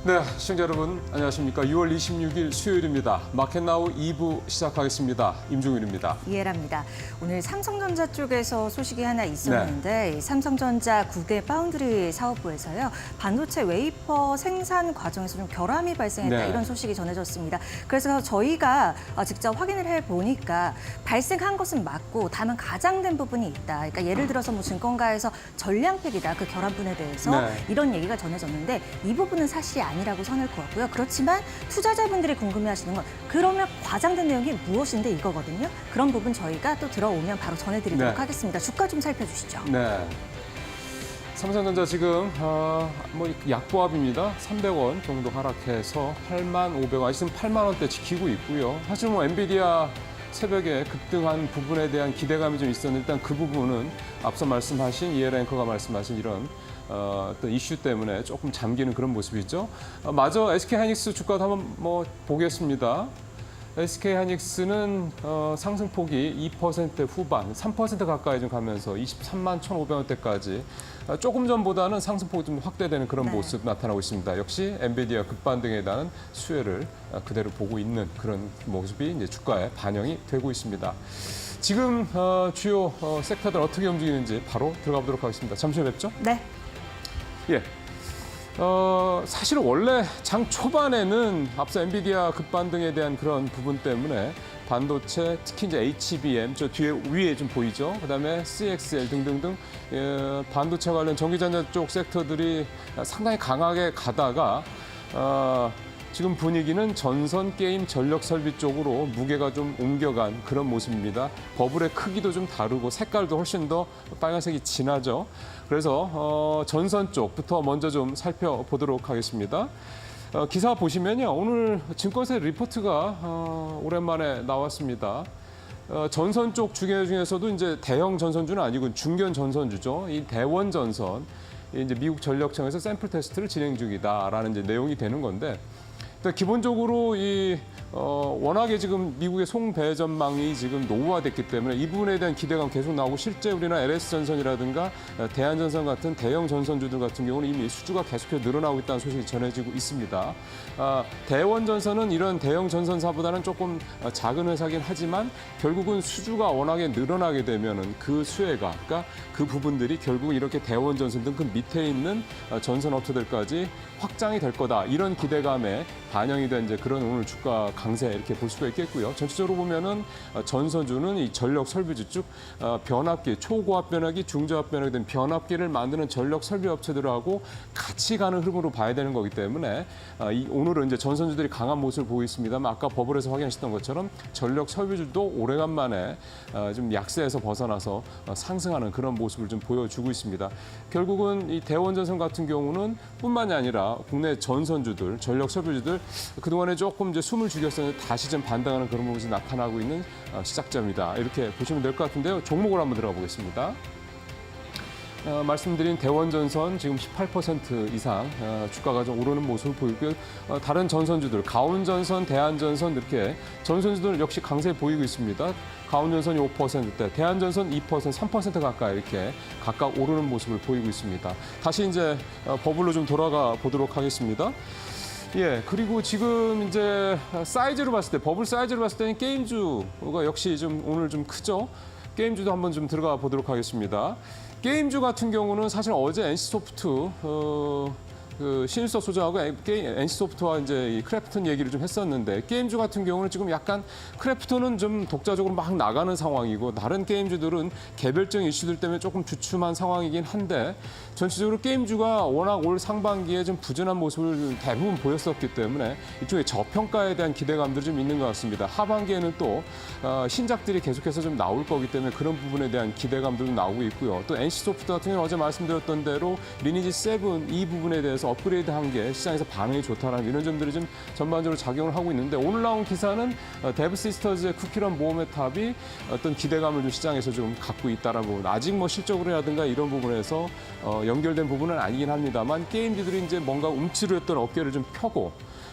네, 시청자 여러분 안녕하십니까. 6월 26일 수요일입니다. 마켓나우 2부 시작하겠습니다. 임종윤입니다. 이해랍니다. 오늘 삼성전자 쪽에서 소식이 하나 있었는데 이 삼성전자 9대 파운드리 사업부에서요. 반도체 웨이퍼 생산 과정에서 좀 결함이 발생했다 이런 소식이 전해졌습니다. 그래서 저희가 직접 확인을 해보니까 발생한 것은 맞고 다만 가장된 부분이 있다. 그러니까 예를 들어서 뭐 증권가에서 전량팩이다. 그 결함분에 대해서 이런 얘기가 전해졌는데 이 부분은 사실이 아니라고 선을 그었고요. 그렇지만 투자자분들이 궁금해하시는 건 그러면 과장된 내용이 무엇인데 이거거든요. 그런 부분 저희가 또 들어오면 바로 전해드리도록 하겠습니다. 주가 좀 살펴주시죠. 네. 삼성전자 지금 약보합입니다. 300원 정도 하락해서 8,500원, 지금 8만 원대 지키고 있고요. 사실 뭐 엔비디아 새벽에 급등한 부분에 대한 기대감이 좀 있었는데 일단 그 부분은 앞서 말씀하신 이해라 앵커가 말씀하신 이런 어떤 이슈 때문에 조금 잠기는 그런 모습이죠. 마저 SK하이닉스 주가도 한번 보겠습니다. SK하이닉스는 상승폭이 2% 후반, 3% 가까이 좀 가면서 23만 1,500원대까지 조금 전보다는 상승폭이 좀 확대되는 그런 모습 나타나고 있습니다. 역시 엔비디아 급반등에 대한 수혜를 그대로 보고 있는 그런 모습이 이제 주가에 반영이 되고 있습니다. 지금 주요 섹터들 어떻게 움직이는지 바로 들어가 보도록 하겠습니다. 잠시 후에 뵙죠. 네. 예. 사실 원래 장 초반에는 앞서 엔비디아 급반등에 대한 그런 부분 때문에 반도체, 특히 이제 HBM, 저 뒤에 위에 좀 보이죠? 그다음에 CXL 등등등 반도체 관련 전기전자 쪽 섹터들이 상당히 강하게 가다가 지금 분위기는 전선, 게임, 전력 설비 쪽으로 무게가 좀 옮겨간 그런 모습입니다. 버블의 크기도 좀 다르고 색깔도 훨씬 더 빨간색이 진하죠. 그래서 전선 쪽부터 먼저 좀 살펴보도록 하겠습니다. 기사 보시면요. 오늘 증권사 리포트가 오랜만에 나왔습니다. 전선 쪽 주계 중에서도 이제 대형 전선주는 아니고 중견 전선주죠. 이 대원 전선, 이제 미국 전력청에서 샘플 테스트를 진행 중이다라는 이제 내용이 되는 건데, 기본적으로 워낙에 지금 미국의 송배전망이 지금 노후화됐기 때문에 이 부분에 대한 기대감 계속 나오고 실제 우리나라 LS전선이라든가 대한전선 같은 대형 전선주들 같은 경우는 이미 수주가 계속해서 늘어나고 있다는 소식이 전해지고 있습니다. 대원전선은 이런 대형 전선사보다는 조금 작은 회사긴 하지만 결국은 수주가 워낙에 늘어나게 되면은 그 수혜가, 그러니까 그 부분들이 결국 이렇게 대원전선 등 그 밑에 있는 전선 업체들까지 확장이 될 거다. 이런 기대감에 반영이 된 이제 그런 오늘 주가 강세 이렇게 볼 수가 있겠고요. 전체적으로 보면은 전선주는 이 전력 설비주 쭉 변압기, 초고압 변압기, 중저압 변압기 등 변압기를 만드는 전력 설비 업체들하고 같이 가는 흐름으로 봐야 되는 거기 때문에 오늘은 이제 전선주들이 강한 모습을 보이고 있습니다만 아까 버블에서 확인하셨던 것처럼 전력 설비주도 오래간만에 좀 약세에서 벗어나서 상승하는 그런 모습을 좀 보여주고 있습니다. 결국은 이 대원전선 같은 경우는 뿐만이 아니라 국내 전선주들, 전력 설비주들 그동안에 조금 이제 숨을 죽였었는데 다시 좀 반등하는 그런 모습이 나타나고 있는 시작점이다. 이렇게 보시면 될 것 같은데요. 종목으로 한번 들어가 보겠습니다. 말씀드린 대원전선 지금 18% 이상 주가가 좀 오르는 모습을 보이고요. 다른 전선주들, 가온전선, 대한전선 이렇게 전선주들 역시 강세 보이고 있습니다. 가온전선이 5%대, 대한전선 2%, 3% 가까이 이렇게 각각 오르는 모습을 보이고 있습니다. 다시 이제 버블로 좀 돌아가 보도록 하겠습니다. 예, 그리고 지금 이제 사이즈로 봤을 때, 버블 사이즈로 봤을 때는 게임주가 역시 좀 오늘 좀 크죠. 게임주도 한번 좀 들어가 보도록 하겠습니다. 게임주 같은 경우는 사실 어제 NC소프트 신일섭 소장하고 NC소프트와 이제 이 크래프톤 얘기를 좀 했었는데 게임주 같은 경우는 지금 약간 크래프톤은 좀 독자적으로 막 나가는 상황이고 다른 게임주들은 개별적 이슈들 때문에 조금 주춤한 상황이긴 한데 전체적으로 게임주가 워낙 올 상반기에 좀 부진한 모습을 대부분 보였었기 때문에 이쪽에 저평가에 대한 기대감들이 좀 있는 것 같습니다. 하반기에는 또 신작들이 계속해서 좀 나올 거기 때문에 그런 부분에 대한 기대감들도 나오고 있고요. 또 NC소프트 같은 경우는 어제 말씀드렸던 대로 리니지 7 이 부분에 대해서 업그레이드한 게 시장에서 반응이 좋다는 이런 점들이 좀 전반적으로 작용을 하고 있는데 오늘 나온 기사는 데브시스터즈의 쿠키런 모험의 탑이 어떤 기대감을 좀 시장에서 좀 갖고 있다라는 부분. 아직 뭐 실적으로라든가 이런 부분에서 연결된 부분은 아니긴 합니다만 게임주들이 이제 뭔가 움츠렸던 어깨를 좀 펴고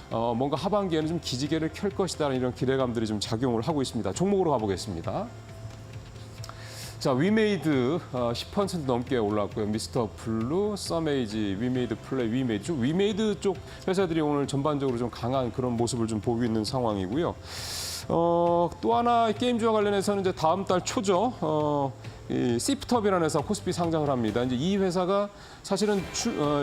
뭔가 하반기에는 좀 기지개를 켤 것이다라는 이런 기대감들이 좀 작용을 하고 있습니다. 종목으로 가보겠습니다. 자, 위메이드 10% 넘게 올랐고요. 미스터 블루, 서메이지, 위메이드 플레이, 위메이드. 위메이드 쪽 회사들이 오늘 전반적으로 좀 강한 그런 모습을 좀 보이고 있는 상황이고요. 또 하나 게임주와 관련해서는 이제 다음 달 초죠. 이 시프톱이라는 회사 코스피 상장을 합니다. 이제 이 회사가 사실은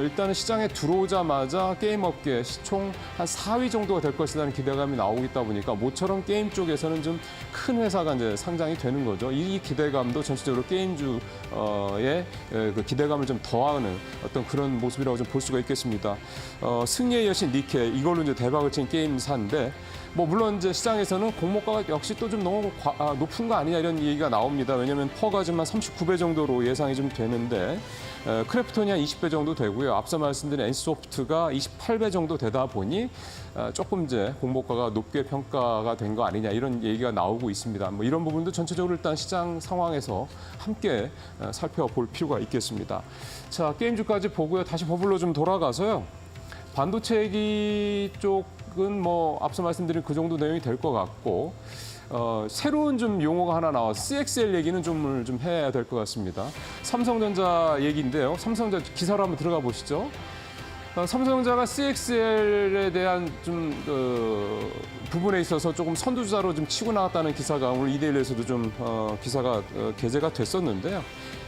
일단은 시장에 들어오자마자 게임 업계 시총 한 4위 정도가 될 것이라는 기대감이 나오고 있다 보니까 모처럼 게임 쪽에서는 좀 큰 회사가 이제 상장이 되는 거죠. 이 기대감도 전체적으로 게임주의 그 기대감을 좀 더하는 어떤 그런 모습이라고 좀 볼 수가 있겠습니다. 승리의 여신 니케 이걸로 이제 대박을 친 게임사인데. 뭐 물론 이제 시장에서는 공모가가 역시 또 좀 너무 높은 거 아니냐 이런 얘기가 나옵니다. 왜냐하면 퍼가 지금 한 39배 정도로 예상이 좀 되는데 크래프톤이 한 20배 정도 되고요. 앞서 말씀드린 NC소프트가 28배 정도 되다 보니 조금 이제 공모가가 높게 평가가 된 거 아니냐 이런 얘기가 나오고 있습니다. 뭐 이런 부분도 전체적으로 일단 시장 상황에서 함께 살펴볼 필요가 있겠습니다. 자, 게임주까지 보고요. 다시 버블로 좀 돌아가서요. 반도체 얘기 쪽은 뭐 앞서 말씀드린 그 정도 내용이 될 것 같고 새로운 좀 용어가 하나 나와서 CXL 얘기는 좀 해야 될 것 같습니다. 삼성전자 얘기인데요. 삼성전자 기사로 한번 들어가 보시죠. 삼성전자가 CXL에 대한 부분에 있어서 조금 선두주자로 좀 치고 나갔다는 기사가 오늘 이데일리에서도 좀 기사가 게재가 됐었는데요.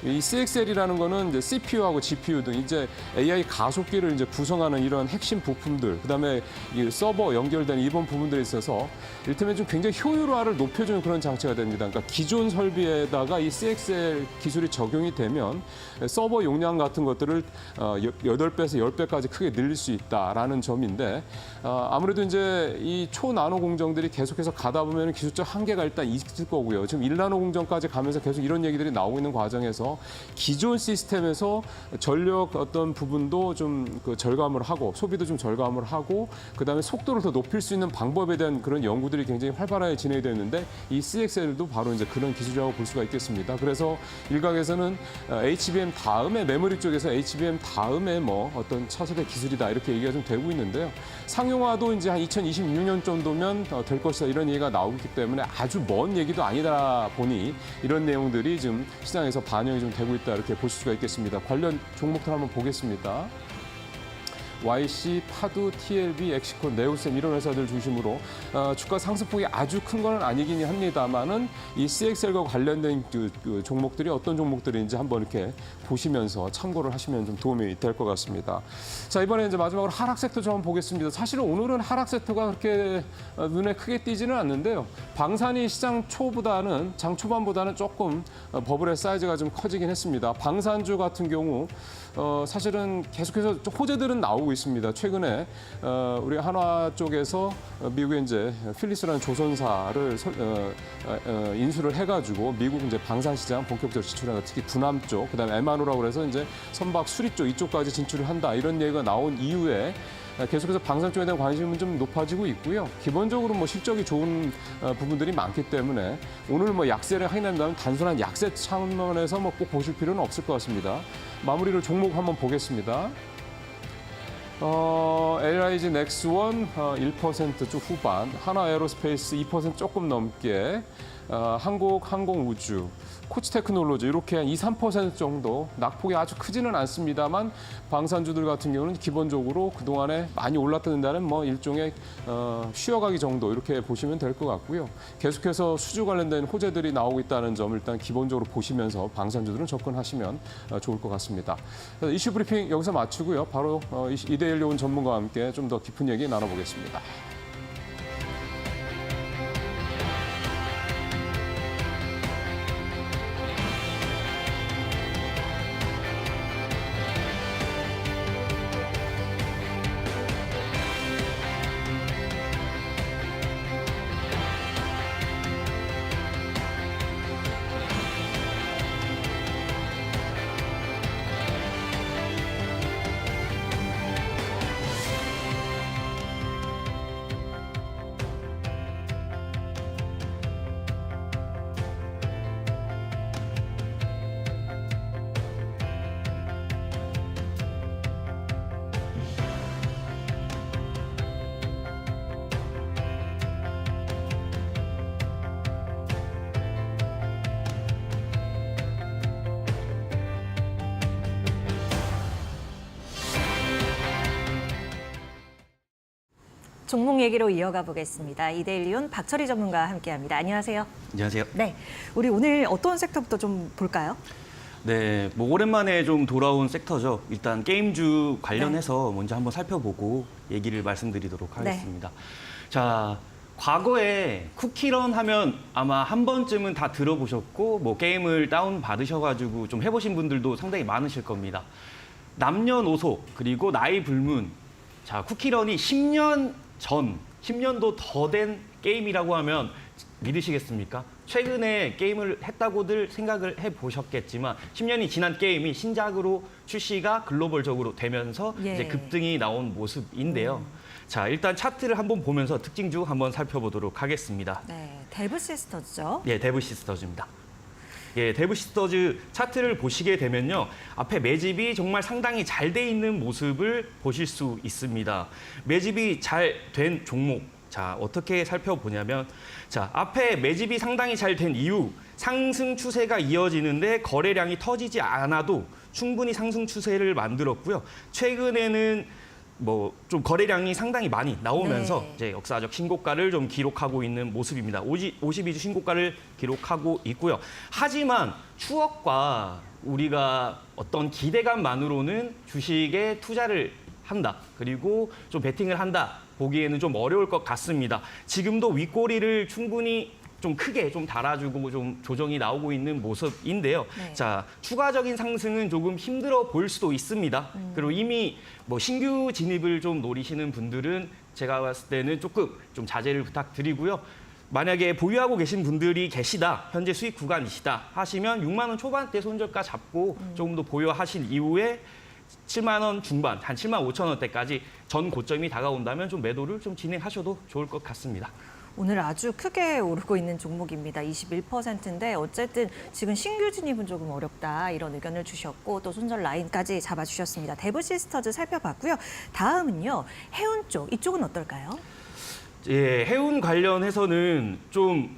이 CXL이라는 거는 이제 CPU하고 GPU 등 이제 AI 가속기를 이제 구성하는 이런 핵심 부품들, 그다음에 이 서버 연결된 이런 부분들에 있어서 이를테면 좀 굉장히 효율화를 높여주는 그런 장치가 됩니다. 그러니까 기존 설비에다가 이 CXL 기술이 적용이 되면 서버 용량 같은 것들을 8배에서 10배까지 크게 늘릴 수 있다라는 점인데 아무래도 이제 이 초나노 공정들이 계속해서 가다 보면 기술적 한계가 일단 있을 거고요. 지금 1나노 공정까지 가면서 계속 이런 얘기들이 나오고 있는 과정에서 기존 시스템에서 전력 어떤 부분도 좀 그 절감을 하고 소비도 좀 절감을 하고 그다음에 속도를 더 높일 수 있는 방법에 대한 그런 연구들이 굉장히 활발하게 진행이 되는데 이 CXL도 바로 이제 그런 기술이라고 볼 수가 있겠습니다. 그래서 일각에서는 HBM 다음에 메모리 쪽에서 HBM 다음에 뭐 어떤 차세대 기술이다 이렇게 얘기가 좀 되고 있는데요. 상용화도 이제 한 2026년 정도면 될 것이다 이런 얘기가 나오기 때문에 아주 먼 얘기도 아니다 보니 이런 내용들이 지금 시장에서 반영이 좀 되고 있다 이렇게 볼 수가 있겠습니다. 관련 종목들 한번 보겠습니다. YC, 파두, TLB, 엑시콘, 네오셈 이런 회사들 중심으로 주가 상승폭이 아주 큰 건 아니긴 합니다만은 이 CXL과 관련된 그 종목들이 어떤 종목들인지 한번 이렇게 보시면서 참고를 하시면 좀 도움이 될 것 같습니다. 자, 이번에 이제 마지막으로 하락 섹터 좀 한번 보겠습니다. 사실은 오늘은 하락 섹터가 그렇게 눈에 크게 띄지는 않는데요. 방산이 시장 초보다는 장 초반보다는 조금 버블의 사이즈가 좀 커지긴 했습니다. 방산주 같은 경우 사실은 계속해서 호재들은 나오고 있습니다. 최근에 우리 한화 쪽에서 미국의 이제 필리스라는 조선사를 인수를 해가지고 미국 이제 방산 시장 본격적으로 진출하는 특히 군함 쪽, 그다음에 에마노라고 해서 이제 선박 수리 쪽 이쪽까지 진출을 한다 이런 얘기가 나온 이후에 계속해서 방산 쪽에 대한 관심은 좀 높아지고 있고요. 기본적으로 뭐 실적이 좋은 부분들이 많기 때문에 오늘 뭐 약세를 확인한다면 단순한 약세 차원에서 뭐 꼭 보실 필요는 없을 것 같습니다. 마무리를 종목 한번 보겠습니다. LIG 넥스원 1% 쪽 후반, 하나에어로스페이스 2% 조금 넘게, 한국 항공우주, 코치테크놀로지 이렇게 한 2, 3% 정도 낙폭이 아주 크지는 않습니다만 방산주들 같은 경우는 기본적으로 그동안에 많이 올랐던 데는 뭐 일종의 쉬어가기 정도 이렇게 보시면 될 것 같고요. 계속해서 수주 관련된 호재들이 나오고 있다는 점을 일단 기본적으로 보시면서 방산주들은 접근하시면 좋을 것 같습니다. 이슈 브리핑 여기서 마치고요. 바로 이데일리 온 전문가와 함께 좀 더 깊은 얘기 나눠보겠습니다. 종목 얘기로 이어가 보겠습니다. 이데일리온 박철희 전문가와 함께합니다. 안녕하세요. 안녕하세요. 네, 우리 오늘 어떤 섹터부터 좀 볼까요? 네, 뭐 오랜만에 좀 돌아온 섹터죠. 일단 게임주 관련해서 먼저 한번 살펴보고 얘기를 말씀드리도록 하겠습니다. 자, 과거에 쿠키런 하면 아마 한 번쯤은 다 들어보셨고 뭐 게임을 다운 받으셔가지고 좀 해보신 분들도 상당히 많으실 겁니다. 남녀노소 그리고 나이 불문. 자, 쿠키런이 10년 전, 10년도 더 된 게임이라고 하면 믿으시겠습니까? 최근에 게임을 했다고들 생각을 해보셨겠지만 10년이 지난 게임이 신작으로 출시가 글로벌적으로 되면서 이제 급등이 나온 모습인데요. 자, 일단 차트를 한번 보면서 특징주 한번 살펴보도록 하겠습니다. 네, 데브 시스터즈죠. 예, 데브 시스터즈입니다. 예, 데브 시스터즈 차트를 보시게 되면요. 앞에 매집이 정말 상당히 잘 돼 있는 모습을 보실 수 있습니다. 매집이 잘 된 종목. 자, 어떻게 살펴보냐면 자, 앞에 매집이 상당히 잘 된 이유, 상승 추세가 이어지는데 거래량이 터지지 않아도 충분히 상승 추세를 만들었고요. 최근에는 뭐 좀 거래량이 상당히 많이 나오면서 이제 역사적 신고가를 좀 기록하고 있는 모습입니다. 52주 신고가를 기록하고 있고요. 하지만 추억과 우리가 어떤 기대감만으로는 주식에 투자를 한다. 그리고 좀 베팅을 한다. 보기에는 좀 어려울 것 같습니다. 지금도 윗꼬리를 충분히 좀 크게 좀 달아주고 좀 조정이 나오고 있는 모습인데요. 자, 추가적인 상승은 조금 힘들어 보일 수도 있습니다. 그리고 이미 뭐 신규 진입을 좀 노리시는 분들은 제가 봤을 때는 조금 좀 자제를 부탁드리고요. 만약에 보유하고 계신 분들이 계시다, 현재 수익 구간이시다 하시면 6만 원 초반대 손절가 잡고 조금 더 보유하신 이후에 7만 원 중반, 한 7만 5천 원대까지 전 고점이 다가온다면 좀 매도를 좀 진행하셔도 좋을 것 같습니다. 오늘 아주 크게 오르고 있는 종목입니다. 21%인데 어쨌든 지금 신규 진입은 조금 어렵다 이런 의견을 주셨고 또 손절 라인까지 잡아주셨습니다. 데브 시스터즈 살펴봤고요. 다음은요. 해운 쪽, 이쪽은 어떨까요? 예, 해운 관련해서는 좀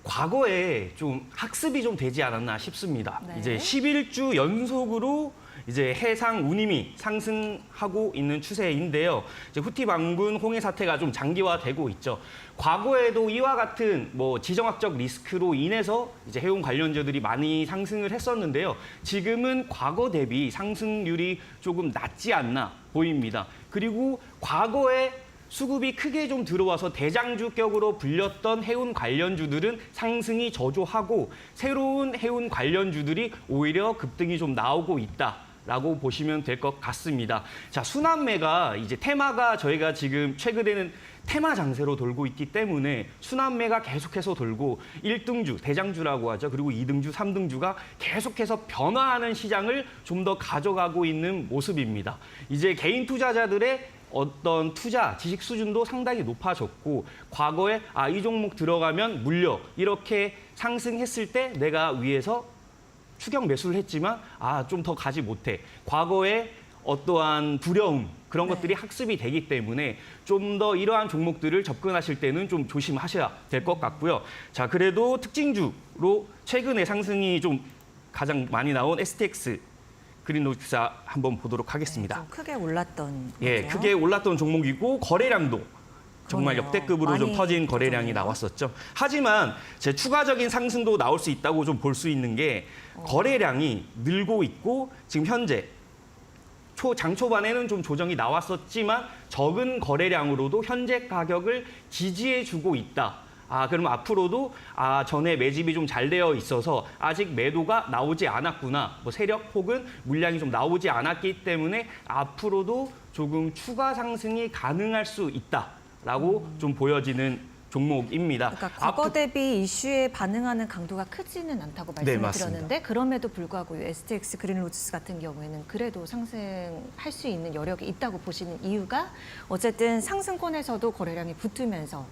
과거에 좀 학습이 좀 되지 않았나 싶습니다. 네. 이제 11주 연속으로 이제 해상 운임이 상승하고 있는 추세인데요. 이제 후티 방군 홍해 사태가 좀 장기화되고 있죠. 과거에도 이와 같은 뭐 지정학적 리스크로 인해서 이제 해운 관련주들이 많이 상승을 했었는데요. 지금은 과거 대비 상승률이 조금 낮지 않나 보입니다. 그리고 과거에 수급이 크게 좀 들어와서 대장주격으로 불렸던 해운 관련주들은 상승이 저조하고 새로운 해운 관련주들이 오히려 급등이 좀 나오고 있다라고 보시면 될 것 같습니다. 자, 순환매가 이제 테마가 저희가 지금 최근에는 테마 장세로 돌고 있기 때문에 순환매가 계속해서 돌고 1등주, 대장주라고 하죠. 그리고 2등주, 3등주가 계속해서 변화하는 시장을 좀 더 가져가고 있는 모습입니다. 이제 개인 투자자들의 어떤 투자, 지식 수준도 상당히 높아졌고 과거에 이 종목 들어가면 물려 이렇게 상승했을 때 내가 위에서 추격 매수를 했지만 좀 더 가지 못해. 과거에 어떠한 두려움 그런 것들이 학습이 되기 때문에 좀 더 이러한 종목들을 접근하실 때는 좀 조심하셔야 될 것 같고요. 자, 그래도 특징주로 최근에 상승이 좀 가장 많이 나온 STX 그린로지사 한번 보도록 하겠습니다. 좀 크게 올랐던 예, 거죠? 크게 올랐던 종목이고 거래량도 정말 그러네요. 역대급으로 좀 많이 터진 거래량이 터졌네요. 나왔었죠. 하지만 제 추가적인 상승도 나올 수 있다고 좀 볼 수 있는 게 거래량이 늘고 있고 지금 현재 장 초반에는 좀 조정이 나왔었지만 적은 거래량으로도 현재 가격을 지지해주고 있다. 그럼 앞으로도 전에 매집이 좀 잘 되어 있어서 아직 매도가 나오지 않았구나. 뭐 세력 혹은 물량이 좀 나오지 않았기 때문에 앞으로도 조금 추가 상승이 가능할 수 있다라고 좀 보여지는 종목입니다. 그러니까 과거 대비 이슈에 반응하는 강도가 크지는 않다고 말씀을 맞습니다. 드렸는데 그럼에도 불구하고 STX 그린로지스 같은 경우에는 그래도 상승할 수 있는 여력이 있다고 보시는 이유가 어쨌든 상승권에서도 거래량이 붙으면서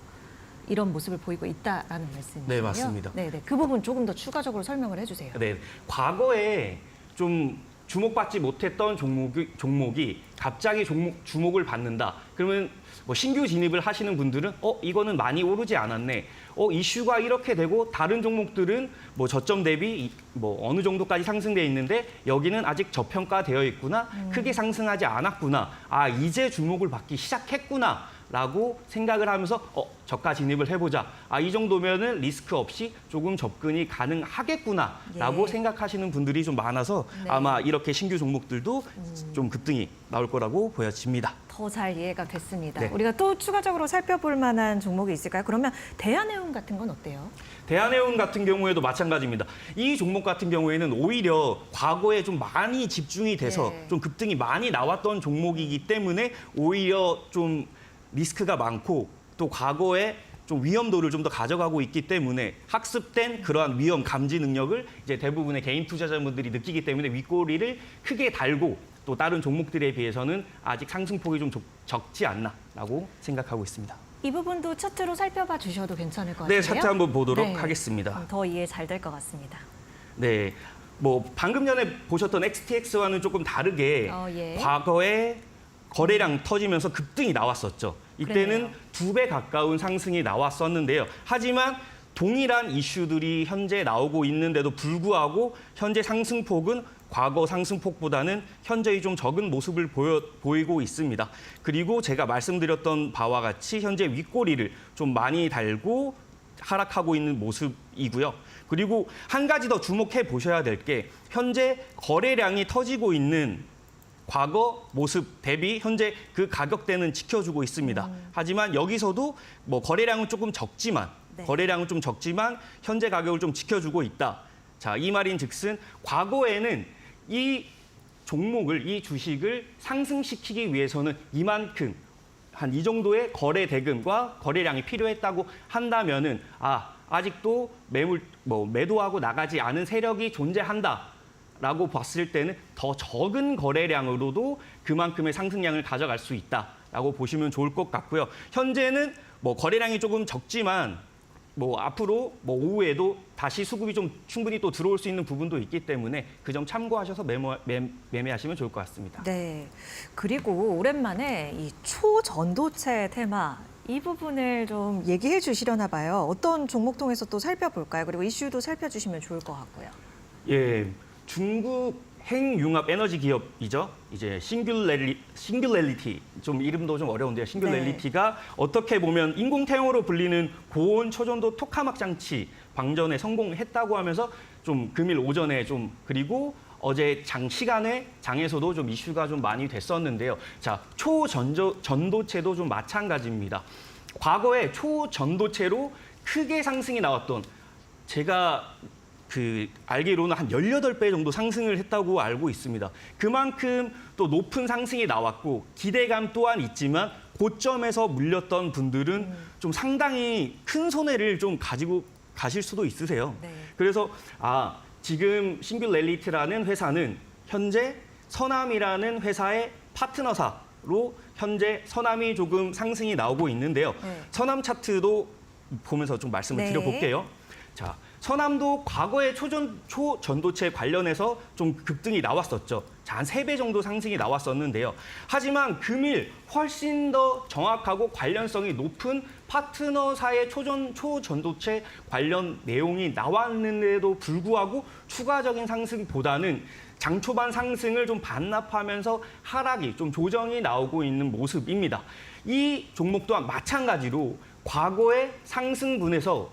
이런 모습을 보이고 있다라는 말씀이시죠? 네, 맞습니다. 네, 그 부분 조금 더 추가적으로 설명을 해주세요. 네, 과거에 좀 주목받지 못했던 종목이 갑자기 주목을 받는다. 그러면 뭐 신규 진입을 하시는 분들은 이거는 많이 오르지 않았네. 이슈가 이렇게 되고 다른 종목들은 뭐 저점 대비 뭐 어느 정도까지 상승돼 있는데 여기는 아직 저평가되어 있구나. 크게 상승하지 않았구나. 이제 주목을 받기 시작했구나. 라고 생각을 하면서 저가 진입을 해보자. 이 정도면은 리스크 없이 조금 접근이 가능하겠구나라고 예. 생각하시는 분들이 좀 많아서 네. 아마 이렇게 신규 종목들도 좀 급등이 나올 거라고 보여집니다. 더 잘 이해가 됐습니다. 네. 우리가 또 추가적으로 살펴볼 만한 종목이 있을까요? 그러면 대한해운 같은 건 어때요? 대한해운 같은 경우에도 마찬가지입니다. 이 종목 같은 경우에는 오히려 과거에 좀 많이 집중이 돼서 네. 좀 급등이 많이 나왔던 종목이기 때문에 오히려 좀 리스크가 많고 또 과거에 좀 위험도를 좀 더 가져가고 있기 때문에 학습된 그러한 위험 감지 능력을 이제 대부분의 개인 투자자분들이 느끼기 때문에 윗꼬리를 크게 달고 또 다른 종목들에 비해서는 아직 상승폭이 좀 적지 않나라고 생각하고 있습니다. 이 부분도 차트로 살펴봐 주셔도 괜찮을 것 같아요. 네, 차트 한번 보도록 네. 하겠습니다. 더 이해 잘 될 것 같습니다. 네, 뭐 방금 전에 보셨던 XTX와는 조금 다르게 예. 과거에 거래량 터지면서 급등이 나왔었죠. 이때는 그러네요. 2배 가까운 상승이 나왔었는데요. 하지만 동일한 이슈들이 현재 나오고 있는데도 불구하고 현재 상승폭은 과거 상승폭보다는 현저히 좀 적은 모습을 보이고 있습니다. 그리고 제가 말씀드렸던 바와 같이 현재 윗꼬리를 좀 많이 달고 하락하고 있는 모습이고요. 그리고 한 가지 더 주목해 보셔야 될 게 현재 거래량이 터지고 있는 과거 모습 대비 현재 그 가격대는 지켜주고 있습니다. 하지만 여기서도 뭐 거래량은 조금 적지만 네. 거래량은 좀 적지만 현재 가격을 좀 지켜주고 있다. 자, 이 말인즉슨 과거에는 이 종목을 이 주식을 상승시키기 위해서는 이만큼 한 이 정도의 거래 대금과 거래량이 필요했다고 한다면은 아직도 매도하고 나가지 않은 세력이 존재한다라고 봤을 때는 더 적은 거래량으로도 그만큼의 상승량을 가져갈 수 있다라고 보시면 좋을 것 같고요. 현재는 뭐 거래량이 조금 적지만 뭐 앞으로 뭐 오후에도 다시 수급이 좀 충분히 또 들어올 수 있는 부분도 있기 때문에 그 점 참고하셔서 매매하시면 좋을 것 같습니다. 네. 그리고 오랜만에 이 초전도체 테마 이 부분을 좀 얘기해 주시려나 봐요. 어떤 종목 통해서 또 살펴볼까요? 그리고 이슈도 살펴주시면 좋을 것 같고요. 예, 중국 핵융합 에너지 기업이죠. 이제 싱귤레리티, 좀 이름도 좀 어려운데요. 싱귤레리티가 어떻게 보면 인공태양으로 불리는 고온 초전도 토카막 장치 방전에 성공했다고 하면서 좀 금일 오전에 좀 그리고 어제 장에서도 좀 이슈가 좀 많이 됐었는데요. 자, 초전도체도 좀 마찬가지입니다. 과거에 초전도체로 크게 상승이 나왔던 제가 알기로는 한 18배 정도 상승을 했다고 알고 있습니다. 그만큼 또 높은 상승이 나왔고 기대감 또한 있지만 고점에서 물렸던 분들은 좀 상당히 큰 손해를 좀 가지고 가실 수도 있으세요. 네. 그래서 지금 싱귤레리티라는 회사는 현재 서남이라는 회사의 파트너사로 현재 서남이 조금 상승이 나오고 있는데요. 네. 서남 차트도 보면서 좀 말씀을 네. 드려볼게요. 자, 서남도 과거에 초전도체 관련해서 좀 급등이 나왔었죠. 자, 한 3배 정도 상승이 나왔었는데요. 하지만 금일 훨씬 더 정확하고 관련성이 높은 파트너사의 초전도체 관련 내용이 나왔는데도 불구하고 추가적인 상승보다는 장 초반 상승을 좀 반납하면서 하락이 좀 조정이 나오고 있는 모습입니다. 이 종목 또한 마찬가지로 과거의 상승분에서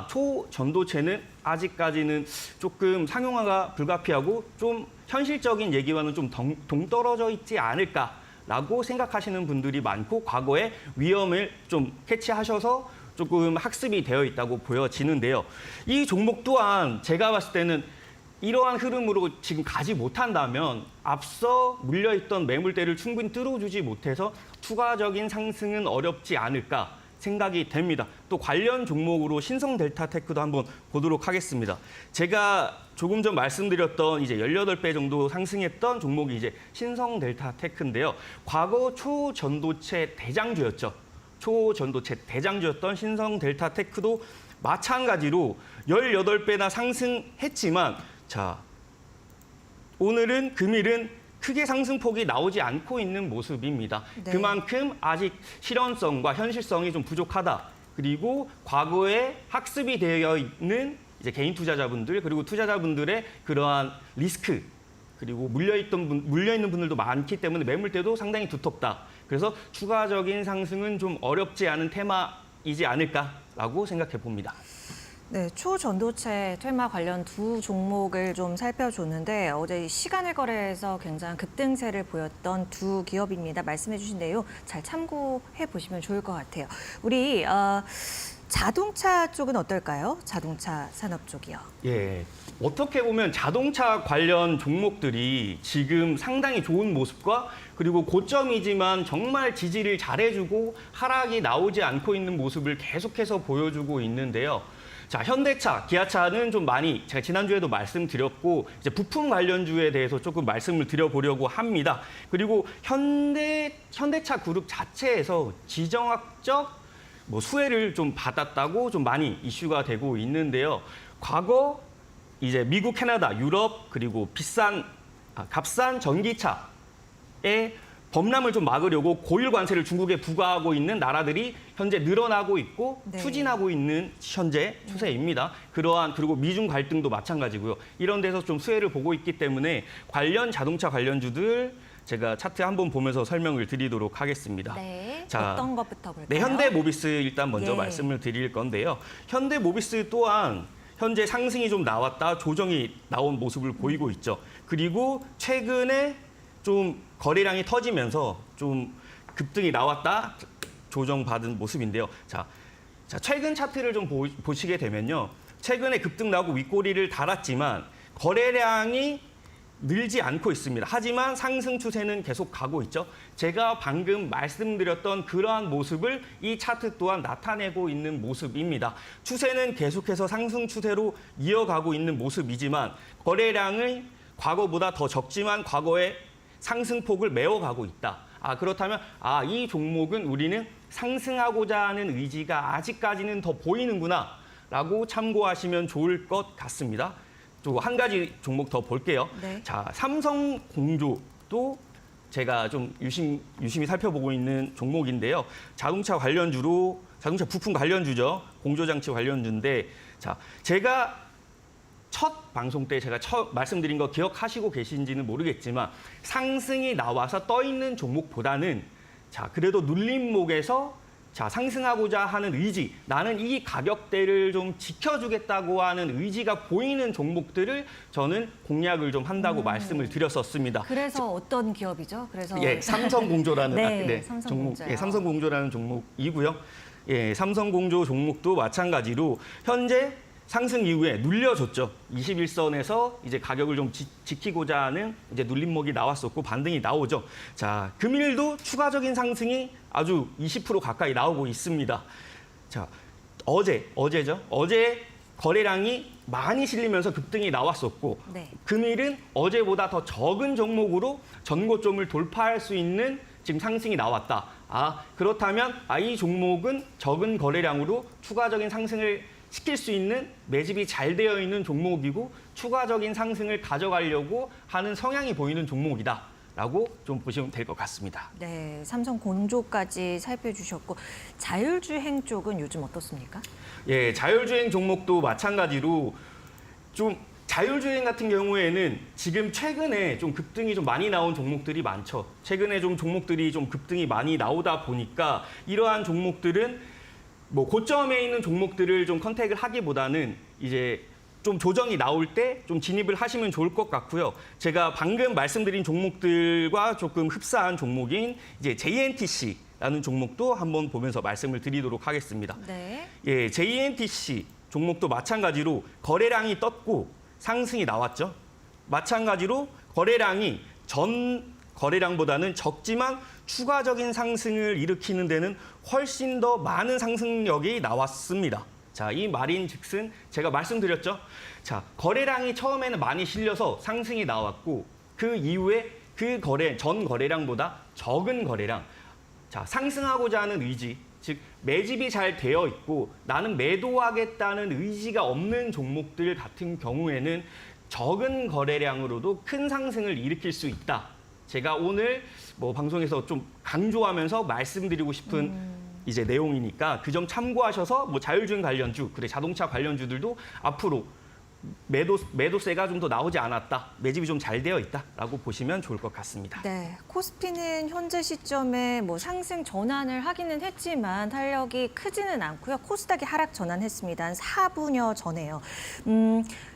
초전도체는 아직까지는 조금 상용화가 불가피하고 좀 현실적인 얘기와는 좀 동떨어져 있지 않을까라고 생각하시는 분들이 많고 과거의 위험을 좀 캐치하셔서 조금 학습이 되어 있다고 보여지는데요. 이 종목 또한 제가 봤을 때는 이러한 흐름으로 지금 가지 못한다면 앞서 물려있던 매물대를 충분히 뚫어주지 못해서 추가적인 상승은 어렵지 않을까 생각이 됩니다. 또 관련 종목으로 신성델타테크도 한번 보도록 하겠습니다. 제가 조금 전 말씀드렸던 이제 18배 정도 상승했던 종목이 이제 신성델타테크인데요. 과거 초전도체 대장주였죠. 초전도체 대장주였던 신성델타테크도 마찬가지로 18배나 상승했지만 자, 오늘은 금일은 크게 상승폭이 나오지 않고 있는 모습입니다. 네. 그만큼 아직 실현성과 현실성이 좀 부족하다. 그리고 과거에 학습이 되어 있는 이제 개인 투자자분들 그리고 투자자분들의 그러한 리스크 그리고 물려 있는 분들도 많기 때문에 매물대도 상당히 두텁다. 그래서 추가적인 상승은 좀 어렵지 않은 테마이지 않을까라고 생각해 봅니다. 네, 초전도체 테마 관련 두 종목을 좀 살펴줬는데 어제 시간을 거래해서 굉장히 급등세를 보였던 두 기업입니다. 말씀해 주신 내용 잘 참고해 보시면 좋을 것 같아요. 우리 자동차 쪽은 어떨까요? 자동차 산업 쪽이요. 예, 어떻게 보면 자동차 관련 종목들이 지금 상당히 좋은 모습과 그리고 고점이지만 정말 지지를 잘해주고 하락이 나오지 않고 있는 모습을 계속해서 보여주고 있는데요. 자, 현대차, 기아차는 좀 많이 제가 지난주에도 말씀드렸고 이제 부품 관련주에 대해서 조금 말씀을 드려보려고 합니다. 그리고 현대차 그룹 자체에서 지정학적 수혜를 좀 받았다고 좀 많이 이슈가 되고 있는데요. 과거 이제 미국, 캐나다, 유럽 그리고 값싼 전기차의 범람을 좀 막으려고 고율 관세를 중국에 부과하고 있는 나라들이 현재 늘어나고 있고 네. 추진하고 있는 현재 추세입니다. 그리고 미중 갈등도 마찬가지고요. 이런 데서 좀 수혜를 보고 있기 때문에 자동차 관련주들 제가 차트 한번 보면서 설명을 드리도록 하겠습니다. 네, 자, 어떤 것부터 볼까요? 네, 현대모비스 일단 먼저 예. 말씀을 드릴 건데요. 현대모비스 또한 현재 상승이 좀 나왔다 조정이 나온 모습을 보이고 있죠. 그리고 최근에 좀 거래량이 터지면서 좀 급등이 나왔다 조정받은 모습인데요. 자, 최근 차트를 좀 보시게 되면요. 최근에 급등 나오고 윗꼬리를 달았지만 거래량이 늘지 않고 있습니다. 하지만 상승 추세는 계속 가고 있죠. 제가 방금 말씀드렸던 그러한 모습을 이 차트 또한 나타내고 있는 모습입니다. 추세는 계속해서 상승 추세로 이어가고 있는 모습이지만 거래량은 과거보다 더 적지만 과거의 상승폭을 메워가고 있다. 그렇다면 이 종목은 우리는 상승하고자 하는 의지가 아직까지는 더 보이는구나라고 참고하시면 좋을 것 같습니다. 또 한 가지 종목 더 볼게요. 네. 자, 삼성공조도 제가 좀 유심히 살펴보고 있는 종목인데요. 자동차 부품 관련주죠. 공조장치 관련주인데, 자, 제가 첫 방송 때 제가 말씀드린 거 기억하시고 계신지는 모르겠지만 상승이 나와서 떠 있는 종목보다는 그래도 눌림목에서 상승하고자 하는 의지, 나는 이 가격대를 좀 지켜주겠다고 하는 의지가 보이는 종목들을 저는 공략을 좀 한다고 말씀을 드렸었습니다. 그래서 어떤 기업이죠? 그래서 삼성공조라는 네, 종목, 삼성공조요. 삼성공조라는 종목이고요. 삼성공조 종목도 마찬가지로 현재 상승 이후에 눌려줬죠. 21선에서 이제 가격을 좀 지키고자 하는 이제 눌림목이 나왔었고 반등이 나오죠. 자, 금일도 추가적인 상승이 아주 20% 가까이 나오고 있습니다. 자, 어제죠. 어제 거래량이 많이 실리면서 급등이 나왔었고 네. 금일은 어제보다 더 적은 종목으로 전고점을 돌파할 수 있는 지금 상승이 나왔다. 그렇다면 이 종목은 적은 거래량으로 추가적인 상승을 시킬 수 있는 매집이 잘 되어 있는 종목이고 추가적인 상승을 가져가려고 하는 성향이 보이는 종목이다라고 좀 보시면 될 것 같습니다. 네, 삼성공조까지 살펴주셨고 자율주행 쪽은 요즘 어떻습니까? 예, 자율주행 종목도 마찬가지로 좀 자율주행 같은 경우에는 지금 최근에 좀 급등이 좀 많이 나온 종목들이 많죠. 최근에 좀 종목들이 좀 급등이 많이 나오다 보니까 이러한 종목들은 고점에 있는 종목들을 좀 컨택을 하기보다는 이제 좀 조정이 나올 때 좀 진입을 하시면 좋을 것 같고요. 제가 방금 말씀드린 종목들과 조금 흡사한 종목인 이제 JNTC라는 종목도 한번 보면서 말씀을 드리도록 하겠습니다. 네. 예, JNTC 종목도 마찬가지로 거래량이 떴고 상승이 나왔죠. 마찬가지로 거래량이 전 거래량보다는 적지만 추가적인 상승을 일으키는 데는 훨씬 더 많은 상승력이 나왔습니다. 자, 이 말인즉슨 제가 말씀드렸죠. 자, 거래량이 처음에는 많이 실려서 상승이 나왔고 그 이후에 전 거래량보다 적은 거래량. 자, 상승하고자 하는 의지, 즉 매집이 잘 되어 있고 나는 매도하겠다는 의지가 없는 종목들 같은 경우에는 적은 거래량으로도 큰 상승을 일으킬 수 있다. 제가 오늘 방송에서 좀 강조하면서 말씀드리고 싶은 이제 내용이니까 그 점 참고하셔서 자율주행 관련주, 자동차 관련주들도 앞으로 매도세가 좀 더 나오지 않았다, 매집이 좀 잘 되어 있다라고 보시면 좋을 것 같습니다. 네, 코스피는 현재 시점에 뭐 상승 전환을 하기는 했지만 탄력이 크지는 않고요. 코스닥이 하락 전환했습니다. 한 4분여 전에요.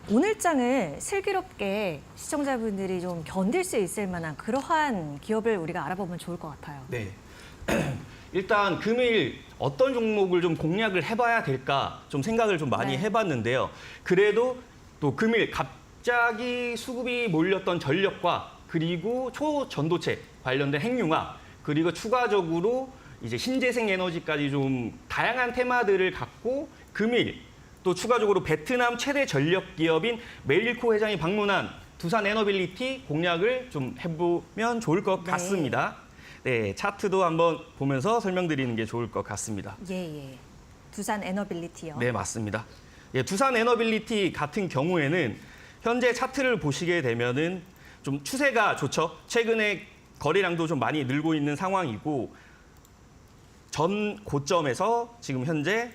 오늘장을 슬기롭게 시청자분들이 좀 견딜 수 있을 만한 그러한 기업을 우리가 알아보면 좋을 것 같아요. 네. 일단 금일 어떤 종목을 좀 공략을 해봐야 될까 좀 생각을 좀 많이 네. 해봤는데요. 그래도 또 금일 갑자기 수급이 몰렸던 전력과 그리고 초전도체 관련된 핵융합 그리고 추가적으로 이제 신재생 에너지까지 좀 다양한 테마들을 갖고 금일 또 추가적으로 베트남 최대 전력 기업인 메일코 회장이 방문한 두산 에너빌리티 공략을 좀 해보면 좋을 것 네. 같습니다. 네, 차트도 한번 보면서 설명드리는 게 좋을 것 같습니다. 예. 두산 에너빌리티요. 네, 맞습니다. 예, 두산 에너빌리티 같은 경우에는 현재 차트를 보시게 되면은 좀 추세가 좋죠. 최근에 거래량도 좀 많이 늘고 있는 상황이고 전 고점에서 지금 현재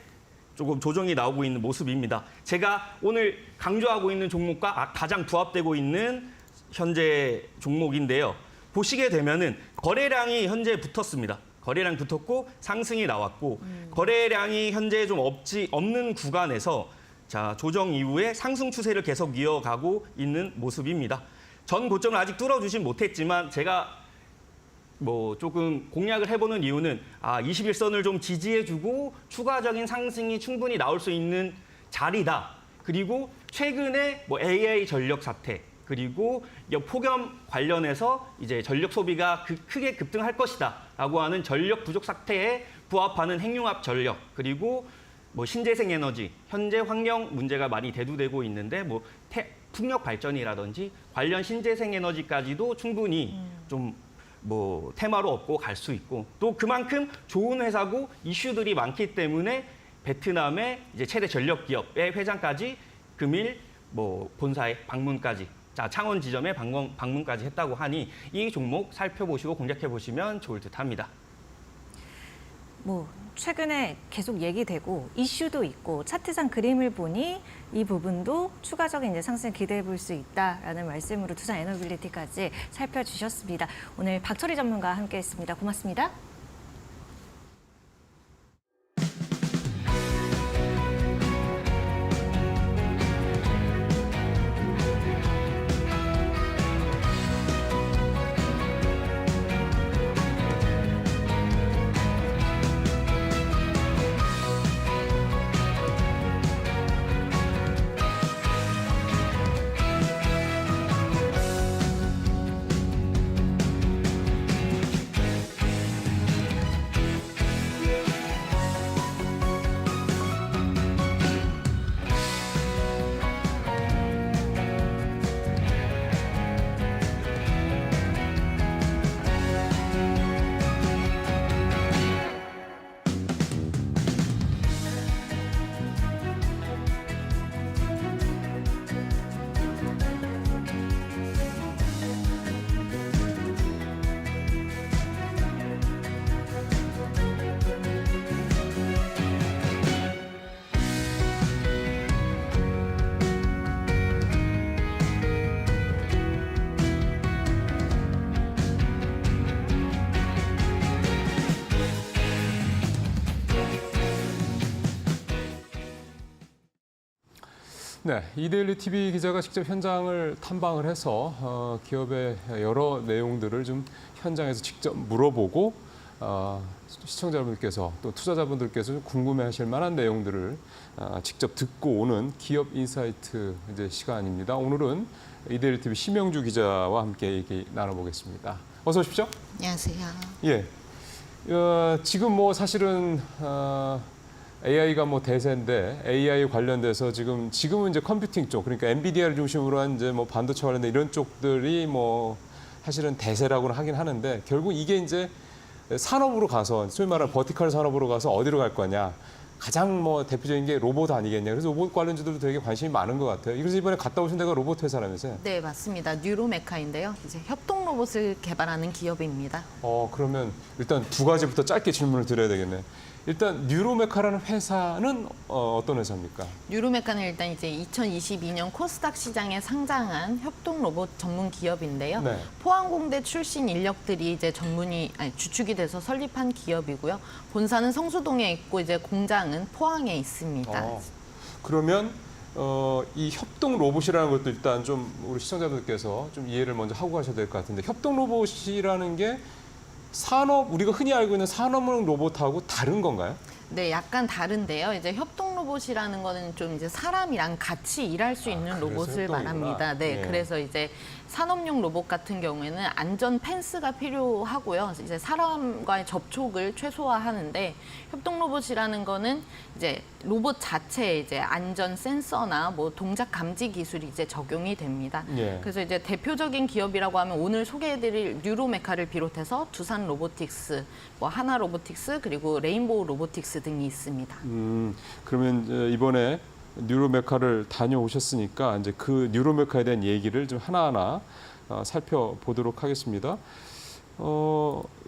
조금 조정이 나오고 있는 모습입니다. 제가 오늘 강조하고 있는 종목과 가장 부합되고 있는 현재 종목인데요. 보시게 되면은 거래량이 현재 붙었습니다. 거래량 붙었고 상승이 나왔고 거래량이 현재 좀 없는 구간에서 자, 조정 이후에 상승 추세를 계속 이어가고 있는 모습입니다. 전 고점을 아직 뚫어주진 못했지만 제가 뭐 조금 공략을 해보는 이유는 21선을 좀 지지해주고 추가적인 상승이 충분히 나올 수 있는 자리다. 그리고 최근에 뭐 AI 전력 사태 그리고 폭염 관련해서 이제 전력 소비가 크게 급등할 것이다라고 하는 전력 부족 사태에 부합하는 핵융합 전력 그리고 뭐 신재생 에너지 현재 환경 문제가 많이 대두되고 있는데 뭐 풍력 발전이라든지 관련 신재생 에너지까지도 충분히 좀 뭐 테마로 업고 갈 수 있고 또 그만큼 좋은 회사고 이슈들이 많기 때문에 베트남의 이제 최대 전력 기업의 회장까지 금일 뭐 본사에 방문까지 창원 지점에 방문까지 했다고 하니 이 종목 살펴보시고 공략해 보시면 좋을 듯합니다. 뭐 최근에 계속 얘기되고 이슈도 있고 차트상 그림을 보니 이 부분도 추가적인 이제 상승 기대해 볼 수 있다라는 말씀으로 두산 에너빌리티까지 살펴주셨습니다. 오늘 박철희 전문가와 함께했습니다. 고맙습니다. 네, 이데일리 TV 기자가 직접 현장을 탐방을 해서 기업의 여러 내용들을 좀 현장에서 직접 물어보고 시청자분들께서 또 투자자분들께서 궁금해하실 만한 내용들을 직접 듣고 오는 기업 인사이트 이제 시간입니다. 오늘은 이데일리 TV 심영주 기자와 함께 얘기 나눠보겠습니다. 어서 오십시오. 안녕하세요. 예, 지금 뭐 사실은 AI가 뭐 대세인데 AI 관련돼서 지금은 이제 컴퓨팅 쪽 그러니까 엔비디아를 중심으로 한 이제 뭐 반도체 관련된 이런 쪽들이 뭐 사실은 대세라고는 하긴 하는데 결국 이게 이제 산업으로 가서 소위 말하는 버티컬 산업으로 가서 어디로 갈 거냐 가장 뭐 대표적인 게 로봇 아니겠냐 그래서 로봇 관련주들도 되게 관심이 많은 것 같아요. 그래서 이번에 갔다 오신 데가 로봇 회사라면서요? 네, 맞습니다. 뉴로메카인데요. 이제 협동 로봇을 개발하는 기업입니다. 그러면 일단 두 가지부터 짧게 질문을 드려야 되겠네. 일단 뉴로메카라는 회사는 어떤 회사입니까? 뉴로메카는 일단 이제 2022년 코스닥 시장에 상장한 협동 로봇 전문 기업인데요. 네. 포항공대 출신 인력들이 이제 주축이 돼서 설립한 기업이고요. 본사는 성수동에 있고 이제 공장은 포항에 있습니다. 그러면 이 협동 로봇이라는 것도 일단 좀 우리 시청자분들께서 좀 이해를 먼저 하고 가셔야 될 것 같은데, 협동 로봇이라는 게 산업, 우리가 흔히 알고 있는 산업용 로봇하고 다른 건가요? 네, 약간 다른데요. 이제 협동 로봇이라는 거는 좀 이제 사람이랑 같이 일할 수 있는 그래서 로봇을 협동이구나. 말합니다. 네, 예. 그래서 이제 산업용 로봇 같은 경우에는 안전 펜스가 필요하고요. 이제 사람과의 접촉을 최소화하는데, 협동 로봇이라는 거는 이제 로봇 자체에 이제 안전 센서나 뭐 동작 감지 기술이 이제 적용이 됩니다. 예. 그래서 이제 대표적인 기업이라고 하면 오늘 소개해드릴 뉴로메카를 비롯해서 두산 로보틱스, 뭐 하나 로보틱스, 그리고 레인보우 로보틱스 등이 있습니다. 그러면 이제 이번에 뉴로메카를 다녀오셨으니까 이제 그 뉴로메카에 대한 얘기를 좀 하나하나 살펴보도록 하겠습니다.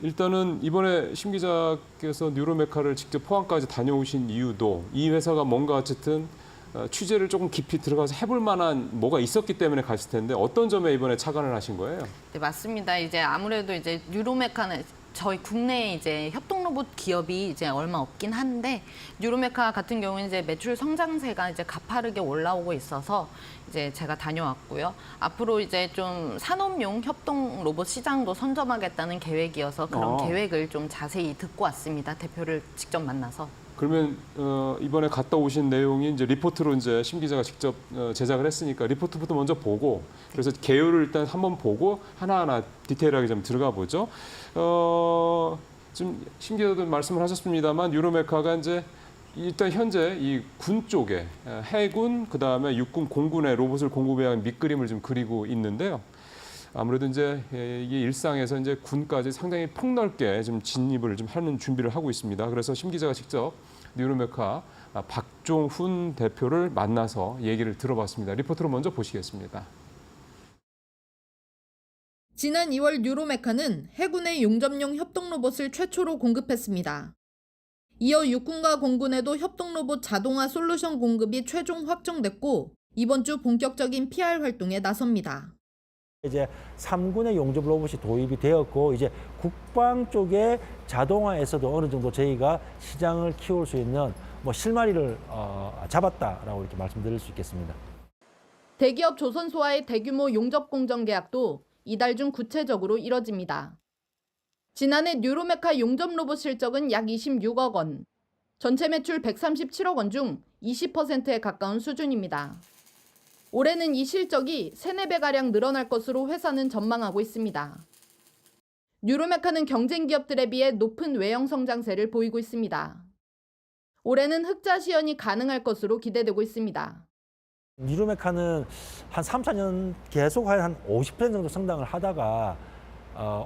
일단은 이번에 심 기자께서 뉴로메카를 직접 포항까지 다녀오신 이유도 이 회사가 뭔가 어쨌든 취재를 조금 깊이 들어가서 해볼 만한 뭐가 있었기 때문에 갔을 텐데, 어떤 점에 이번에 착안을 하신 거예요? 네, 맞습니다. 이제 아무래도 이제 뉴로메카는 저희 국내에 이제 협동 로봇 기업이 이제 얼마 없긴 한데, 뉴로메카 같은 경우는 이제 매출 성장세가 이제 가파르게 올라오고 있어서 이제 제가 다녀왔고요. 앞으로 이제 좀 산업용 협동 로봇 시장도 선점하겠다는 계획이어서 그런 계획을 좀 자세히 듣고 왔습니다. 대표를 직접 만나서. 그러면 이번에 갔다 오신 내용이 이제 리포트로 이제 심 기자가 직접 제작을 했으니까 리포트부터 먼저 보고, 그래서 개요를 일단 한번 보고 하나하나 디테일하게 좀 들어가 보죠. 지금 심 기자도 말씀을 하셨습니다만, 뉴로메카가 이제 일단 현재 이 군 쪽에 해군, 그 다음에 육군, 공군의 로봇을 공급해 한 밑그림을 좀 그리고 있는데요. 아무래도 이제 이게 일상에서 이제 군까지 상당히 폭넓게 좀 진입을 좀 하는 준비를 하고 있습니다. 그래서 심 기자가 직접 뉴로메카 박종훈 대표를 만나서 얘기를 들어봤습니다. 리포트로 먼저 보시겠습니다. 지난 2월 뉴로메카는 해군의 용접용 협동 로봇을 최초로 공급했습니다. 이어 육군과 공군에도 협동 로봇 자동화 솔루션 공급이 최종 확정됐고, 이번 주 본격적인 PR 활동에 나섭니다. 이제 3군의 용접 로봇이 도입이 되었고, 이제 국방 쪽의 자동화에서도 어느 정도 저희가 시장을 키울 수 있는 뭐 실마리를 잡았다라고 이렇게 말씀드릴 수 있겠습니다. 대기업 조선소와의 대규모 용접 공정 계약도 이달 중 구체적으로 이뤄집니다. 지난해 뉴로메카 용접 로봇 실적은 약 26억 원, 전체 매출 137억 원 중 20%에 가까운 수준입니다. 올해는 이 실적이 3~4배가량 늘어날 것으로 회사는 전망하고 있습니다. 뉴로메카는 경쟁 기업들에 비해 높은 외형 성장세를 보이고 있습니다. 올해는 흑자 시현이 가능할 것으로 기대되고 있습니다. 뉴로메카는 한 3, 4년 계속 한 50% 정도 성장을 하다가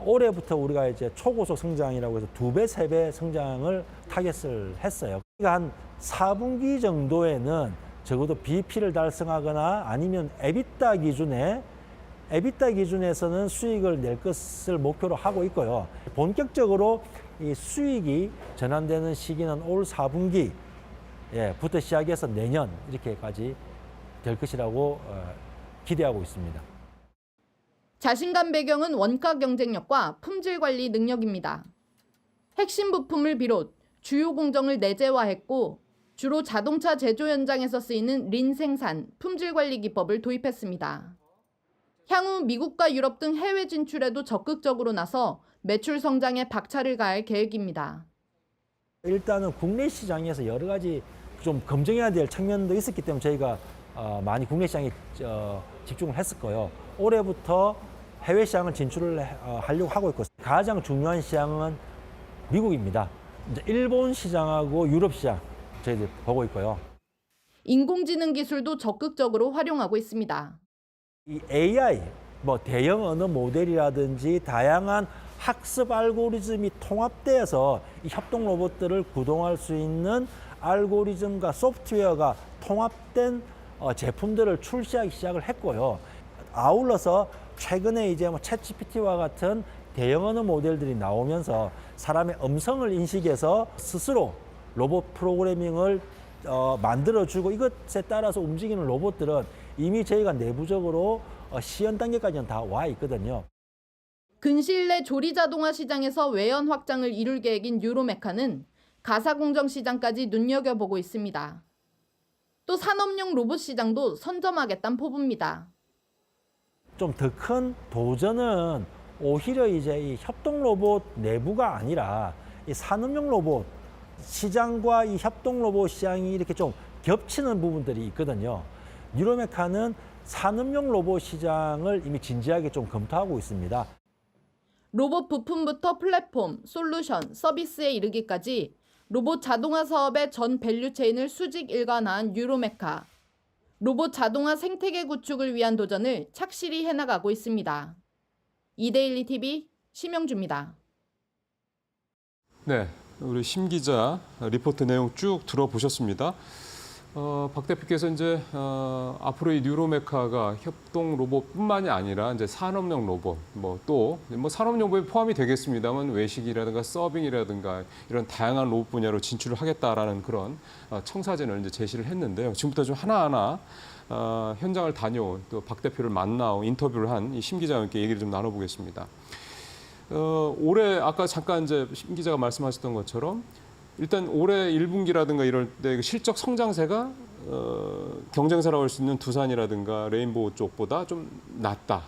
올해부터 우리가 이제 초고속 성장이라고 해서 2배, 3배 성장을 타겟을 했어요. 그러니까 한 4분기 정도에는 적어도 BP를 달성하거나 아니면 에비타 기준에서는 수익을 낼 것을 목표로 하고 있고요. 본격적으로 이 수익이 전환되는 시기는 올 4분기부터 시작해서 내년 이렇게까지 될 것이라고 기대하고 있습니다. 자신감 배경은 원가 경쟁력과 품질 관리 능력입니다. 핵심 부품을 비롯 주요 공정을 내재화했고, 주로 자동차 제조 현장에서 쓰이는 린 생산, 품질 관리 기법을 도입했습니다. 향후 미국과 유럽 등 해외 진출에도 적극적으로 나서 매출 성장에 박차를 가할 계획입니다. 일단은 국내 시장에서 여러 가지 좀 검증해야 될 측면도 있었기 때문에 저희가 많이 국내 시장에 집중을 했을 거예요. 올해부터 해외 시장을 진출을 하려고 하고 있고, 가장 중요한 시장은 미국입니다. 이제 일본 시장하고 유럽 시장 저희들 보고 있고요. 인공지능 기술도 적극적으로 활용하고 있습니다. 이 AI, 뭐 대형 언어 모델이라든지 다양한 학습 알고리즘이 통합되어서 이 협동 로봇들을 구동할 수 있는 알고리즘과 소프트웨어가 통합된 제품들을 출시하기 시작을 했고요. 아울러서 최근에 이제 뭐 챗GPT와 같은 대형 언어 모델들이 나오면서 사람의 음성을 인식해서 스스로 로봇 프로그래밍을 만들어주고 이것에 따라서 움직이는 로봇들은 이미 저희가 내부적으로 시연 단계까지는 다 와 있거든요. 근시일 내 조리 자동화 시장에서 외연 확장을 이룰 계획인 뉴로메카는 가사 공정 시장까지 눈여겨보고 있습니다. 또 산업용 로봇 시장도 선점하겠다는 포부입니다. 좀 더 큰 도전은 오히려 이제 이 협동 로봇 내부가 아니라 이 산업용 로봇 시장과 이 협동 로봇 시장이 이렇게 좀 겹치는 부분들이 있거든요. 뉴로메카는 산업용 로봇 시장을 이미 진지하게 좀 검토하고 있습니다. 로봇 부품부터 플랫폼, 솔루션, 서비스에 이르기까지 로봇 자동화 사업의 전 밸류체인을 수직 일관화한 뉴로메카. 로봇 자동화 생태계 구축을 위한 도전을 착실히 해나가고 있습니다. 이데일리 TV 심영주입니다. 네, 우리 심 기자 리포트 내용 쭉 들어보셨습니다. 박 대표께서 이제 앞으로 이 뉴로메카가 협동 로봇뿐만이 아니라 이제 산업용 로봇, 또 산업용 로봇이 포함이 되겠습니다만 외식이라든가 서빙이라든가 이런 다양한 로봇 분야로 진출을 하겠다라는 그런 청사진을 이제 제시를 했는데요. 지금부터 좀 하나하나 현장을 다녀온 또 박 대표를 만나고 인터뷰를 한 이 심 기자와 함께 얘기를 좀 나눠보겠습니다. 올해 아까 잠깐 이제 심 기자가 말씀하셨던 것처럼 일단 올해 1분기라든가 이럴 때 실적 성장세가 경쟁사라고 할 수 있는 두산이라든가 레인보우 쪽보다 좀 낮다.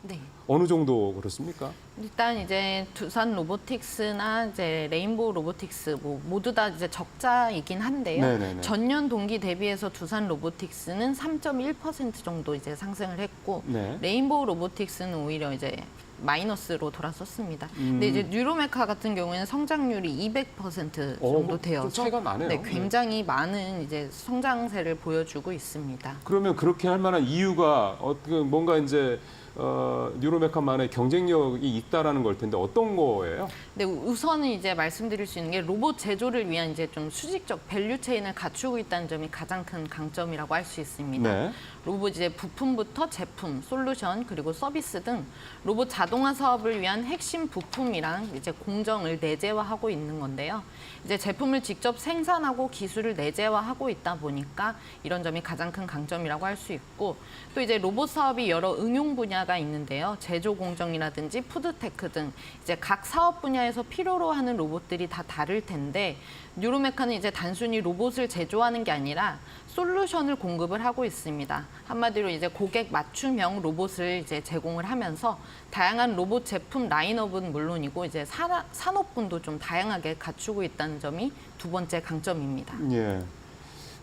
네. 어느 정도 그렇습니까? 일단 이제 두산 로보틱스나 이제 레인보우 로보틱스 모두 다 이제 적자이긴 한데요. 네네네. 전년 동기 대비해서 두산 로보틱스는 3.1% 정도 이제 상승을 했고 네. 레인보우 로보틱스는 오히려 이제 마이너스로 돌아섰습니다. 근데 이제 뉴로메카 같은 경우에는 성장률이 200% 정도 되어서 좀 차이가 나네요. 네, 굉장히 많은 이제 성장세를 보여주고 있습니다. 그러면 그렇게 할 만한 이유가 뭔가 이제 뉴로메카만의 경쟁력이 있다라는 걸 텐데 어떤 거예요? 네, 우선은 이제 말씀드릴 수 있는 게 로봇 제조를 위한 이제 좀 수직적 밸류 체인을 갖추고 있다는 점이 가장 큰 강점이라고 할 수 있습니다. 네. 로봇 이제 부품부터 제품, 솔루션 그리고 서비스 등 로봇 자동화 사업을 위한 핵심 부품이랑 이제 공정을 내재화하고 있는 건데요. 이제 제품을 직접 생산하고 기술을 내재화하고 있다 보니까 이런 점이 가장 큰 강점이라고 할 수 있고 또 이제 로봇 사업이 여러 응용 분야가 있는데요. 제조 공정이라든지 푸드테크 등 이제 각 사업 분야에서 필요로 하는 로봇들이 다 다를 텐데 뉴로메카는 이제 단순히 로봇을 제조하는 게 아니라 솔루션을 공급을 하고 있습니다. 한마디로 이제 고객 맞춤형 로봇을 이제 제공을 하면서 다양한 로봇 제품 라인업은 물론이고 이제 산업군도 좀 다양하게 갖추고 있다는 점이 두 번째 강점입니다. 예.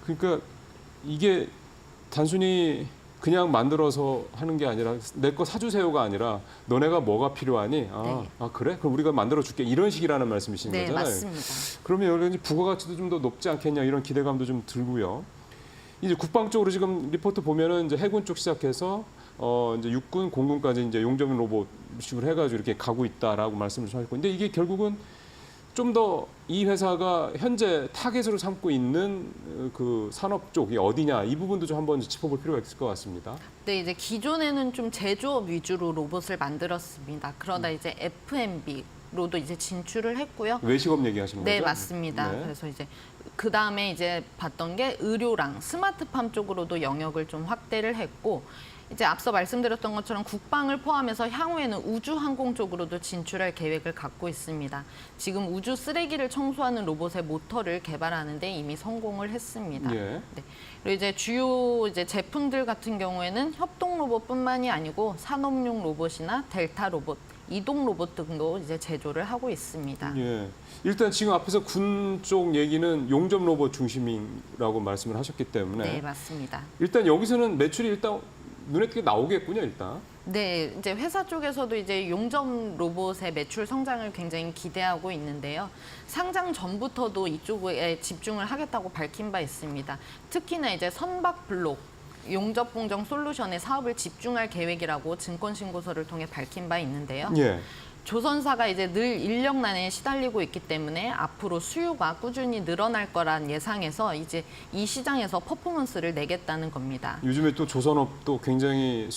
그러니까 이게 단순히 그냥 만들어서 하는 게 아니라 내 거 사주세요가 아니라 너네가 뭐가 필요하니? 그래? 그럼 우리가 만들어줄게. 이런 식이라는 말씀이신 네, 거잖아요. 맞습니다. 그러면 여기 부가가치도 좀 더 높지 않겠냐 이런 기대감도 좀 들고요. 이제 국방 쪽으로 지금 리포트 보면은 이제 해군 쪽 시작해서 이제 육군, 공군까지 이제 용접용 로봇식으로 해가지고 이렇게 가고 있다라고 말씀을 하셨고, 근데 이게 결국은 좀 더 이 회사가 현재 타겟으로 삼고 있는 그 산업 쪽이 어디냐 이 부분도 좀 한번 짚어볼 필요가 있을 것 같습니다. 네, 이제 기존에는 좀 제조업 위주로 로봇을 만들었습니다. 그러다 이제 F&B로도 이제 진출을 했고요. 외식업 얘기하시는 거죠? 네, 맞습니다. 네. 그래서 이제 그 다음에 이제 봤던 게 의료랑 스마트팜 쪽으로도 영역을 좀 확대를 했고, 이제 앞서 말씀드렸던 것처럼 국방을 포함해서 향후에는 우주 항공 쪽으로도 진출할 계획을 갖고 있습니다. 지금 우주 쓰레기를 청소하는 로봇의 모터를 개발하는 데 이미 성공을 했습니다. 예. 네. 그리고 이제 주요 이제 제품들 같은 경우에는 협동 로봇뿐만이 아니고 산업용 로봇이나 델타 로봇, 이동 로봇 등도 이제 제조를 하고 있습니다. 예. 일단 지금 앞에서 군 쪽 얘기는 용접 로봇 중심이라고 말씀을 하셨기 때문에 네, 맞습니다. 일단 여기서는 매출이 일단 눈에 띄게 나오겠군요, 일단. 네, 이제 회사 쪽에서도 이제 용접 로봇의 매출 성장을 굉장히 기대하고 있는데요. 상장 전부터도 이쪽에 집중을 하겠다고 밝힌 바 있습니다. 특히나 이제 선박 블록 용접 공정 솔루션의 사업을 집중할 계획이라고 증권 신고서를 통해 밝힌 바 있는데요. 예. 조선사가 이제 늘 인력난에 시달리고 있기 때문에 앞으로 수요가 꾸준히 늘어날 거란 예상에서 이제 이 시장에서 퍼포먼스를 내겠다는 겁니다. 요즘에 또 조선업도 굉장히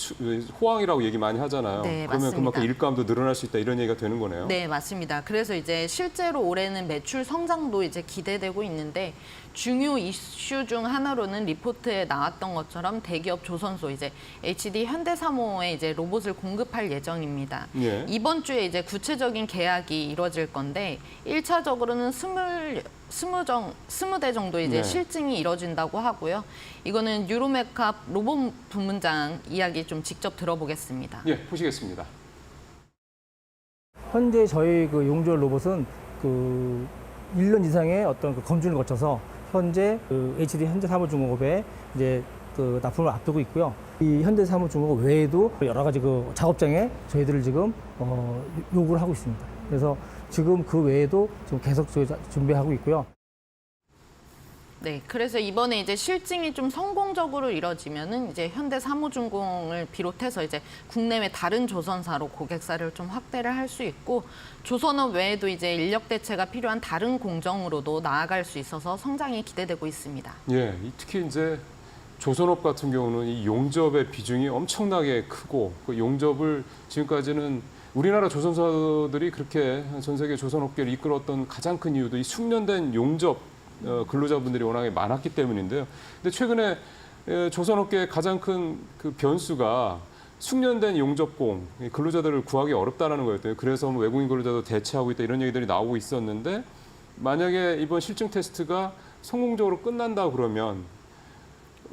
호황이라고 얘기 많이 하잖아요. 네, 그러면 맞습니다. 그만큼 일감도 늘어날 수 있다 이런 얘기가 되는 거네요. 네, 맞습니다. 그래서 이제 실제로 올해는 매출 성장도 이제 기대되고 있는데 중요 이슈 중 하나로는 리포트에 나왔던 것처럼 대기업 조선소 이제 HD 현대사모에 이제 로봇을 공급할 예정입니다. 예. 이번 주에 이제 구체적인 계약이 이루어질 건데 1차적으로는 20대 정도 이제 네. 실증이 이뤄진다고 하고요. 이거는 유로메카 로봇 부문장 이야기 좀 직접 들어보겠습니다. 예, 보시겠습니다. 현재 저희 그 용접 로봇은 그 1년 이상의 어떤 그 검증을 거쳐서 현재 그 HD 현대사무중공업에 이제 그 납품을 앞두고 있고요. 이 현대사무중공업 외에도 여러 가지 그 작업장에 저희들을 지금 요구를 하고 있습니다. 그래서 지금 그 외에도 지금 계속 준비하고 있고요. 네, 그래서 이번에 이제 실증이 좀 성공적으로 이뤄지면은 이제 현대사무중공을 비롯해서 이제 국내외 다른 조선사로 고객사를 좀 확대를 할 수 있고 조선업 외에도 이제 인력 대체가 필요한 다른 공정으로도 나아갈 수 있어서 성장이 기대되고 있습니다. 예, 특히 이제 조선업 같은 경우는 이 용접의 비중이 엄청나게 크고 그 용접을 지금까지는 우리나라 조선사들이 그렇게 전 세계 조선업계를 이끌었던 가장 큰 이유도 이 숙련된 용접 근로자분들이 워낙에 많았기 때문인데요. 근데 최근에 조선업계의 가장 큰 그 변수가 숙련된 용접공 근로자들을 구하기 어렵다라는 거였대요. 그래서 뭐 외국인 근로자도 대체하고 있다 이런 얘기들이 나오고 있었는데 만약에 이번 실증 테스트가 성공적으로 끝난다 그러면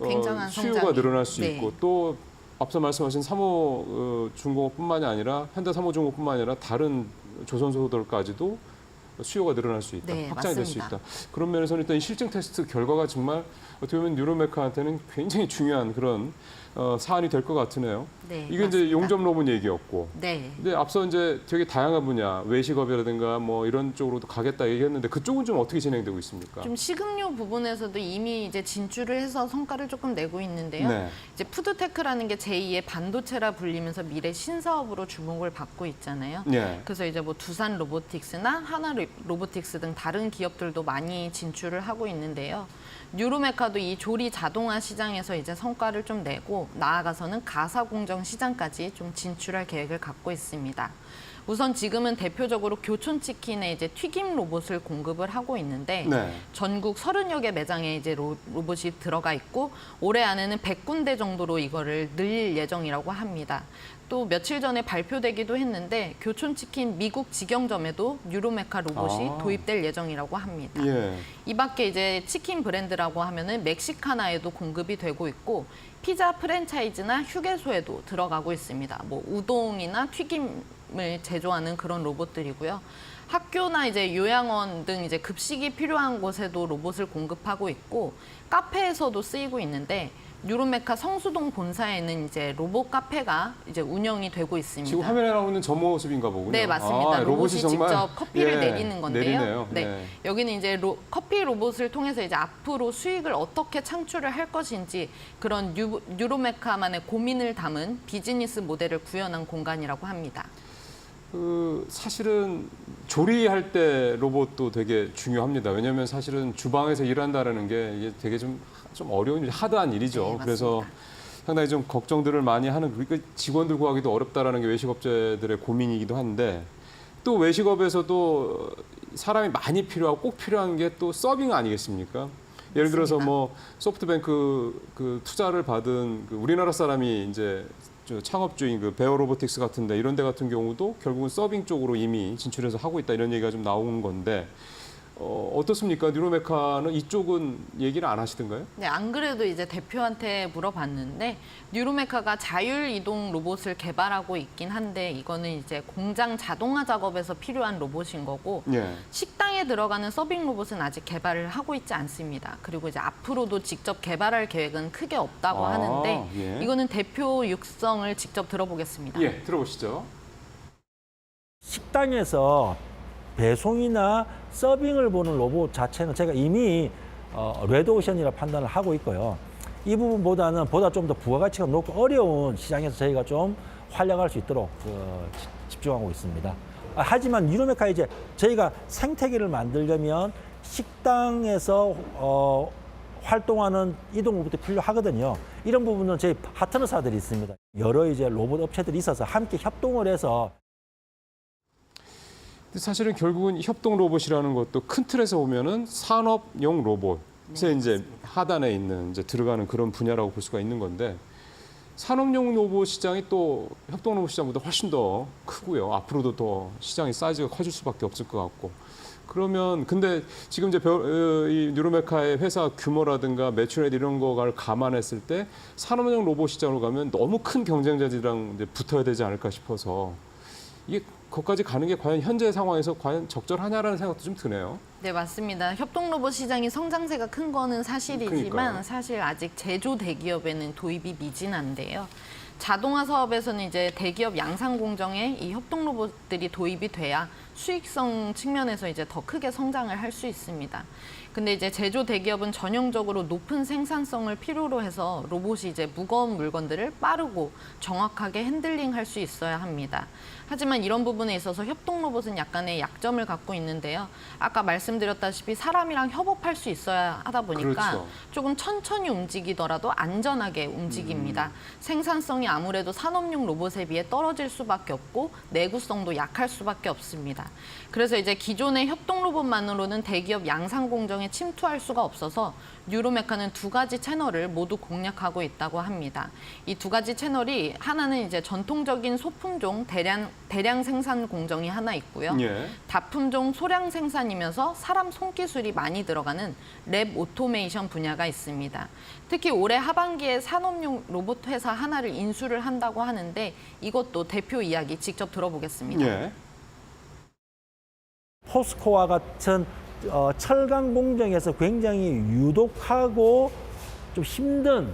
굉장한 수요가 성장이. 늘어날 수 네. 있고 또 앞서 말씀하신 사모중공업뿐만이 아니라 현대사모중공업뿐만 아니라 다른 조선소들까지도 수요가 늘어날 수 있다, 네, 확장이 될 수 맞습니다. 있다. 그런 면에서는 일단 이 실증 테스트 결과가 정말 어떻게 보면 뉴로메카한테는 굉장히 중요한 그런 사안이 될 것 같으네요. 네, 이게 이제 맞습니다. 용접 로봇 얘기였고, 네. 근데 앞서 이제 되게 다양한 분야, 외식업이라든가 뭐 이런 쪽으로도 가겠다 얘기했는데 그쪽은 좀 어떻게 진행되고 있습니까? 좀 식음료 부분에서도 이미 이제 진출을 해서 성과를 조금 내고 있는데요. 네. 이제 푸드테크라는 게 제2의 반도체라 불리면서 미래 신사업으로 주목을 받고 있잖아요. 예. 그래서 이제 뭐 두산 로보틱스나 하나 로보틱스 등 다른 기업들도 많이 진출을 하고 있는데요. 뉴로메카도 이 조리 자동화 시장에서 이제 성과를 좀 내고 나아가서는 가사 공정 시장까지 좀 진출할 계획을 갖고 있습니다. 우선 지금은 대표적으로 교촌치킨에 이제 튀김 로봇을 공급을 하고 있는데 네. 전국 30여 개 매장에 이제 로봇이 들어가 있고 올해 안에는 100군데 정도로 이거를 늘릴 예정이라고 합니다. 또 며칠 전에 발표되기도 했는데 교촌치킨 미국 직영점에도 뉴로메카 로봇이 도입될 예정이라고 합니다. 예. 이 밖에 이제 치킨 브랜드라고 하면은 멕시카나에도 공급이 되고 있고 피자 프랜차이즈나 휴게소에도 들어가고 있습니다. 뭐 우동이나 튀김을 제조하는 그런 로봇들이고요. 학교나 이제 요양원 등 이제 급식이 필요한 곳에도 로봇을 공급하고 있고 카페에서도 쓰이고 있는데 뉴로메카 성수동 본사에는 이제 로봇 카페가 이제 운영이 되고 있습니다. 지금 화면에 나오는 저 모습인가 보군요. 네, 맞습니다. 로봇이 정말, 직접 커피를 예, 내리는 건데요. 내리네요. 네. 네. 여기는 이제 커피 로봇을 통해서 이제 앞으로 수익을 어떻게 창출을 할 것인지 그런 뉴로메카만의 고민을 담은 비즈니스 모델을 구현한 공간이라고 합니다. 사실은 조리할 때 로봇도 되게 중요합니다. 왜냐하면 사실은 주방에서 일한다는 게 이게 되게 좀 어려운, 하드한 일이죠. 네, 맞습니다. 그래서 상당히 좀 걱정들을 많이 하는, 그러니까 직원들 구하기도 어렵다라는 게 외식업체들의 고민이기도 한데 또 외식업에서도 사람이 많이 필요하고 꼭 필요한 게 또 서빙 아니겠습니까? 예를 들어서 뭐 소프트뱅크 그 투자를 받은 그 우리나라 사람이 이제 창업주인 그 베어 로보틱스 같은데 이런 데 같은 경우도 결국은 서빙 쪽으로 이미 진출해서 하고 있다 이런 얘기가 좀 나오는 건데 어떻습니까? 뉴로메카는 이쪽은 얘기를 안 하시던가요? 네, 안 그래도 이제 대표한테 물어봤는데 뉴로메카가 자율 이동 로봇을 개발하고 있긴 한데 이거는 이제 공장 자동화 작업에서 필요한 로봇인 거고 예. 식당에 들어가는 서빙 로봇은 아직 개발을 하고 있지 않습니다. 그리고 이제 앞으로도 직접 개발할 계획은 크게 없다고 하는데 예. 이거는 대표 육성을 직접 들어보겠습니다. 예, 들어보시죠. 식당에서 배송이나 서빙을 보는 로봇 자체는 제가 이미 레드오션이라 판단을 하고 있고요. 이 부분보다는 보다 좀 더 부가가치가 높고 어려운 시장에서 저희가 좀 활약할 수 있도록 집중하고 있습니다. 하지만 뉴로메카 이제 저희가 생태계를 만들려면 식당에서 활동하는 이동 로봇이 필요하거든요. 이런 부분은 저희 파트너사들이 있습니다. 여러 이제 로봇 업체들이 있어서 함께 협동을 해서. 사실은 결국은 협동 로봇이라는 것도 큰 틀에서 보면은 산업용 로봇에 이제 하단에 있는 이제 들어가는 그런 분야라고 볼 수가 있는 건데, 산업용 로봇 시장이 또 협동 로봇 시장보다 훨씬 더 크고요. 앞으로도 더 시장의 사이즈가 커질 수밖에 없을 것 같고. 그러면 근데 지금 이제 이 뉴로메카의 회사 규모라든가 매출액 이런 거를 감안했을 때 산업용 로봇 시장으로 가면 너무 큰 경쟁자들이랑 이제 붙어야 되지 않을까 싶어서, 이게 거기까지 가는 게 과연 현재 상황에서 과연 적절하냐라는 생각도 좀 드네요. 네, 맞습니다. 협동 로봇 시장이 성장세가 큰 거는 사실이지만 그러니까요. 사실 아직 제조 대기업에는 도입이 미진한데요. 자동화 사업에서는 이제 대기업 양산 공정에 이 협동 로봇들이 도입이 돼야 수익성 측면에서 이제 더 크게 성장을 할 수 있습니다. 근데 이제 제조 대기업은 전형적으로 높은 생산성을 필요로 해서 로봇이 이제 무거운 물건들을 빠르고 정확하게 핸들링할 수 있어야 합니다. 하지만 이런 부분에 있어서 협동 로봇은 약간의 약점을 갖고 있는데요. 아까 말씀드렸다시피 사람이랑 협업할 수 있어야 하다 보니까 그렇죠. 조금 천천히 움직이더라도 안전하게 움직입니다. 생산성이 아무래도 산업용 로봇에 비해 떨어질 수밖에 없고 내구성도 약할 수밖에 없습니다. 그래서 이제 기존의 협동 로봇만으로는 대기업 양산 공정에 침투할 수가 없어서 뉴로메카는 두 가지 채널을 모두 공략하고 있다고 합니다. 이 두 가지 채널이 하나는 이제 전통적인 소품종 대량 생산 공정이 하나 있고요. 예. 다품종 소량 생산이면서 사람 손기술이 많이 들어가는 랩 오토메이션 분야가 있습니다. 특히 올해 하반기에 산업용 로봇 회사 하나를 인수를 한다고 하는데 이것도 대표 이야기 직접 들어보겠습니다. 예. 포스코와 같은 철강 공정에서 굉장히 유독하고 좀 힘든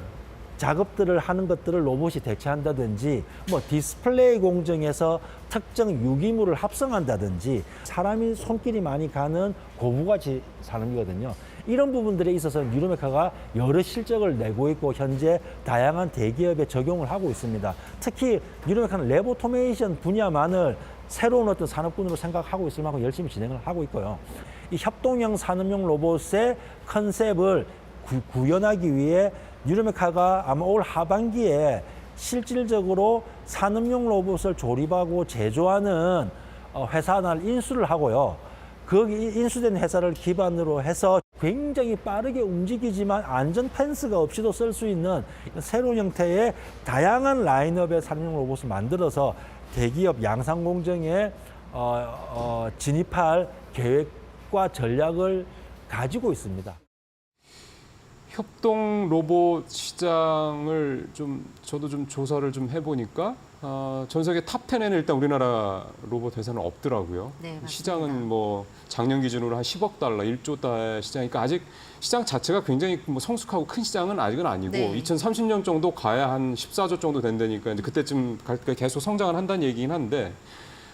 작업들을 하는 것들을 로봇이 대체한다든지, 뭐 디스플레이 공정에서 특정 유기물을 합성한다든지, 사람이 손길이 많이 가는 고부가치 산업이거든요. 이런 부분들에 있어서 뉴로메카가 여러 실적을 내고 있고 현재 다양한 대기업에 적용을 하고 있습니다. 특히 뉴로메카는 랩 오토메이션 분야만을 새로운 어떤 산업군으로 생각하고 있을 만큼 열심히 진행을 하고 있고요. 이 협동형 산업용 로봇의 컨셉을 구현하기 위해 뉴로메카가 아마 올 하반기에 실질적으로 산업용 로봇을 조립하고 제조하는 회사 하나를 인수를 하고요. 거기 인수된 회사를 기반으로 해서 굉장히 빠르게 움직이지만 안전 펜스가 없이도 쓸 수 있는 새로운 형태의 다양한 라인업의 산업용 로봇을 만들어서 대기업 양산 공정에 진입할 계획과 전략을 가지고 있습니다. 협동 로봇 시장을 저도 좀 조사를 좀 해보니까 전 세계 탑 10에는 일단 우리나라 로봇 회사는 없더라고요. 네, 맞습니다. 시장은 뭐 작년 기준으로 한 10억 달러, 1조 달러 시장이니까 아직 시장 자체가 굉장히 뭐 성숙하고 큰 시장은 아직은 아니고 네. 2030년 정도 가야 한 14조 정도 된다니까 이제 그때쯤 계속 성장을 한다는 얘기긴 한데,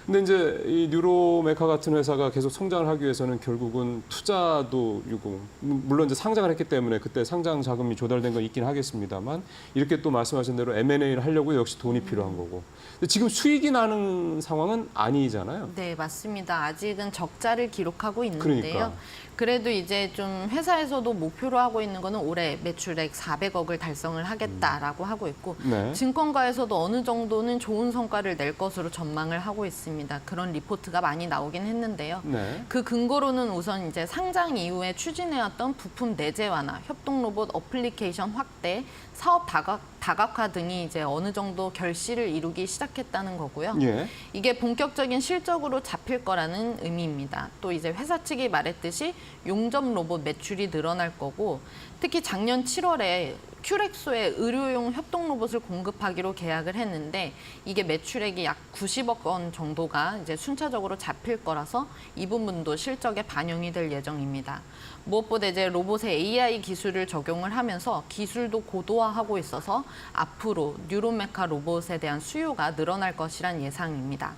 근데 이제 이 뉴로메카 같은 회사가 계속 성장을 하기 위해서는 결국은 투자도 이고, 물론 이제 상장을 했기 때문에 그때 상장 자금이 조달된 건 있긴 하겠습니다만, 이렇게 또 말씀하신 대로 M&A를 하려고 역시 돈이 필요한 거고. 근데 지금 수익이 나는 상황은 아니잖아요. 네, 맞습니다. 아직은 적자를 기록하고 있는데요. 그러니까. 그래도 이제 좀 회사에서도 목표로 하고 있는 거는 올해 매출액 400억을 달성을 하겠다라고 하고 있고, 네. 증권가에서도 어느 정도는 좋은 성과를 낼 것으로 전망을 하고 있습니다. 그런 리포트가 많이 나오긴 했는데요. 네. 그 근거로는 우선 이제 상장 이후에 추진해왔던 부품 내재화나 협동 로봇 어플리케이션 확대, 사업 다각화 등이 이제 어느 정도 결실을 이루기 시작했다는 거고요. 예. 이게 본격적인 실적으로 잡힐 거라는 의미입니다. 또 이제 회사 측이 말했듯이 용접 로봇 매출이 늘어날 거고, 특히 작년 7월에 큐렉소에 의료용 협동 로봇을 공급하기로 계약을 했는데 이게 매출액이 약 90억 원 정도가 이제 순차적으로 잡힐 거라서 이 부분도 실적에 반영이 될 예정입니다. 무엇보다 이제 로봇에 AI 기술을 적용을 하면서 기술도 고도화하고 있어서 앞으로 뉴로메카 로봇에 대한 수요가 늘어날 것이란 예상입니다.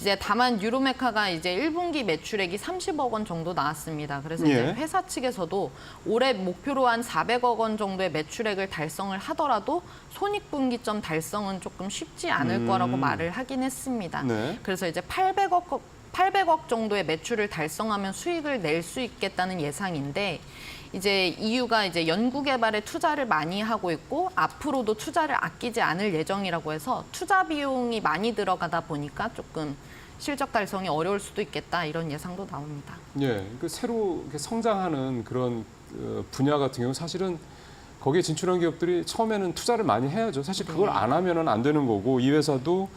이제 다만 유로메카가 이제 1분기 매출액이 30억 원 정도 나왔습니다. 그래서 이제 예. 회사 측에서도 올해 목표로 한 400억 원 정도의 매출액을 달성을 하더라도 손익분기점 달성은 조금 쉽지 않을 거라고 말을 하긴 했습니다. 네. 그래서 이제 800억 정도의 매출을 달성하면 수익을 낼 수 있겠다는 예상인데 이제 이유가 이제 연구개발에 투자를 많이 하고 있고 앞으로도 투자를 아끼지 않을 예정이라고 해서 투자 비용이 많이 들어가다 보니까 조금 실적 달성이 어려울 수도 있겠다 이런 예상도 나옵니다. 예, 그 새로 이렇게 성장하는 그런 분야 같은 경우 사실은 거기에 진출한 기업들이 처음에는 투자를 많이 해야죠. 사실 그걸 안 하면은 안 되는 거고 이 회사도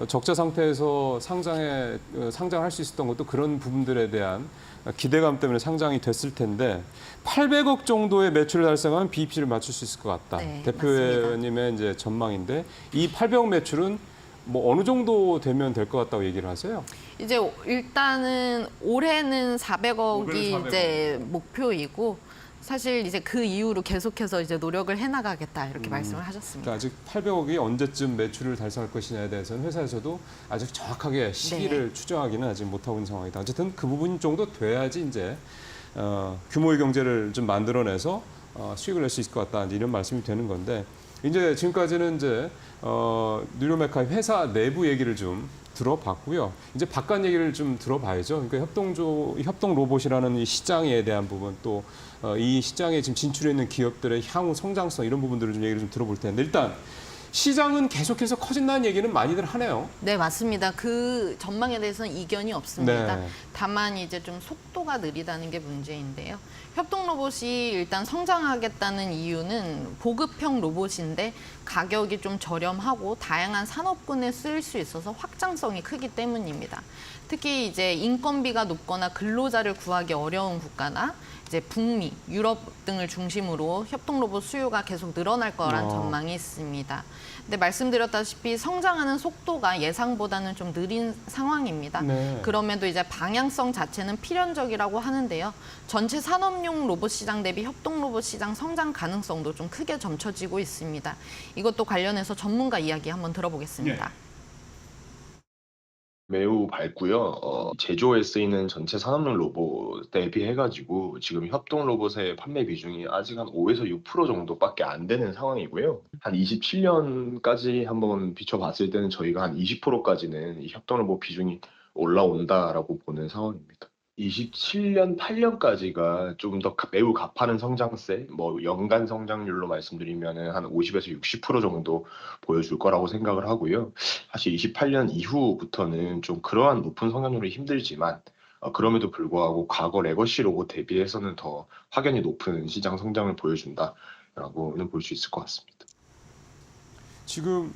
적자 상태에서 상장할 수 있었던 것도 그런 부분들에 대한 기대감 때문에 상장이 됐을 텐데 800억 정도의 매출을 달성하면 BEP를 맞출 수 있을 것 같다. 네, 대표님의 이제 전망인데 이 800억 매출은 뭐 어느 정도 되면 될 것 같다고 얘기를 하세요? 이제 일단은 올해는 400억이 올해는 400억. 이제 목표이고 사실 이제 그 이후로 계속해서 이제 노력을 해나가겠다 이렇게 말씀을 하셨습니다. 그러니까 아직 800억이 언제쯤 매출을 달성할 것이냐에 대해서는 회사에서도 아직 정확하게 시기를 추정하기는 아직 못하고 있는 상황이다. 어쨌든 그 부분 정도 돼야지 이제 규모의 경제를 좀 만들어내서 수익을 낼 수 있을 것 같다. 이제 이런 말씀이 되는 건데 이제 지금까지는 이제 뉴로메카 회사 내부 얘기를 좀 들어봤고요. 이제 바깥 얘기를 좀 들어봐야죠. 그러니까 협동 로봇이라는 이 시장에 대한 부분 또 이 시장에 지금 진출해 있는 기업들의 향후 성장성 이런 부분들을 좀 얘기를 좀 들어볼 텐데 일단 시장은 계속해서 커진다는 얘기는 많이들 하네요. 네, 맞습니다. 그 전망에 대해서는 이견이 없습니다. 네. 다만 이제 좀 속도가 느리다는 게 문제인데요. 협동 로봇이 일단 성장하겠다는 이유는 보급형 로봇인데 가격이 좀 저렴하고 다양한 산업군에 쓰일 수 있어서 확장성이 크기 때문입니다. 특히 이제 인건비가 높거나 근로자를 구하기 어려운 국가나 이제 북미, 유럽 등을 중심으로 협동 로봇 수요가 계속 늘어날 거란 전망이 있습니다. 근데 말씀드렸다시피 성장하는 속도가 예상보다는 좀 느린 상황입니다. 네. 그럼에도 이제 방향성 자체는 필연적이라고 하는데요. 전체 산업용 로봇 시장 대비 협동 로봇 시장 성장 가능성도 좀 크게 점쳐지고 있습니다. 이것도 관련해서 전문가 이야기 한번 들어보겠습니다. 매우 밝고요. 제조에 쓰이는 전체 산업용 로봇 대비해가지고 지금 협동 로봇의 판매 비중이 아직 한 5에서 6% 정도밖에 안 되는 상황이고요. 한 27년까지 한번 비춰봤을 때는 저희가 한 20%까지는 이 협동 로봇 비중이 올라온다라고 보는 상황입니다. 27년, 8년까지가 좀 더 매우 가파른 성장세, 뭐 연간 성장률로 말씀드리면은 한 50에서 60% 정도 보여줄 거라고 생각을 하고요. 사실 28년 이후부터는 좀 그러한 높은 성장률이 힘들지만 그럼에도 불구하고 과거 레거시 로봇 대비해서는 더 확연히 높은 시장 성장을 보여준다라고는 볼 수 있을 것 같습니다. 지금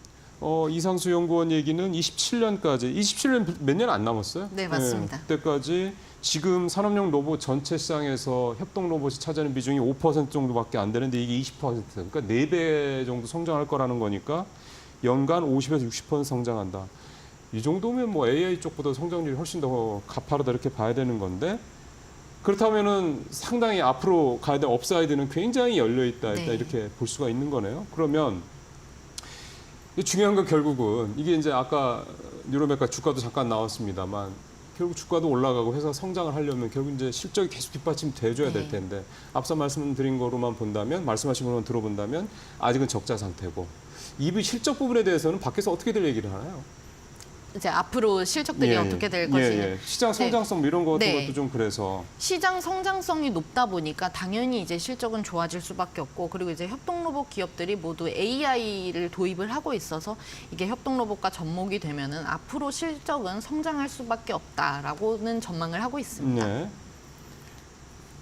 이상수 연구원 얘기는 27년 몇 년 안 남았어요? 네, 맞습니다. 그때까지 지금 산업용 로봇 전체 시장에서 협동 로봇이 차지하는 비중이 5% 정도밖에 안 되는데 이게 20%, 그러니까 4배 정도 성장할 거라는 거니까 연간 50에서 60% 성장한다. 이 정도면 뭐 AI 쪽보다 성장률이 훨씬 더 가파르다 이렇게 봐야 되는 건데 그렇다면은 상당히 앞으로 가야 될 업사이드는 굉장히 열려 있다 일단 네. 이렇게 볼 수가 있는 거네요. 그러면 중요한 건 결국은 이게 이제 아까 뉴로메카 주가도 잠깐 나왔습니다만 결국 주가도 올라가고 회사 성장을 하려면 결국 이제 실적이 계속 뒷받침돼줘야 될 텐데 앞서 말씀드린 거로만 본다면 말씀하신 거로만 들어본다면 아직은 적자 상태고 이 실적 부분에 대해서는 밖에서 어떻게들 얘기를 하나요? 이제 앞으로 실적들이 어떻게 될 것인지. 시장 성장성 뭐 이런 것 같은 네. 것도 좀 그래서 시장 성장성이 높다 보니까 당연히 이제 실적은 좋아질 수밖에 없고 그리고 이제 협동 로봇 기업들이 모두 AI를 도입을 하고 있어서 이게 협동 로봇과 접목이 되면은 앞으로 실적은 성장할 수밖에 없다라고는 전망을 하고 있습니다. 네.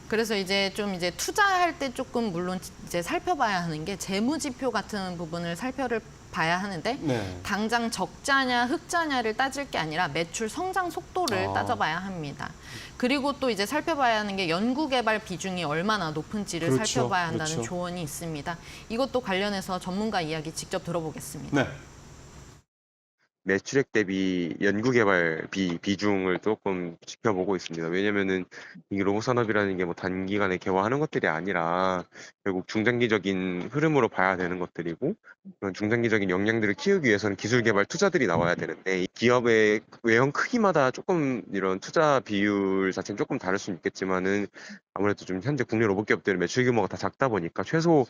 그래서 이제 좀 이제 투자할 때 조금 물론 이제 살펴봐야 하는 게 재무지표 같은 부분을 살펴봐야 하는데 네. 당장 적자냐 흑자냐를 따질 게 아니라 매출 성장 속도를 아. 따져봐야 합니다. 그리고 또 이제 살펴봐야 하는 게 연구개발 비중이 얼마나 높은지를 그렇죠. 살펴봐야 한다는 그렇죠. 조언이 있습니다. 이것도 관련해서 전문가 이야기 직접 들어보겠습니다. 네. 매출액 대비 연구개발비 비중을 조금 지켜보고 있습니다. 왜냐면은 이 로봇 산업이라는 게 뭐 단기간에 개화하는 것들이 아니라 결국 중장기적인 흐름으로 봐야 되는 것들이고, 그런 중장기적인 역량들을 키우기 위해서는 기술 개발 투자들이 나와야 되는데, 이 기업의 외형 크기마다 조금 이런 투자 비율 자체는 조금 다를 수는 있겠지만은 아무래도 좀 현재 국내 로봇 기업들의 매출 규모가 다 작다 보니까 최소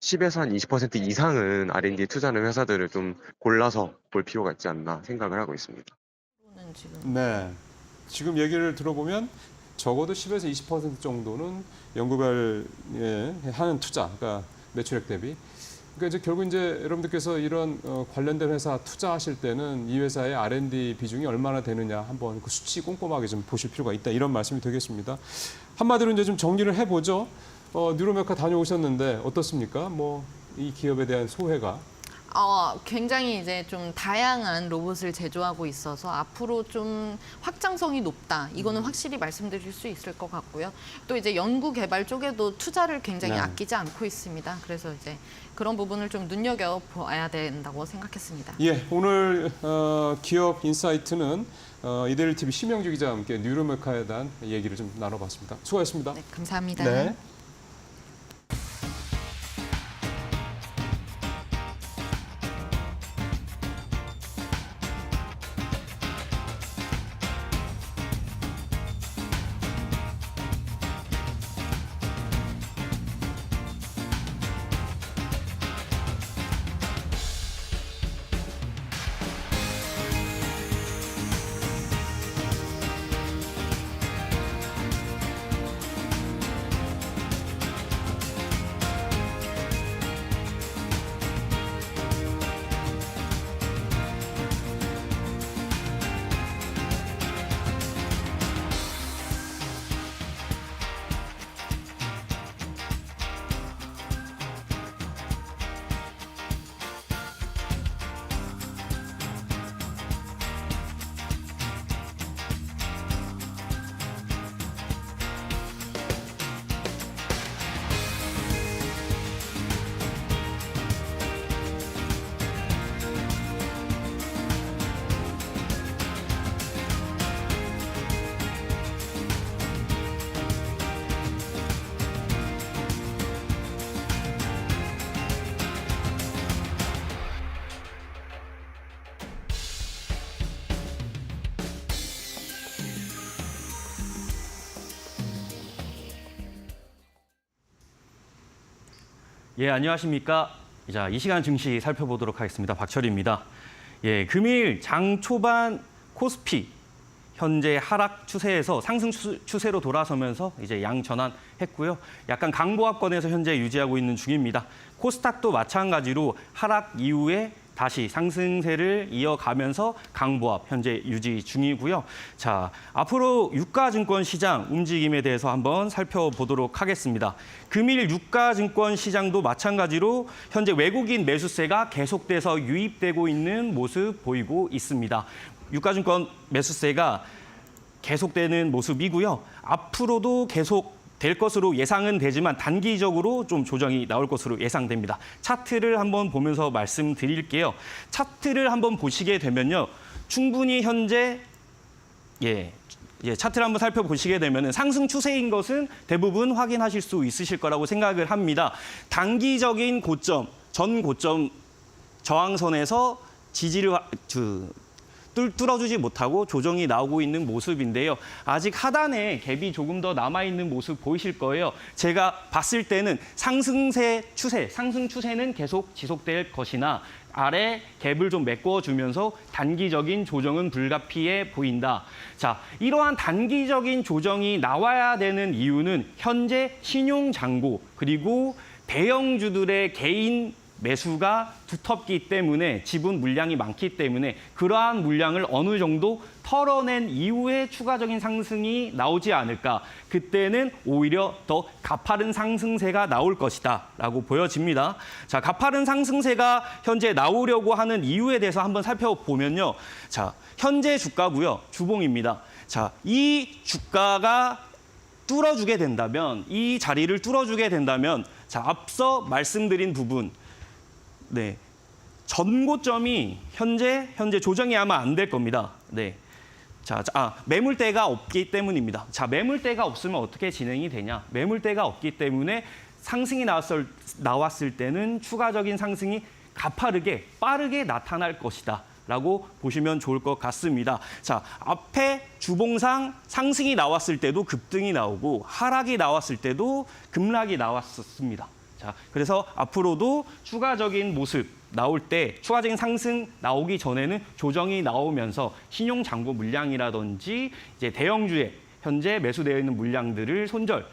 10에서 한 20% 이상은 R&D 투자하는 회사들을 좀 골라서 볼 필요가 있지 않나 생각을 하고 있습니다. 네. 지금 얘기를 들어보면 적어도 10에서 20% 정도는 연구개발에 하는 투자, 그러니까 매출액 대비. 그러니까 이제 결국 이제 여러분들께서 이런 관련된 회사 투자하실 때는 이 회사의 R&D 비중이 얼마나 되느냐 한번 그 수치 꼼꼼하게 좀 보실 필요가 있다, 이런 말씀이 되겠습니다. 한마디로 이제 좀 정리를 해보죠. 뉴로메카 다녀오셨는데 어떻습니까? 뭐 이 기업에 대한 소회가. 굉장히 이제 좀 다양한 로봇을 제조하고 있어서 앞으로 좀 확장성이 높다. 이거는 확실히 말씀드릴 수 있을 것 같고요. 또 이제 연구 개발 쪽에도 투자를 굉장히 네. 아끼지 않고 있습니다. 그래서 이제 그런 부분을 좀 눈여겨 봐야 된다고 생각했습니다. 예, 오늘 기업 인사이트는 이데일 TV 심영주 기자와 함께 뉴로메카에 대한 얘기를 좀 나눠봤습니다. 수고하셨습니다. 네, 감사합니다. 네. 예, 안녕하십니까. 자, 이 시간 증시 살펴보도록 하겠습니다. 박철입니다. 예, 금일 장 초반 코스피 현재 하락 추세에서 상승 추세로 돌아서면서 이제 양 전환했고요. 약간 강보합권에서 현재 유지하고 있는 중입니다. 코스닥도 마찬가지로 하락 이후에 다시 상승세를 이어가면서 강보합 현재 유지 중이고요. 자, 앞으로 유가증권 시장 움직임에 대해서 한번 살펴보도록 하겠습니다. 금일 유가증권 시장도 마찬가지로 현재 외국인 매수세가 계속돼서 유입되고 있는 모습 보이고 있습니다. 유가증권 매수세가 계속되는 모습이고요. 앞으로도 계속 될 것으로 예상은 되지만 단기적으로 좀 조정이 나올 것으로 예상됩니다. 차트를 한번 보면서 말씀드릴게요. 차트를 한번 보시게 되면요. 충분히 현재 차트를 한번 살펴보시게 되면 상승 추세인 것은 대부분 확인하실 수 있으실 거라고 생각을 합니다. 단기적인 고점, 전 고점 저항선에서 지지를 뚫어주지 못하고 조정이 나오고 있는 모습인데요. 아직 하단에 갭이 조금 더 남아있는 모습 보이실 거예요. 제가 봤을 때는 상승 추세는 계속 지속될 것이나 아래 갭을 좀 메꿔주면서 단기적인 조정은 불가피해 보인다. 자, 이러한 단기적인 조정이 나와야 되는 이유는 현재 신용장고 그리고 대형주들의 개인 매수가 두텁기 때문에 지분 물량이 많기 때문에 그러한 물량을 어느 정도 털어낸 이후에 추가적인 상승이 나오지 않을까. 그때는 오히려 더 가파른 상승세가 나올 것이다 라고 보여집니다. 자, 가파른 상승세가 현재 나오려고 하는 이유에 대해서 한번 살펴보면요. 자, 현재 주가고요. 주봉입니다. 자, 이 주가가 뚫어주게 된다면, 이 자리를 뚫어주게 된다면, 자, 앞서 말씀드린 부분, 전고점이 현재 조정이 아마 안 될 겁니다. 네. 매물대가 없기 때문입니다. 자, 매물대가 없으면 어떻게 진행이 되냐? 매물대가 없기 때문에 상승이 나왔을 때는 추가적인 상승이 가파르게 빠르게 나타날 것이다. 라고 보시면 좋을 것 같습니다. 자, 앞에 주봉상 상승이 나왔을 때도 급등이 나오고 하락이 나왔을 때도 급락이 나왔었습니다. 자, 그래서 앞으로도 추가적인 모습 나올 때 추가적인 상승 나오기 전에는 조정이 나오면서 신용 잔고 물량이라든지 이제 대형주에 현재 매수되어 있는 물량들을 손절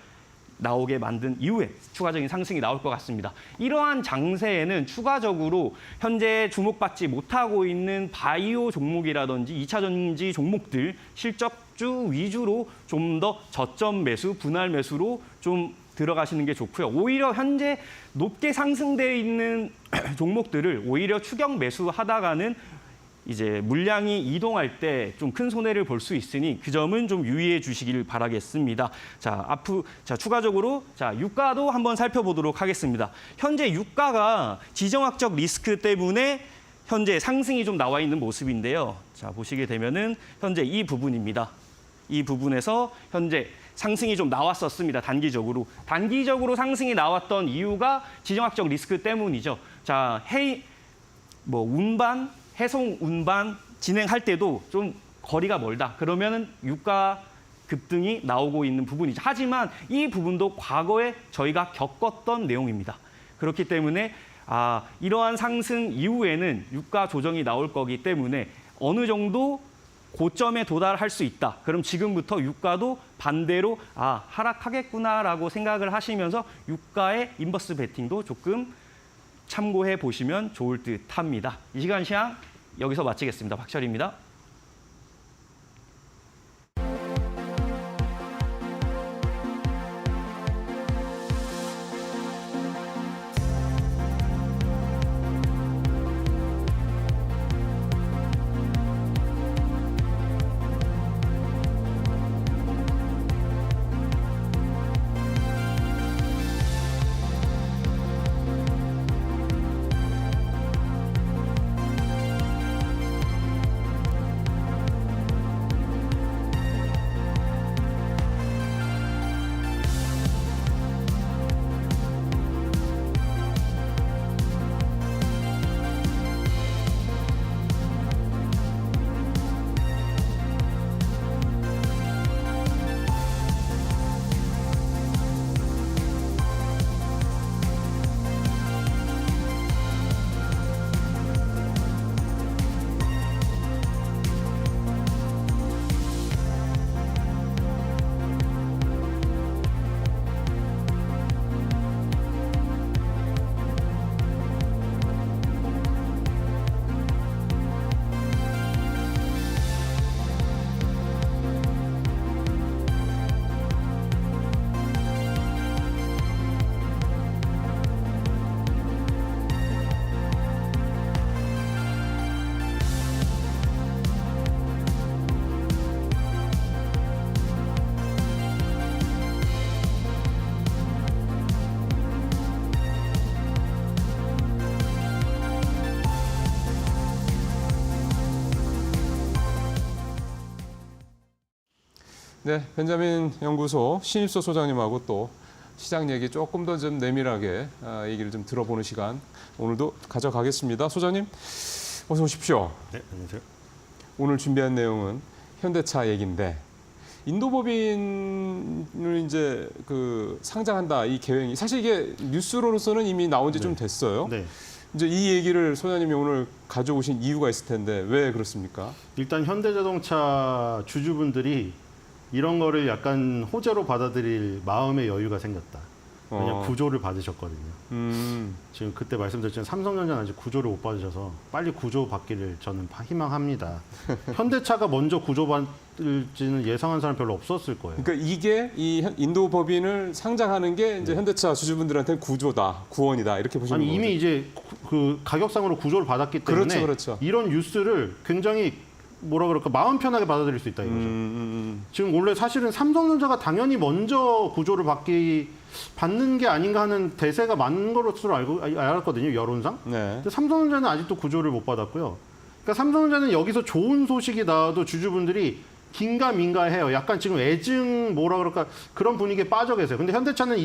나오게 만든 이후에 추가적인 상승이 나올 것 같습니다. 이러한 장세에는 추가적으로 현재 주목받지 못하고 있는 바이오 종목이라든지 2차 전지 종목들 실적주 위주로 좀 더 저점 매수, 분할 매수로 좀 들어가시는 게 좋고요. 오히려 현재 높게 상승되어 있는 종목들을 오히려 추격 매수하다가는 이제 물량이 이동할 때 좀 큰 손해를 볼 수 있으니 그 점은 좀 유의해 주시길 바라겠습니다. 자, 추가적으로 유가도 한번 살펴보도록 하겠습니다. 현재 유가가 지정학적 리스크 때문에 현재 상승이 좀 나와 있는 모습인데요. 자, 보시게 되면은 현재 이 부분입니다. 이 부분에서 현재 상승이 좀 나왔었습니다. 단기적으로 상승이 나왔던 이유가 지정학적 리스크 때문이죠. 자, 운반, 해송 운반 진행할 때도 좀 거리가 멀다. 그러면은 유가 급등이 나오고 있는 부분이죠. 하지만 이 부분도 과거에 저희가 겪었던 내용입니다. 그렇기 때문에 이러한 상승 이후에는 유가 조정이 나올 거기 때문에 어느 정도 고점에 도달할 수 있다. 그럼 지금부터 유가도 반대로 하락하겠구나라고 생각을 하시면서 유가의 인버스 베팅도 조금 참고해 보시면 좋을 듯합니다. 이 시간 시황 여기서 마치겠습니다. 박철입니다. 네, 벤자민 연구소 신입소 소장님하고 또 시장 얘기 조금 더 좀 내밀하게 얘기를 좀 들어보는 시간 오늘도 가져가겠습니다. 소장님, 어서 오십시오. 네, 안녕하세요. 오늘 준비한 내용은 현대차 얘기인데 인도법인을 이제 상장한다 이 계획이 사실 이게 뉴스로서는 이미 나온 지 좀 됐어요. 네. 이제 이 얘기를 소장님이 오늘 가져오신 이유가 있을 텐데 왜 그렇습니까? 일단 현대자동차 주주분들이 이런 거를 약간 호재로 받아들일 마음의 여유가 생겼다. 왜냐면 구조를 받으셨거든요. 지금 그때 말씀드렸지만 삼성전자는 아직 구조를 못 받으셔서 빨리 구조 받기를 저는 희망합니다. 현대차가 먼저 구조 받을지는 예상한 사람 별로 없었을 거예요. 그러니까 이게 이 인도 법인을 상장하는 게 이제 현대차 주주분들한테는 구원이다 이렇게 보시는 거죠. 이미 이제 그 가격상으로 구조를 받았기 때문에 그렇죠. 이런 뉴스를 굉장히 뭐라 그럴까 마음 편하게 받아들일 수 있다 이거죠. 지금 원래 사실은 삼성전자가 당연히 먼저 구조를 받는 게 아닌가 하는 대세가 많은 것으로 알았거든요, 여론상. 네. 근데 삼성전자는 아직도 구조를 못 받았고요. 그러니까 삼성전자는 여기서 좋은 소식이 나와도 주주분들이 긴가민가해요. 약간 지금 애증 뭐라 그럴까 그런 분위기에 빠져 계세요. 근데 현대차는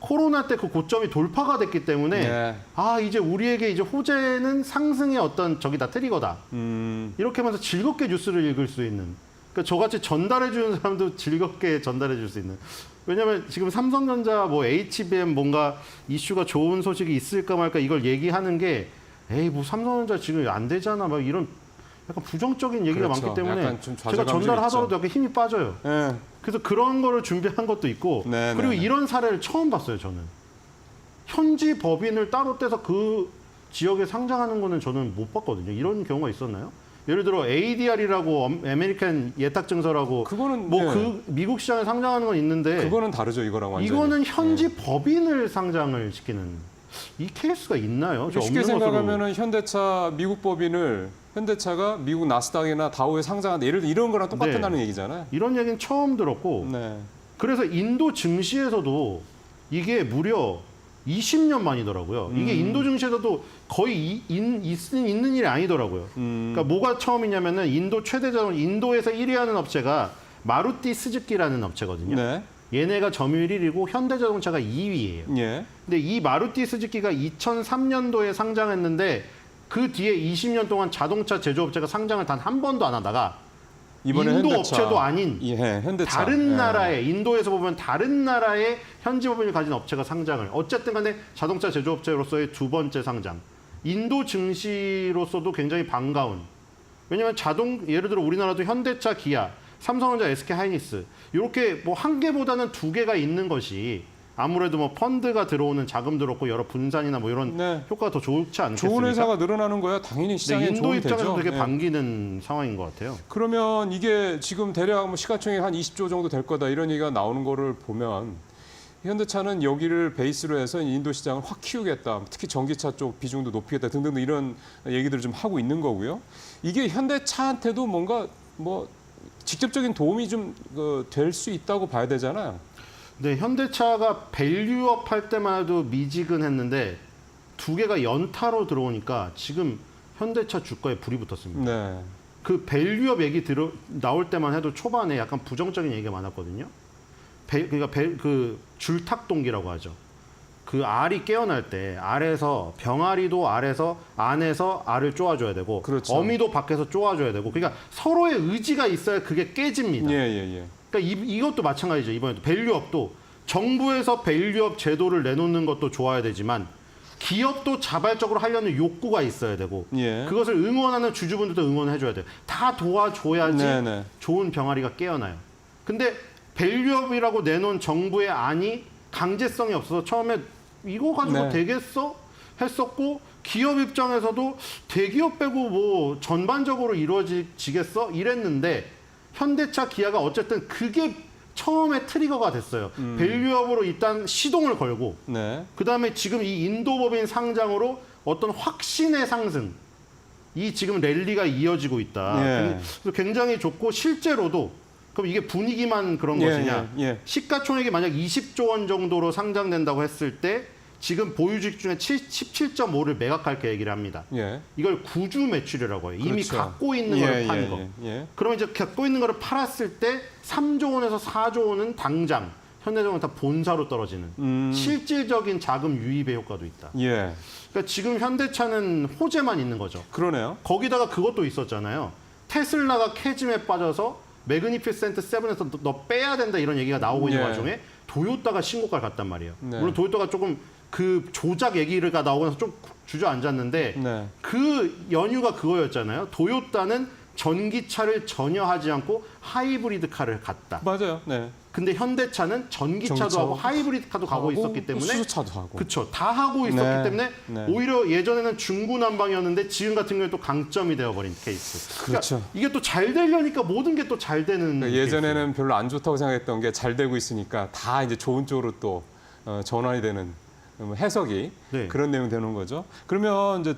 코로나 때 그 고점이 돌파가 됐기 때문에 네. 이제 우리에게 이제 호재는 상승의 어떤 저기다 트리거다. 이렇게 하면서 즐겁게 뉴스를 읽을 수 있는. 그러니까 저같이 전달해 주는 사람도 즐겁게 전달해 줄 수 있는. 왜냐하면 지금 삼성전자 뭐 HBM 뭔가 이슈가 좋은 소식이 있을까 말까 이걸 얘기하는 게 에이 뭐 삼성전자 지금 안 되잖아 막 이런 약간 부정적인 얘기가 그렇죠. 많기 때문에 약간 좀 제가 좌절감이 좀 전달하더라도 있죠. 약간 힘이 빠져요. 네. 그래서 그런 거를 준비한 것도 있고 네, 그리고 네, 네. 이런 사례를 처음 봤어요 저는. 현지 법인을 따로 떼서 그 지역에 상장하는 거는 저는 못 봤거든요. 이런 경우가 있었나요? 예를 들어 ADR이라고 아메리칸 예탁증서라고 그거는 뭐 네. 그 미국 시장에 상장하는 건 있는데 그거는 다르죠, 이거랑 완전히. 이거는 현지 네. 법인을 상장을 시키는 이 케이스가 있나요? 저 쉽게 없는 것으로. 생각하면은 현대차 미국 법인을 현대차가 미국 나스닥이나 다우에 상장한다. 예를 들어 이런 거랑 똑같다는 네. 얘기잖아요. 이런 얘기는 처음 들었고 네. 그래서 인도 증시에서도 이게 무려 20년 만이더라고요. 이게 인도 증시에서도 거의 있는 일이 아니더라고요. 그러니까 뭐가 처음이냐면은 인도 최대 자동 인도에서 1위 하는 업체가 마루티 스즈키라는 업체거든요. 네. 얘네가 점유율 1위고 현대자동차가 2위예요. 예. 근데 이 마루티 스즈키가 2003년도에 상장했는데 그 뒤에 20년 동안 자동차 제조업체가 상장을 단 한 번도 안 하다가 이번에 인도 현대차. 업체도 아닌 예, 현대차. 다른 예. 나라의 인도에서 보면 다른 나라의 현지 법인을 가진 업체가 상장을 어쨌든 간에 자동차 제조업체로서의 두 번째 상장. 인도 증시로서도 굉장히 반가운. 왜냐하면 예를 들어 우리나라도 현대차, 기아, 삼성전자, SK하이닉스 이렇게 뭐 한 개보다는 두 개가 있는 것이 아무래도 뭐 펀드가 들어오는 자금도 없고 여러 분산이나 뭐 이런 네. 효과가 더 좋지 않겠습니까? 좋은 회사가 늘어나는 거야 당연히 시장에 인도 도움이 입장에서 되죠. 되게 예. 반기는 상황인 것 같아요. 그러면 이게 지금 대략 뭐 시가총액 한 20조 정도 될 거다 이런 얘기가 나오는 거를 보면 현대차는 여기를 베이스로 해서 인도 시장을 확 키우겠다. 특히 전기차 쪽 비중도 높이겠다 등등 이런 얘기들을 좀 하고 있는 거고요. 이게 현대차한테도 뭔가 뭐 직접적인 도움이 좀 될 수 있다고 봐야 되잖아요. 네, 현대차가 밸류업 할 때만 해도 미지근했는데 두 개가 연타로 들어오니까 지금 현대차 주가에 불이 붙었습니다. 네. 그 밸류업 얘기 나올 때만 해도 초반에 약간 부정적인 얘기가 많았거든요. 그 줄탁동기라고 하죠. 그 알이 깨어날 때 알에서 병아리도 안에서 알을 쪼아줘야 되고 그렇죠. 어미도 밖에서 쪼아줘야 되고 그러니까 서로의 의지가 있어야 그게 깨집니다. 예. 그러니까 이것도 마찬가지죠. 이번에도 밸류업도 정부에서 밸류업 제도를 내놓는 것도 좋아야 되지만 기업도 자발적으로 하려는 욕구가 있어야 되고 예. 그것을 응원하는 주주분들도 응원해줘야 돼요. 다 도와줘야지 네네. 좋은 병아리가 깨어나요. 근데 밸류업이라고 내놓은 정부의 안이 강제성이 없어서 처음에 이거 가지고 네. 되겠어? 했었고 기업 입장에서도 대기업 빼고 뭐 전반적으로 이루어지겠어? 이랬는데 현대차, 기아가 어쨌든 그게 처음에 트리거가 됐어요. 밸류업으로 일단 시동을 걸고 네. 그다음에 지금 이 인도 법인 상장으로 어떤 확신의 상승 이 지금 랠리가 이어지고 있다. 예. 그래서 굉장히 좋고 실제로도 그럼 이게 분위기만 그런 예, 것이냐? 예. 시가총액이 만약 20조 원 정도로 상장된다고 했을 때 지금 보유주식 중에 17.5를 매각할 계획이라 합니다. 예. 이걸 구주 매출이라고 해요. 이미 그렇죠. 갖고 있는 걸 판 거. 예. 그러면 이제 갖고 있는 거를 팔았을 때 3조 원에서 4조 원은 당장 현대자동차 본사로 떨어지는 실질적인 자금 유입의 효과도 있다. 예. 그러니까 지금 현대차는 호재만 있는 거죠. 그러네요. 거기다가 그것도 있었잖아요. 테슬라가 캐즘에 빠져서 매그니피센트 7에서 너 빼야 된다 이런 얘기가 나오고 있는 예. 와중에 도요타가 신고가를 갔단 말이에요. 네. 물론 도요타가 조금 그 조작 얘기가 나오고 나서 좀 주저앉았는데 네. 그 연유가 그거였잖아요. 도요타는 전기차를 전혀 하지 않고 하이브리드 카를 갔다. 맞아요. 네. 근데 현대차는 전기차도 전기차도 하고 하이브리드 카도 가고 있었기 때문에 수소차도 하고. 그렇죠. 다 하고 있었기 네. 때문에 네. 오히려 예전에는 중구난방이었는데 지금 같은 경우에 또 강점이 되어버린 케이스. 그렇죠. 그러니까 이게 또 잘 되려니까 모든 게 또 잘 되는. 그러니까 예전에는 별로 안 좋다고 생각했던 게 잘 되고 있으니까 다 이제 좋은 쪽으로 또 전환이 되는 해석이 네. 그런 내용이 되는 거죠. 그러면 이제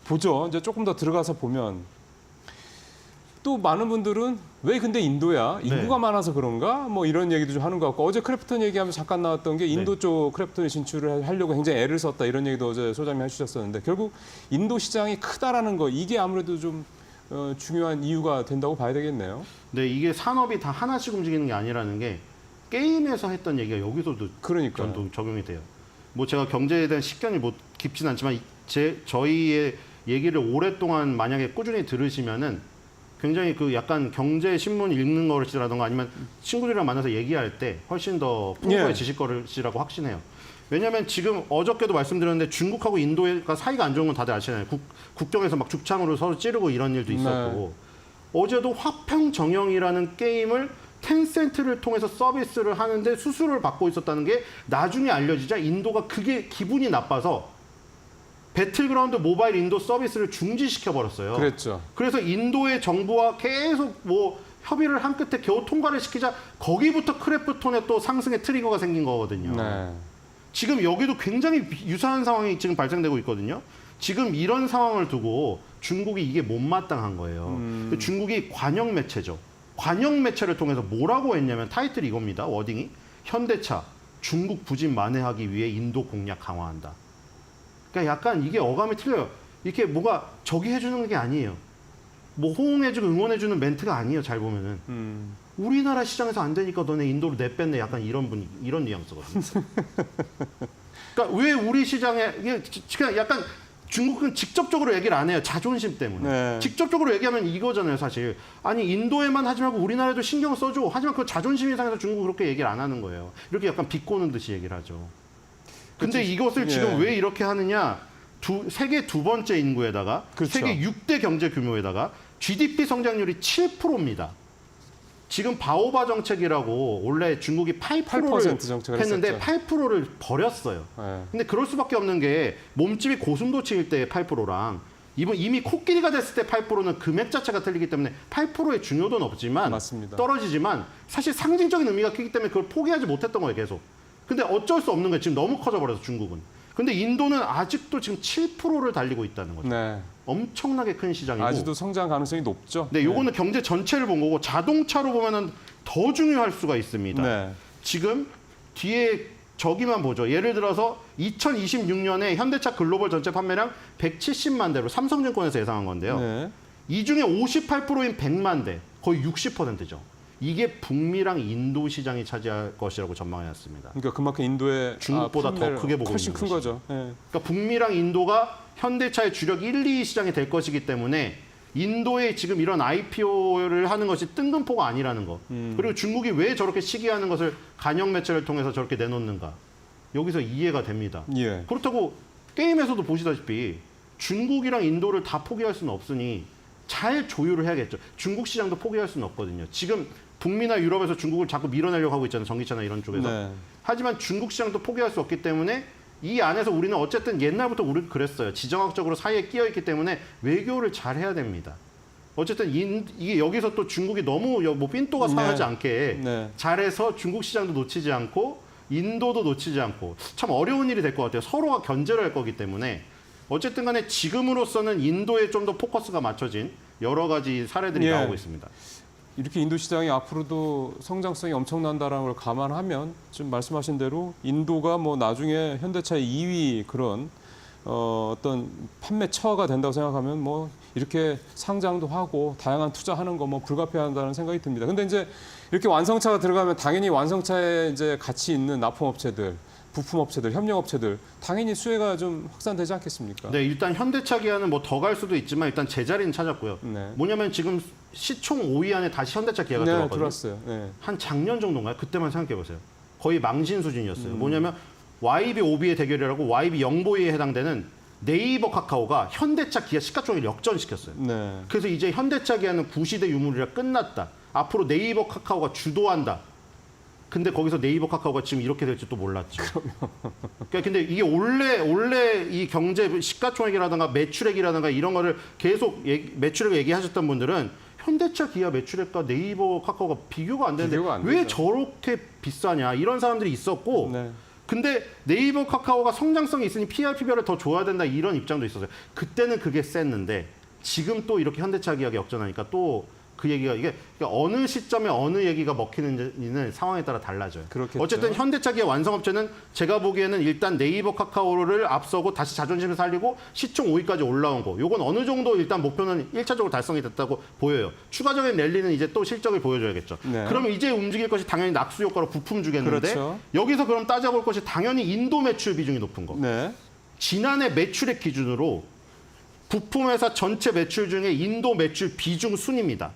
보죠. 이제 조금 더 들어가서 보면 또 많은 분들은 왜 근데 인도야? 인구가 네. 많아서 그런가? 뭐 이런 얘기도 좀 하는 것 같고 어제 크래프톤 얘기하면서 잠깐 나왔던 게 인도 네. 쪽 크래프톤에 진출을 하려고 굉장히 애를 썼다 이런 얘기도 어제 소장님 해주셨었는데 결국 인도 시장이 크다라는 거 이게 아무래도 좀 중요한 이유가 된다고 봐야 되겠네요. 네, 이게 산업이 다 하나씩 움직이는 게 아니라는 게 게임에서 했던 얘기가 여기서도 그러니까요. 전도 적용이 돼요. 뭐 제가 경제에 대한 식견이 뭐 깊진 않지만 저희의 얘기를 오랫동안 만약에 꾸준히 들으시면은 굉장히 그 약간 경제 신문 읽는 것이라던가 아니면 친구들이랑 만나서 얘기할 때 훨씬 더 풍부해지실 것이라고 확신해요. 왜냐하면 지금 어저께도 말씀드렸는데 중국하고 인도가 사이가 안 좋은 건 다들 아시잖아요. 국경에서 막 죽창으로 서로 찌르고 이런 일도 있었고 어제도 화평정영이라는 게임을 텐센트를 통해서 서비스를 하는데 수수료를 받고 있었다는 게 나중에 알려지자 인도가 그게 기분이 나빠서 배틀그라운드 모바일 인도 서비스를 중지시켜 버렸어요. 그랬죠. 그래서 인도의 정부와 계속 뭐 협의를 한 끝에 겨우 통과를 시키자 거기부터 크래프톤의 또 상승의 트리거가 생긴 거거든요. 네. 지금 여기도 굉장히 유사한 상황이 지금 발생되고 있거든요. 지금 이런 상황을 두고 중국이 이게 못마땅한 거예요. 중국이 관영 매체죠. 관영 매체를 통해서 뭐라고 했냐면 타이틀이 이겁니다. 워딩이 현대차 중국 부진 만회하기 위해 인도 공략 강화한다. 그러니까 약간 이게 어감이 틀려요. 이렇게 뭐가 저기 해주는 게 아니에요. 뭐 호응해주고 응원해주는 멘트가 아니에요. 잘 보면은 우리나라 시장에서 안 되니까 너네 인도로 내뺐네. 약간 이런 분위 이런 뉘앙스거든요. 그러니까 왜 우리 시장에 이게 그냥 약간 중국은 직접적으로 얘기를 안 해요. 자존심 때문에. 네. 직접적으로 얘기하면 이거잖아요, 사실. 아니 인도에만 하지 말고 우리나라에도 신경 써줘. 하지만 그 자존심 상해서 중국 그렇게 얘기를 안 하는 거예요. 이렇게 약간 비꼬는 듯이 얘기를 하죠. 근데 이것을 지금 왜 이렇게 하느냐? 세계 두 번째 인구에다가 그렇죠. 세계 6대 경제 규모에다가 GDP 성장률이 7%입니다. 지금 바오바 정책이라고 원래 중국이 8%를 정책을 했는데 했었죠. 8%를 버렸어요. 네. 근데 그럴 수밖에 없는 게 몸집이 고슴도치일 때의 8%랑 이미 코끼리가 됐을 때 8%는 금액 자체가 틀리기 때문에 8%의 중요도는 없지만 맞습니다. 떨어지지만 사실 상징적인 의미가 크기 때문에 그걸 포기하지 못했던 거예요, 계속. 근데 어쩔 수 없는 거예요. 지금 너무 커져버려서 중국은. 근데 인도는 아직도 지금 7%를 달리고 있다는 거죠. 네. 엄청나게 큰 시장이고. 아직도 성장 가능성이 높죠. 네, 요거는 경제 전체를 본 거고 자동차로 보면은 더 중요할 수가 있습니다. 네. 지금 뒤에 저기만 보죠. 예를 들어서 2026년에 현대차 글로벌 전체 판매량 170만 대로 삼성증권에서 예상한 건데요. 네. 이 중에 58%인 100만 대, 거의 60%죠. 이게 북미랑 인도 시장이 차지할 것이라고 전망해놨습니다. 그러니까 그만큼 인도의 중국보다 더 크게 보고 훨씬 있는 큰 것이죠. 거죠. 네. 그러니까 북미랑 인도가 현대차의 주력 1, 2위 시장이 될 것이기 때문에 인도의 지금 이런 IPO를 하는 것이 뜬금포가 아니라는 거. 그리고 중국이 왜 저렇게 시기하는 것을 간영 매체를 통해서 저렇게 내놓는가. 여기서 이해가 됩니다. 예. 그렇다고 게임에서도 보시다시피 중국이랑 인도를 다 포기할 수는 없으니 잘 조율을 해야겠죠. 중국 시장도 포기할 수는 없거든요. 지금 북미나 유럽에서 중국을 자꾸 밀어내려고 하고 있잖아요. 전기차나 이런 쪽에서. 네. 하지만 중국 시장도 포기할 수 없기 때문에 이 안에서 우리는 어쨌든 옛날부터 우리는 그랬어요. 지정학적으로 사이에 끼어있기 때문에 외교를 잘 해야 됩니다. 어쨌든 이게 여기서 또 중국이 너무 뭐 삔또가 상하지 네. 않게 네. 잘해서 중국 시장도 놓치지 않고 인도도 놓치지 않고 참 어려운 일이 될 것 같아요. 서로가 견제를 할 거기 때문에 어쨌든 간에 지금으로서는 인도에 좀 더 포커스가 맞춰진 여러 가지 사례들이 예. 나오고 있습니다. 이렇게 인도 시장이 앞으로도 성장성이 엄청난다는 걸 감안하면 지금 말씀하신 대로 인도가 뭐 나중에 현대차의 2위 그런 어떤 판매 처가 된다고 생각하면 뭐 이렇게 상장도 하고 다양한 투자하는 거 뭐 불가피하다는 생각이 듭니다. 근데 이제 이렇게 완성차가 들어가면 당연히 완성차에 이제 같이 있는 납품업체들, 부품업체들, 협력업체들 당연히 수혜가 좀 확산되지 않겠습니까? 네, 일단 현대차 기아는 뭐 더 갈 수도 있지만 일단 제자리는 찾았고요. 네. 뭐냐면 지금 시총 5위 안에 다시 현대차 기아가 네, 들어왔거든요. 들어왔어요. 네. 한 작년 정도인가요? 그때만 생각해 보세요. 거의 망신 수준이었어요. 뭐냐면 YB 오비의 대결이라고 YB 영보위에 해당되는 네이버 카카오가 현대차 기아 시가총액을 역전시켰어요. 네. 그래서 이제 현대차 기아는 구시대 유물이라 끝났다. 앞으로 네이버 카카오가 주도한다. 근데 거기서 네이버 카카오가 지금 이렇게 될지 또 몰랐죠. 그러니까 근데 이게 원래 이 경제 시가총액이라든가 매출액이라든가 이런 거를 계속 매출액 얘기하셨던 분들은 현대차 기아 매출액과 네이버 카카오가 비교가 안 되는데 비교가 안 왜 되죠. 저렇게 비싸냐 이런 사람들이 있었고 네. 근데 네이버 카카오가 성장성이 있으니 PRP별을 더 줘야 된다 이런 입장도 있었어요. 그때는 그게 셌는데 지금 또 이렇게 현대차 기아가 역전하니까 또 그 얘기가 이게 어느 시점에 어느 얘기가 먹히는지는 상황에 따라 달라져요. 그렇겠죠. 어쨌든 현대차 기아 완성업체는 제가 보기에는 일단 네이버 카카오를 앞서고 다시 자존심을 살리고 시총 5위까지 올라온 거. 요건 어느 정도 일단 목표는 1차적으로 달성이 됐다고 보여요. 추가적인 랠리는 이제 또 실적을 보여줘야겠죠. 네. 그럼 이제 움직일 것이 당연히 낙수 효과로 부품 주겠는데 그렇죠. 여기서 그럼 따져볼 것이 당연히 인도 매출 비중이 높은 거. 네. 지난해 매출액 기준으로 부품회사 전체 매출 중에 인도 매출 비중 순입니다.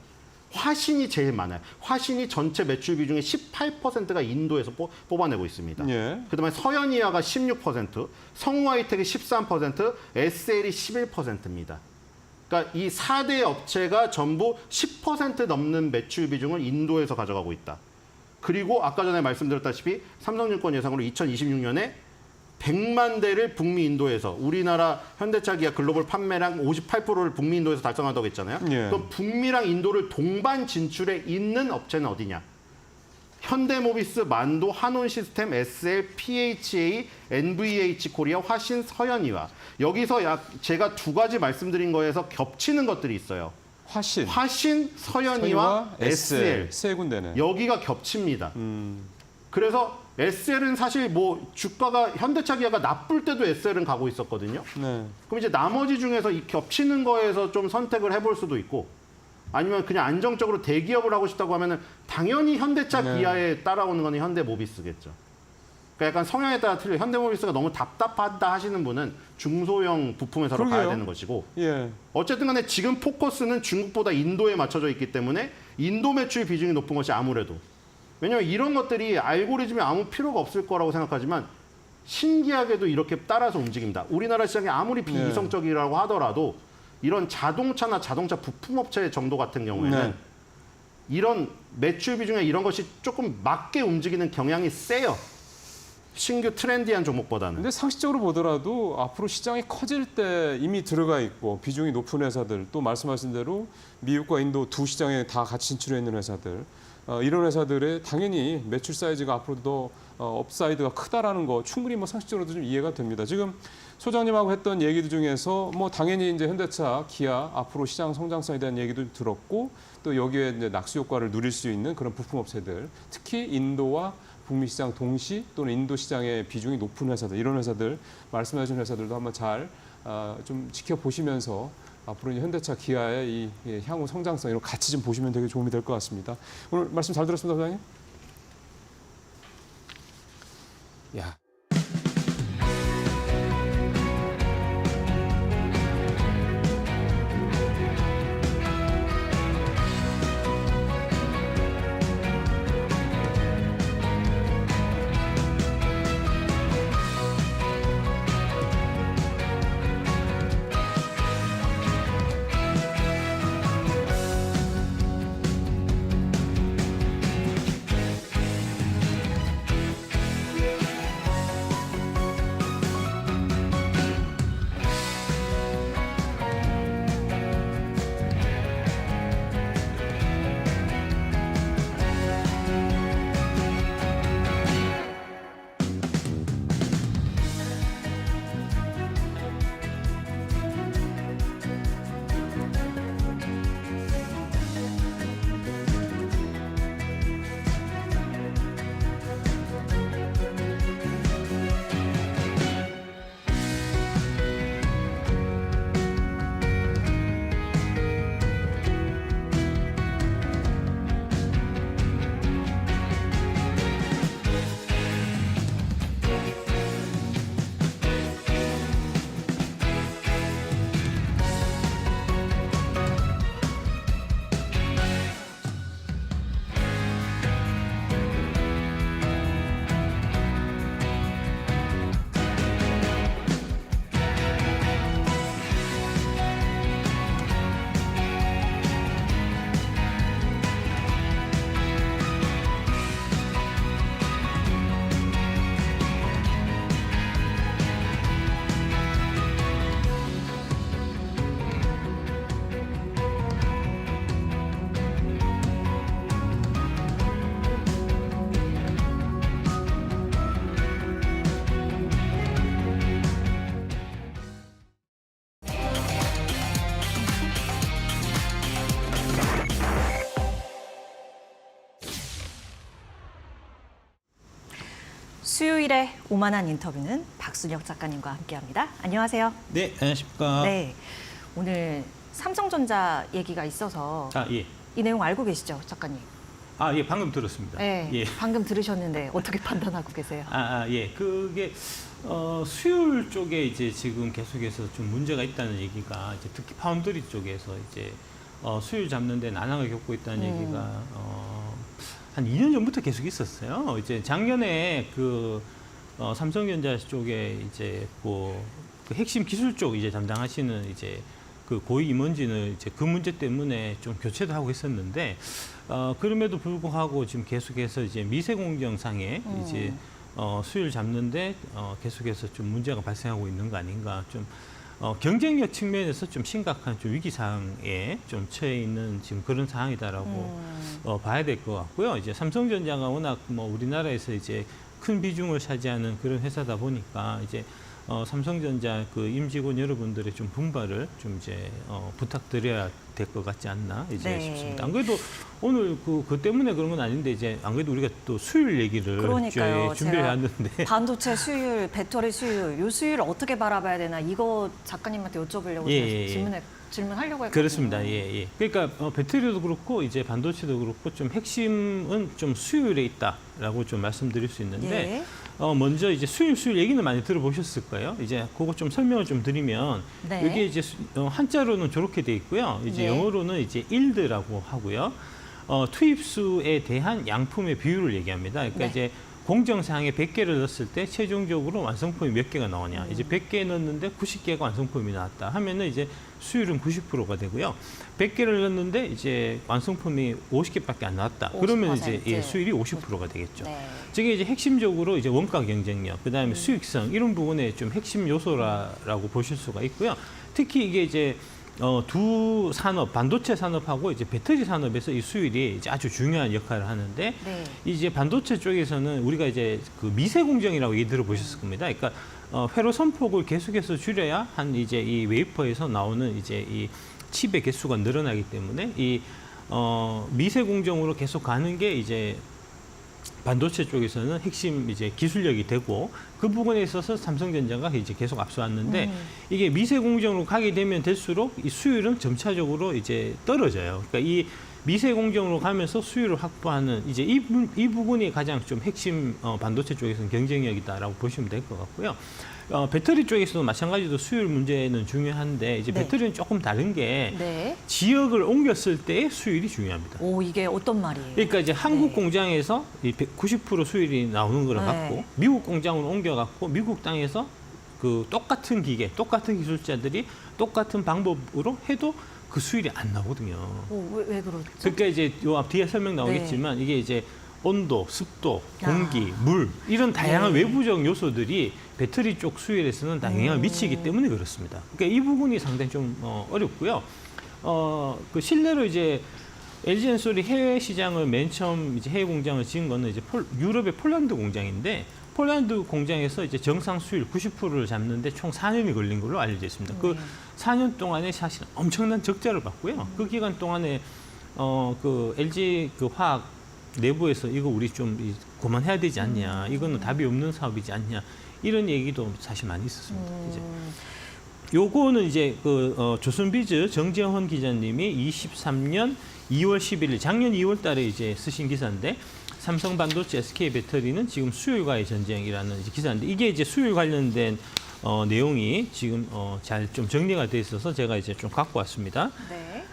화신이 제일 많아요. 화신이 전체 매출 비중의 18%가 인도에서 뽑아내고 있습니다. 예. 그다음에 서현이아가 16%, 성우하이텍이 13%, SL이 11%입니다. 그러니까 이 4대 업체가 전부 10% 넘는 매출 비중을 인도에서 가져가고 있다. 그리고 아까 전에 말씀드렸다시피 삼성증권 예상으로 2026년에 100만 대를 북미 인도에서 우리나라 현대차 기아 글로벌 판매량 58%를 북미 인도에서 달성한다고 했잖아요. 예. 그럼 북미랑 인도를 동반 진출해 있는 업체는 어디냐? 현대모비스, 만도, 한온시스템, SL, PHA, NVH 코리아, 화신, 서현이와 여기서 제가 두 가지 말씀드린 거에서 겹치는 것들이 있어요. 화신, 서현이와 SL 세 군데네. 여기가 겹칩니다. 그래서 SL은 사실 뭐 주가가 현대차 기아가 나쁠 때도 SL은 가고 있었거든요. 네. 그럼 이제 나머지 중에서 이 겹치는 거에서 좀 선택을 해볼 수도 있고 아니면 그냥 안정적으로 대기업을 하고 싶다고 하면은 당연히 현대차 네. 기아에 따라오는 거는 현대모비스겠죠. 그러니까 약간 성향에 따라 틀려. 현대모비스가 너무 답답하다 하시는 분은 중소형 부품회사로 가야 그러게요. 되는 것이고 예. 어쨌든 간에 지금 포커스는 중국보다 인도에 맞춰져 있기 때문에 인도 매출 비중이 높은 것이 아무래도 왜냐하면 이런 것들이 알고리즘에 아무 필요가 없을 거라고 생각하지만 신기하게도 이렇게 따라서 움직입니다. 우리나라 시장이 아무리 비이성적이라고 하더라도 이런 자동차나 자동차 부품업체 정도 같은 경우에는 네. 이런 매출 비중에 이런 것이 조금 맞게 움직이는 경향이 세요. 신규 트렌디한 종목보다는. 근데 상식적으로 보더라도 앞으로 시장이 커질 때 이미 들어가 있고 비중이 높은 회사들 또 말씀하신 대로 미국과 인도 두 시장에 다 같이 진출해 있는 회사들 이런 회사들의 당연히 매출 사이즈가 앞으로 더 업사이드가 크다라는 거 충분히 뭐 상식적으로도 좀 이해가 됩니다. 지금 소장님하고 했던 얘기들 중에서 뭐 당연히 이제 현대차, 기아 앞으로 시장 성장성에 대한 얘기도 들었고 또 여기에 이제 낙수 효과를 누릴 수 있는 그런 부품 업체들, 특히 인도와 북미 시장 동시 또는 인도 시장의 비중이 높은 회사들 이런 회사들 말씀하신 회사들도 한번 잘 좀 지켜보시면서 앞으로 이제 현대차, 기아의 이 향후 성장성 이런 같이 좀 보시면 되게 도움이 될 것 같습니다. 오늘 말씀 잘 들었습니다, 소장님. 야. 수요일에 오만한 인터뷰는 박순혁 작가님과 함께합니다. 안녕하세요. 네, 안녕하십니까. 네, 오늘 삼성전자 얘기가 있어서 예. 이 내용 알고 계시죠, 작가님? 예, 방금 들었습니다. 네, 예. 방금 들으셨는데 어떻게 판단하고 계세요? 예. 그게 수율 쪽에 이제 지금 계속해서 좀 문제가 있다는 얘기가 이제 특히 파운드리 쪽에서 이제 수율 잡는 데 난항을 겪고 있다는 얘기가 한 2년 전부터 계속 있었어요. 이제 작년에 삼성전자 쪽에 이제 그 핵심 기술 쪽 이제 담당하시는 이제 그 고위 임원진을 이제 그 문제 때문에 좀 교체도 하고 있었는데 그럼에도 불구하고 지금 계속해서 이제 미세 공정상에 이제 수율 잡는데 계속해서 좀 문제가 발생하고 있는 거 아닌가, 좀 경쟁력 측면에서 좀 심각한 좀 위기 상황에 좀 처해 있는 지금 그런 상황이다라고 봐야 될 것 같고요. 이제 삼성전자가 워낙 뭐 우리나라에서 이제 큰 비중을 차지하는 그런 회사다 보니까 이제 삼성전자 그 임직원 여러분들의 좀 분발을 좀 이제 부탁드려야 될 것 같지 않나 이제 네. 싶습니다. 안 그래도 오늘 그 때문에 그런 건 아닌데 이제 안 그래도 우리가 또 수율 얘기를 그러니까요. 준비해 왔는데 반도체 수율, 배터리 수율, 요 수율 어떻게 바라봐야 되나 이거 작가님한테 여쭤보려고 질문하려고 했거든요. 그렇습니다. 예. 그러니까 배터리도 그렇고 이제 반도체도 그렇고 좀 핵심은 좀 수율에 있다라고 좀 말씀드릴 수 있는데 예. 먼저 이제 수율 얘기는 많이 들어보셨을 거예요. 이제 그거 좀 설명을 좀 드리면 네. 이게 이제 한자로는 저렇게 돼 있고요. 이제 네. 영어로는 이제 yield라고 하고요. 투입수에 대한 양품의 비율을 얘기합니다. 그러니까 네. 이제 공정상에 100개를 넣었을 때 최종적으로 완성품이 몇 개가 나오냐. 이제 100개 넣었는데 90개가 완성품이 나왔다 하면은 이제 수율은 90%가 되고요. 100개를 넣었는데 이제 완성품이 50개밖에 안 나왔다. 그러면 이제 수율이 50%가 되겠죠. 네. 저게 이제 핵심적으로 이제 원가 경쟁력, 그다음에 수익성 이런 부분에 좀 핵심 요소라고 보실 수가 있고요. 특히 이게 이제 두 산업, 반도체 산업하고 이제 배터리 산업에서 이 수율이 이제 아주 중요한 역할을 하는데 네. 이제 반도체 쪽에서는 우리가 이제 그 미세 공정이라고 얘기 들어보셨을 겁니다. 그러니까 회로 선폭을 계속해서 줄여야 한 이제 이 웨이퍼에서 나오는 이제 이 칩의 개수가 늘어나기 때문에 이 미세 공정으로 계속 가는 게 이제 반도체 쪽에서는 핵심 이제 기술력이 되고 그 부분에 있어서 삼성전자가 이제 계속 앞서왔는데 이게 미세 공정으로 가게 되면 될수록 이 수율은 점차적으로 이제 떨어져요. 그러니까 이 미세 공정으로 가면서 수율을 확보하는 이제 이 부분이 가장 좀 핵심 반도체 쪽에서는 경쟁력이다라고 보시면 될 것 같고요. 배터리 쪽에서도 마찬가지로 수율 문제는 중요한데 이제 네. 배터리는 조금 다른 게 네. 지역을 옮겼을 때의 수율이 중요합니다. 오, 이게 어떤 말이에요? 그러니까 이제 한국 네. 공장에서 이 90% 수율이 나오는 걸 네. 갖고 미국 공장으로 옮겨갖고 미국 땅에서 그 똑같은 기계, 똑같은 기술자들이 똑같은 방법으로 해도 그 수율이 안 나오거든요. 오, 왜 그렇죠? 그러니까 이제 요 앞 뒤에 설명 나오겠지만 이게 이제 온도, 습도, 공기, 아. 물 이런 다양한 네. 외부적 요소들이 배터리 쪽 수율에서는 다 영향을 미치기 때문에 그렇습니다. 그러니까 이 부분이 상당히 좀 어렵고요. 그 실내로 이제 LG엔솔이 해외 시장을 맨 처음 이제 해외 공장을 지은 거는 이제 유럽의 폴란드 공장인데 폴란드 공장에서 이제 정상 수율 90%를 잡는데 총 4년이 걸린 걸로 알려져 있습니다. 그 4년 동안에 사실 엄청난 적자를 봤고요. 그 기간 동안에 그 LG 그 화학 내부에서 이거 우리 좀 그만해야 되지 않냐, 이거는 답이 없는 사업이지 않냐, 이런 얘기도 사실 많이 있었습니다. 이제 요거는 이제 조선비즈 정재헌 기자님이 23년 2월 11일 작년 2월 달에 이제 쓰신 기사인데 삼성 반도체 SK 배터리는 지금 수율과의 전쟁이라는 이제 기사인데 이게 이제 수율 관련된 내용이 지금 잘 좀 정리가 돼 있어서 제가 이제 좀 갖고 왔습니다. 네.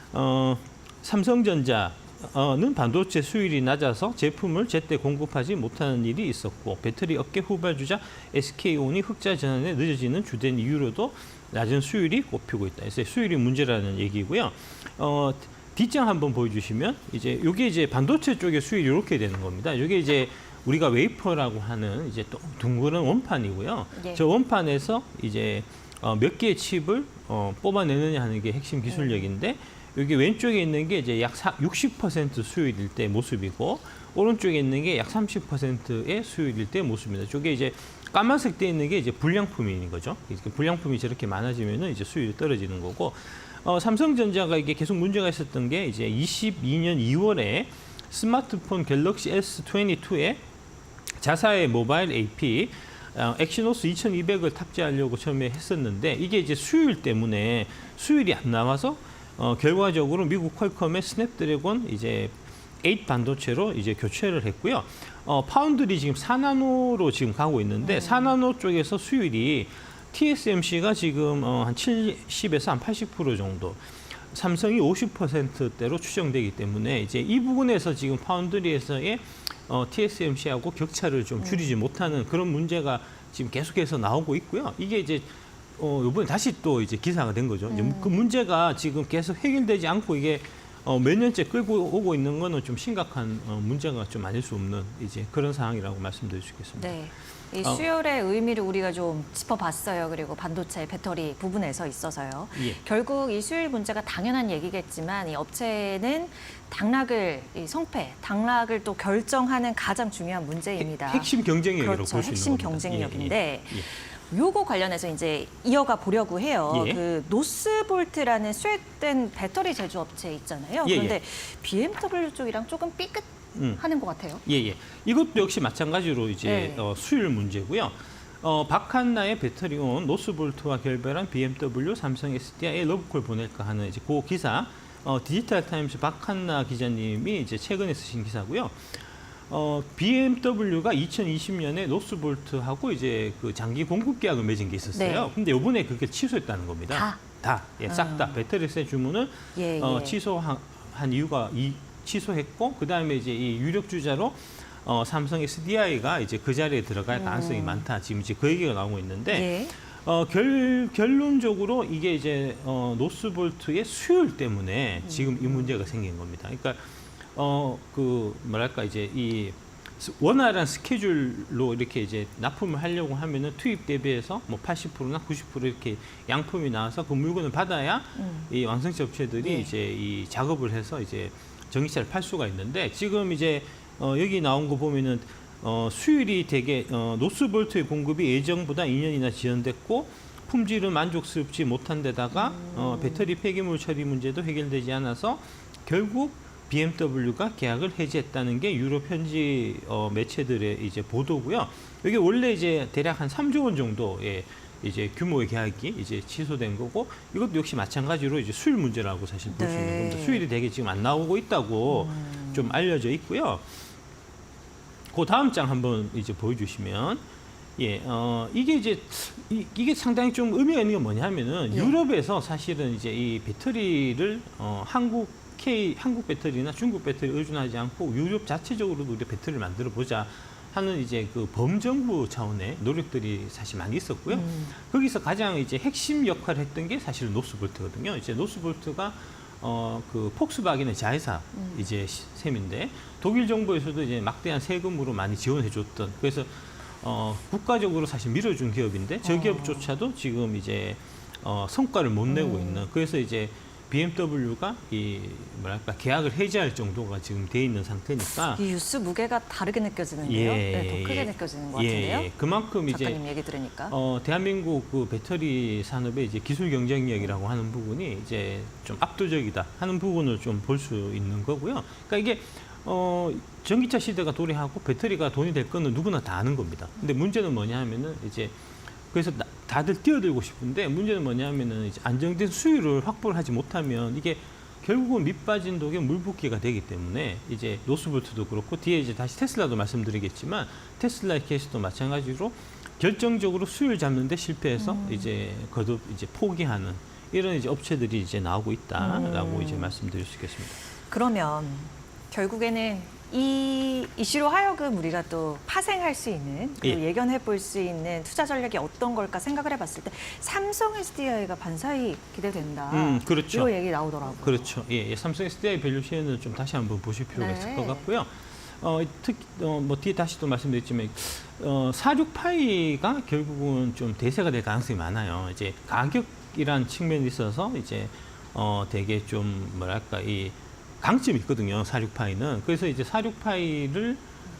삼성전자는 반도체 수율이 낮아서 제품을 제때 공급하지 못하는 일이 있었고 배터리 업계 후발주자 SK온이 흑자 전환에 늦어지는 주된 이유로도 낮은 수율이 꼽히고 있다. 그래서 수율이 문제라는 얘기고요. 뒷장 한번 보여주시면 이제 이게 이제 반도체 쪽의 수율이 이렇게 되는 겁니다. 이게 이제 우리가 웨이퍼라고 하는 이제 또 둥그런 원판이고요. 네. 저 원판에서 이제 몇 개의 칩을 뽑아내느냐 하는 게 핵심 기술력인데 여기 왼쪽에 있는 게 이제 약 60% 수율일 때 모습이고 오른쪽에 있는 게 약 30%의 수율일 때 모습입니다. 저게 이제 까만색 돼 있는 게 이제 불량품인 거죠. 불량품이 저렇게 많아지면은 이제 수율이 떨어지는 거고. 삼성전자가 이게 계속 문제가 있었던 게 이제 22년 2월에 스마트폰 갤럭시 S22에 자사의 모바일 AP 엑시노스 2200을 탑재하려고 처음에 했었는데 이게 이제 수율 때문에 수율이 안 나와서 결과적으로 미국 퀄컴의 스냅드래곤 이제 8 반도체로 이제 교체를 했고요. 파운드리 지금 4나노로 지금 가고 있는데 4나노 쪽에서 수율이 TSMC가 지금 한 70에서 한 80% 정도, 삼성이 50%대로 추정되기 때문에 이제 이 부분에서 지금 파운드리에서의 TSMC하고 격차를 좀 줄이지 못하는 그런 문제가 지금 계속해서 나오고 있고요. 이게 이제 이번에 다시 또 이제 기사가 된 거죠. 이제 그 문제가 지금 계속 해결되지 않고 이게 몇 년째 끌고 오고 있는 거는 좀 심각한 문제가 좀 아닐 수 없는 이제 그런 상황이라고 말씀드릴 수 있겠습니다. 네. 이 수율의 의미를 우리가 좀 짚어봤어요. 그리고 반도체, 배터리 부분에서 있어서요. 예. 결국 이 수율 문제가 당연한 얘기겠지만 이 업체는 당락을, 이 성패, 당락을 또 결정하는 가장 중요한 문제입니다. 핵심 경쟁력이라고 그렇죠. 볼 수 있는 핵심 겁니다. 경쟁력인데 예, 예. 요거 관련해서 이제 이어가 보려고 해요. 예. 그 노스볼트라는 스웨덴 배터리 제조업체 있잖아요. 예, 그런데 BMW 쪽이랑 조금 삐끗하는 것 같아요. 예. 이것도 역시 마찬가지로 이제 네. 수율 문제고요. 박한나의 배터리온 노스볼트와 결별한 BMW, 삼성 SDI에 러브콜 보낼까 하는 이제 그 기사, 디지털 타임스 박한나 기자님이 이제 최근에 쓰신 기사고요. BMW가 2020년에 노스볼트하고 이제 그 장기 공급 계약을 맺은 게 있었어요. 네. 근데 이번에 그게 취소했다는 겁니다. 싹 다 배터리세 주문을 예. 취소한 이유가 취소했고 그 다음에 이제 이 유력 주자로 삼성 SDI가 이제 그 자리에 들어갈 가능성이 많다. 지금 이제 그 얘기가 나오고 있는데. 예. 결론적으로 이게 이제 노스볼트의 수율 때문에 지금 이 문제가 생긴 겁니다. 그러니까 그 뭐랄까 이제 이 원활한 스케줄로 이렇게 이제 납품을 하려고 하면은 투입 대비해서 뭐 80%나 90% 이렇게 양품이 나와서 그 물건을 받아야 이 완성차 업체들이 예. 이제 이 작업을 해서 이제 전기차를 팔 수가 있는데 지금 이제 여기 나온 거 보면은 수율이 되게 노스볼트의 공급이 예정보다 2년이나 지연됐고 품질은 만족스럽지 못한 데다가 배터리 폐기물 처리 문제도 해결되지 않아서 결국 BMW가 계약을 해지했다는 게 유럽 현지 매체들의 이제 보도고요. 이게 원래 이제 대략 한 3조 원 정도의 이제 규모의 계약이 이제 취소된 거고 이것도 역시 마찬가지로 이제 수율 문제라고 사실 볼 수 네. 있는 겁니다. 수율이 되게 지금 안 나오고 있다고 좀 알려져 있고요. 그 다음 장 한번 이제 보여주시면 이게 이제 이게 상당히 좀 의미가 있는 게 뭐냐면은 유럽에서 사실은 이제 이 배터리를 한국 배터리나 중국 배터리 의존하지 않고 유럽 자체적으로도 우리 배터리를 만들어 보자 하는 이제 그 범정부 차원의 노력들이 사실 많이 있었고요. 거기서 가장 이제 핵심 역할을 했던 게 사실 노스볼트거든요. 이제 노스볼트가 그 폭스바겐의 자회사 이제 셈인데 독일 정부에서도 이제 막대한 세금으로 많이 지원해줬던 그래서 국가적으로 사실 밀어준 기업인데 저 기업조차도 지금 이제 성과를 못 내고 있는 그래서 이제 BMW가 이 뭐랄까 계약을 해지할 정도가 지금 돼 있는 상태니까 이 뉴스 무게가 다르게 느껴지는데요. 네, 더 크게 느껴지는 것 같은데요. 그만큼 작가님 이제 얘기 들으니까. 대한민국 그 배터리 산업의 이제 기술 경쟁력이라고 하는 부분이 이제 좀 압도적이다 하는 부분을 좀 볼 수 있는 거고요. 그러니까 이게 전기차 시대가 도래하고 배터리가 돈이 될 거는 누구나 다 아는 겁니다. 근데 문제는 뭐냐 하면은 이제 그래서 다들 뛰어들고 싶은데 문제는 뭐냐 하면은 이제 안정된 수율을 확보를 하지 못하면 이게 결국은 밑 빠진 독에 물 붓기가 되기 때문에 이제 노스볼트도 그렇고 뒤에 이제 다시 테슬라도 말씀드리겠지만 테슬라의 케이스도 마찬가지로 결정적으로 수율 잡는 데 실패해서 이제 거듭 이제 포기하는 이런 이제 업체들이 이제 나오고 있다라고 이제 말씀드릴 수 있겠습니다. 그러면 결국에는 이 이슈로 하여금 우리가 또 파생할 수 있는 그리고 예견해 볼 수 있는 투자 전략이 어떤 걸까 생각을 해봤을 때 삼성 SDI가 반사이 기대된다. 그렇죠. 이런 얘기 나오더라고요. 그렇죠. 삼성 SDI 밸류체인은 좀 다시 한번 보실 필요가 있을 것 같고요. 특히 뭐 뒤에 다시 또 말씀드렸지만 46파이가 결국은 좀 대세가 될 가능성이 많아요. 이제 가격이란 측면이 있어서 이제 되게 좀 뭐랄까 이 강점이 있거든요. 46파이는. 그래서 이제 46파이를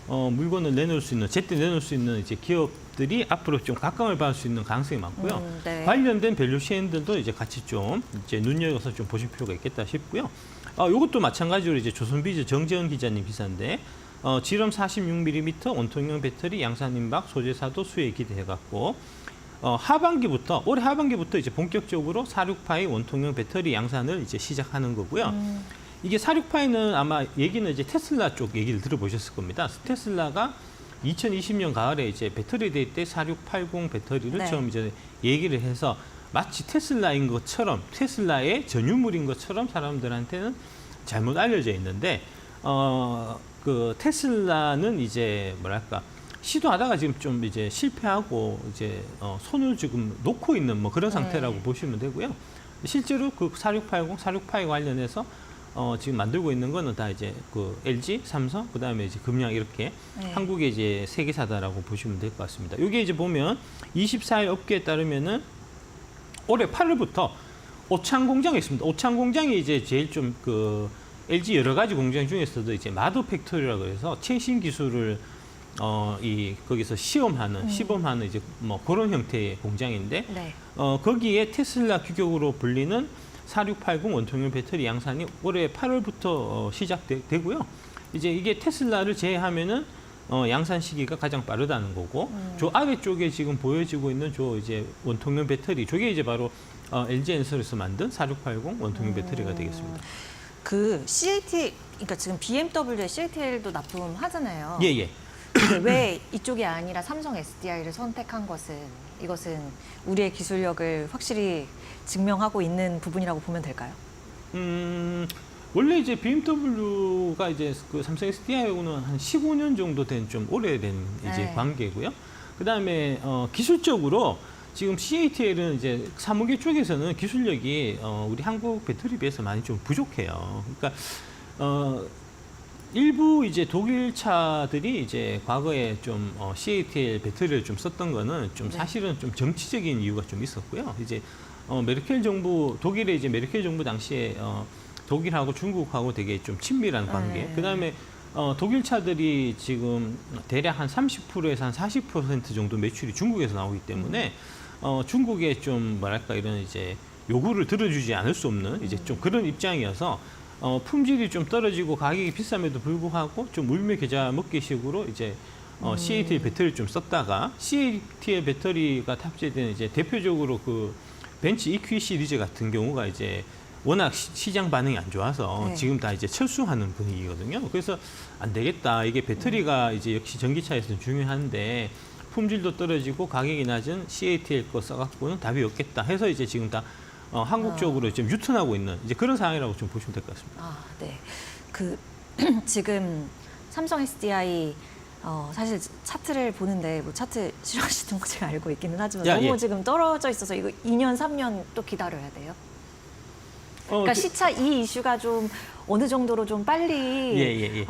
물건을 내놓을 수 있는, 제때 내놓을 수 있는 이제 기업들이 앞으로 좀 각광을 받을 수 있는 가능성이 많고요. 네. 관련된 밸류체인들도 이제 같이 좀 이제 눈여겨서 좀 보실 필요가 있겠다 싶고요. 이것도 마찬가지로 이제 조선비즈 정재현 기자님 기사인데 지름 46mm 원통형 배터리 양산 임박 소재사도 수혜 기대해갖고 올해 하반기부터 이제 본격적으로 46파이 원통형 배터리 양산을 이제 시작하는 거고요. 이게 46파이는 아마 얘기는 이제 테슬라 쪽 얘기를 들어보셨을 겁니다. 테슬라가 2020년 가을에 이제 배터리 데이 때 4680 배터리를 네. 처음 이제 얘기를 해서 마치 테슬라인 것처럼 테슬라의 전유물인 것처럼 사람들한테는 잘못 알려져 있는데 그 테슬라는 이제 뭐랄까 시도하다가 지금 좀 이제 실패하고 이제 손을 지금 놓고 있는 뭐 그런 상태라고 보시면 되고요. 실제로 그 4680, 46파이 관련해서 지금 만들고 있는 거는 다 이제 그 LG, 삼성, 그다음에 이제 금양 이렇게 한국의 이제 세 개사다라고 보시면 될 것 같습니다. 여기 이제 보면 24일 업계에 따르면은 올해 8월부터 오창 공장이 있습니다. 오창 공장이 이제 제일 좀 그 LG 여러 가지 공장 중에서도 이제 마더 팩토리라고 해서 최신 기술을 거기서 시범하는 이제 뭐 그런 형태의 공장인데 네. 거기에 테슬라 규격으로 불리는 4680 원통형 배터리 양산이 올해 8월부터 시작되고요. 이제 이게 테슬라를 제외하면은 양산 시기가 가장 빠르다는 거고, 저 아래쪽에 지금 보여지고 있는 저 이제 원통형 배터리, 저게 이제 바로 LG 엔솔에서 만든 4680 원통형 배터리가 되겠습니다. 그 CAT, 그러니까 지금 BMW에 CATL도 납품하잖아요. 예. 왜 이쪽이 아니라 삼성 SDI를 선택한 이것은 우리의 기술력을 확실히 증명하고 있는 부분이라고 보면 될까요? 원래 이제 BMW가 이제 그 삼성 SDI하고는 한 15년 정도 된 좀 오래된 이제 관계고요. 그다음에 기술적으로 지금 CATL은 이제 사무계 쪽에서는 기술력이 우리 한국 배터리 비해서 많이 좀 부족해요. 그러니까 일부 이제 독일 차들이 이제 과거에 좀 CATL 배터리를 좀 썼던 거는 좀 사실은 좀 정치적인 이유가 좀 있었고요. 이제 메르켈 정부, 독일의 이제 메르켈 정부 당시에 독일하고 중국하고 되게 좀 친밀한 관계. 그다음에 독일 차들이 지금 대략 한 30%에서 한 40% 정도 매출이 중국에서 나오기 때문에 중국의 좀 뭐랄까 이런 이제 요구를 들어주지 않을 수 없는 이제 좀 그런 입장이어서 품질이 좀 떨어지고 가격이 비쌈에도 불구하고 좀 울며 겨자 먹기식으로 이제 CATL 배터리를 좀 썼다가 CATL 배터리가 탑재된 이제 대표적으로 그 벤츠 EQ 시리즈 같은 경우가 이제 워낙 시장 반응이 안 좋아서 지금 다 이제 철수하는 분위기거든요. 그래서 안 되겠다. 이게 배터리가 이제 역시 전기차에서는 중요한데 품질도 떨어지고 가격이 낮은 CATL 거 써갖고는 답이 없겠다 해서 이제 지금 다 한국 쪽으로 지금 유턴하고 있는 이제 그런 상황이라고 좀 보시면 될 것 같습니다. 네. 그 지금 삼성 SDI 사실 차트를 보는데 뭐 차트 싫어하시는 거 제가 알고 있기는 하지만 너무 지금 떨어져 있어서 이거 2년, 3년 또 기다려야 돼요. 그러니까 시차 이 이슈가 좀 어느 정도로 좀 빨리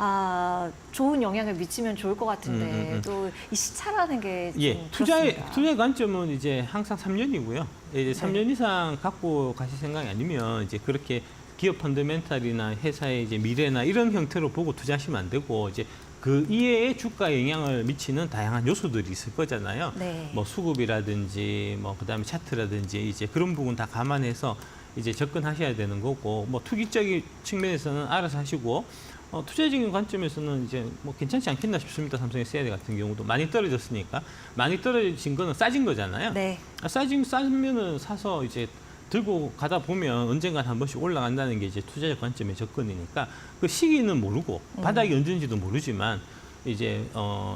좋은 영향을 미치면 좋을 것 같은데 또 이 시차라는 게 좀 투자의 관점은 이제 항상 3년이고요. 이제 3년 이상 갖고 가실 생각이 아니면 이제 그렇게 기업 펀더멘탈이나 회사의 이제 미래나 이런 형태로 보고 투자하시면 안 되고 이제 그 이외에 주가에 영향을 미치는 다양한 요소들이 있을 거잖아요. 뭐 수급이라든지 뭐 그다음에 차트라든지 이제 그런 부분 다 감안해서 이제 접근하셔야 되는 거고, 뭐 투기적인 측면에서는 알아서 하시고, 투자적인 관점에서는 이제 뭐 괜찮지 않겠나 싶습니다. 삼성 SDI 같은 경우도 많이 떨어졌으니까. 많이 떨어진 거는 싸진 거잖아요. 싸면은 사서 이제 들고 가다 보면 언젠간 한 번씩 올라간다는 게 이제 투자적 관점의 접근이니까 그 시기는 모르고 바닥이 언제인지도 모르지만 이제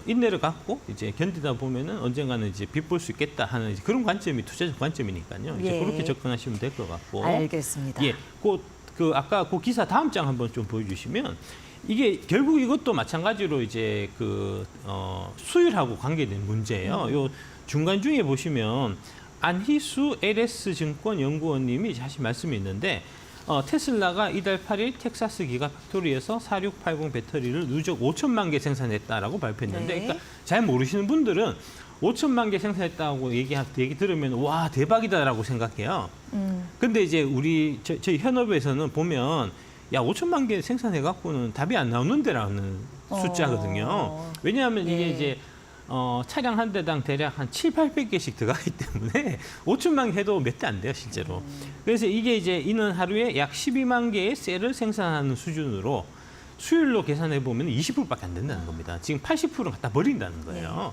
인내를 갖고 이제 견디다 보면은 언젠가는 이제 빚볼 수 있겠다 하는 이제 그런 관점이 투자적 관점이니까요. 이제 그렇게 접근하시면 될 것 같고. 알겠습니다. 그 아까 그 기사 다음 장 한번 좀 보여주시면 이게 결국 이것도 마찬가지로 이제 그 수율하고 관계된 문제예요. 요 중간 중에 보시면 안희수 LS증권 연구원님이 하신 말씀이 있는데. 테슬라가 이달 8일 텍사스 기가팩토리에서 4680 배터리를 누적 5천만 개 생산했다라고 발표했는데, 그러니까 잘 모르시는 분들은 5천만 개 생산했다고 얘기 들으면 와 대박이다라고 생각해요. 근데 이제 저희 현업에서는 보면 야 5천만 개 생산해 갖고는 답이 안 나오는데라는 숫자거든요. 왜냐하면 이게 이제 차량 한 대당 대략 한 700~800개씩 들어가기 때문에 5천만 개 해도 몇 대 안 돼요, 실제로. 그래서 이게 이제 이는 하루에 약 12만 개의 셀을 생산하는 수준으로 수율로 계산해 보면 20%밖에 안 된다는 겁니다. 지금 80%는 갖다 버린다는 거예요.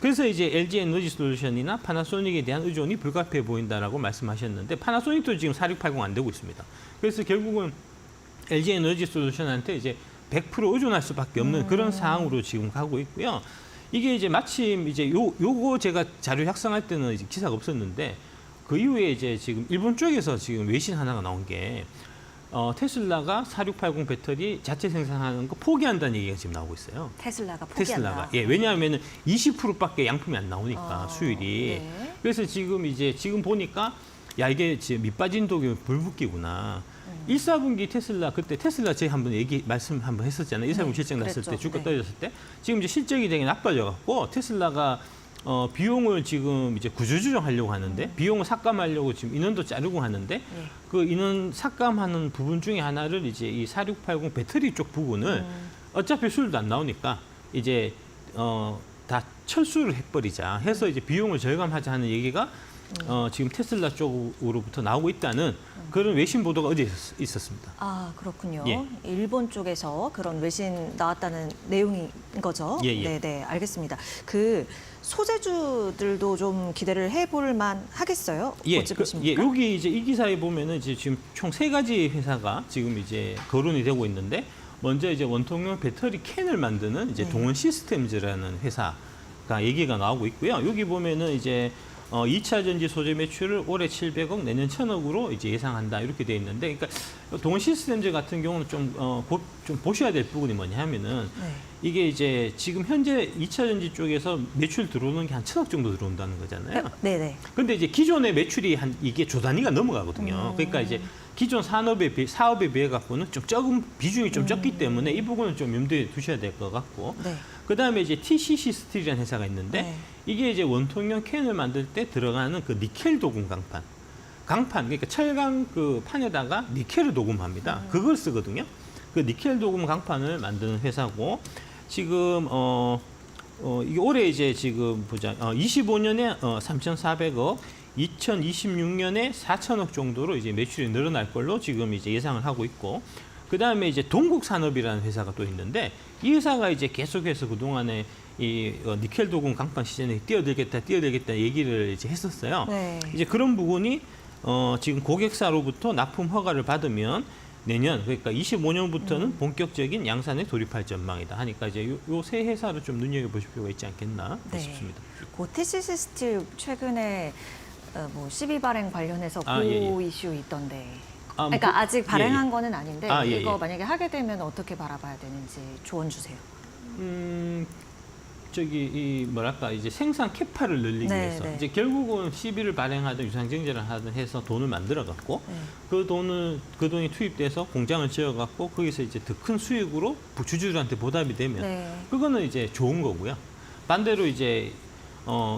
그래서 이제 LG 에너지 솔루션이나 파나소닉에 대한 의존이 불가피해 보인다라고 말씀하셨는데 파나소닉도 지금 4680 안 되고 있습니다. 그래서 결국은 LG 에너지 솔루션한테 이제 100% 의존할 수밖에 없는 그런 상황으로 지금 가고 있고요. 이게 이제 마침 이제 요거 제가 자료 작성할 때는 이제 기사가 없었는데 그 이후에 이제 지금 일본 쪽에서 지금 외신 하나가 나온 게 테슬라가 4680 배터리 자체 생산하는 거 포기한다는 얘기가 지금 나오고 있어요. 테슬라가 포기한다. 테슬라가 왜냐하면 20%밖에 양품이 안 나오니까 수율이. 네. 그래서 지금 보니까 야 이게 지금 밑빠진 독이 불붙기구나. 1사분기 테슬라 그때 테슬라 제가 한번 말씀 한번 했었잖아요. 1사분기 실적 났을 때 주가 떨어졌을 때 지금 이제 실적이 되게 나빠져 갖고 테슬라가 비용을 지금 이제 구조조정하려고 하는데 비용을 삭감하려고 지금 인원도 자르고 하는데 그 인원 삭감하는 부분 중에 하나를 이제 이 4680 배터리 쪽 부분을 어차피 수율도 안 나오니까 이제 다 철수를 해버리자 해서 이제 비용을 절감하자 하는 얘기가 지금 테슬라 쪽으로부터 나오고 있다는 그런 외신 보도가 어제 있었습니다. 아, 그렇군요. 예. 일본 쪽에서 그런 외신 나왔다는 내용인 거죠? 예. 네, 알겠습니다. 그 소재주들도 좀 기대를 해볼 만 하겠어요? 어찌 보십니까? 여기 이제 이 기사에 보면은 이제 지금 총 3가지 회사가 지금 이제 거론이 되고 있는데 먼저 이제 원통형 배터리 캔을 만드는 이제 동원 시스템즈라는 회사가 얘기가 나오고 있고요. 여기 보면은 이제 2차 전지 소재 매출을 올해 700억, 내년 1000억으로 이제 예상한다 이렇게 돼 있는데, 그러니까 동원 시스템즈 같은 경우는 좀 보셔야 될 부분이 뭐냐 하면은 이게 이제 지금 현재 2차 전지 쪽에서 매출 들어오는 게 한 1000억 정도 들어온다는 거잖아요. 네네. 근데 이제 기존의 매출이 이게 조 단위가 넘어가거든요. 그러니까 이제 기존 사업에 비해 갖고는 좀 적은 비중이 좀 적기 때문에 이 부분은 좀 염두에 두셔야 될 것 같고. 그다음에 이제 TCC 스틸이라는 회사가 있는데 이게 이제 원통형 캔을 만들 때 들어가는 그 니켈 도금 강판 그러니까 철강 그 판에다가 니켈을 도금합니다. 그걸 쓰거든요. 그 니켈 도금 강판을 만드는 회사고 지금 이게 올해 이제 지금 보자 25년에 3,400억, 2026년에 4,000억 정도로 이제 매출이 늘어날 걸로 지금 이제 예상을 하고 있고. 그 다음에 이제 동국산업이라는 회사가 또 있는데 이 회사가 이제 계속해서 그동안에 이 니켈 도금 강판 시즌에 뛰어들겠다 얘기를 이제 했었어요. 이제 그런 부분이 지금 고객사로부터 납품 허가를 받으면 내년 그러니까 25년부터는 본격적인 양산에 돌입할 전망이다 하니까 이제 요 세 회사를 좀 눈여겨보실 필요가 있지 않겠나 싶습니다. TCC 스틸 최근에 뭐 시비 발행 관련해서 이슈 있던데. 그러니까 아직 발행한 거는 아닌데 이거 만약에 하게 되면 어떻게 바라봐야 되는지 조언 주세요. 이 뭐랄까 이제 생산 캐파를 늘리기 위해서 이제 결국은 시비를 발행하든 유상증자를 하든 해서 돈을 만들어 갖고 그 돈이 투입돼서 공장을 지어 갖고 거기서 이제 더 큰 수익으로 주주들한테 보답이 되면 그거는 이제 좋은 거고요. 반대로 이제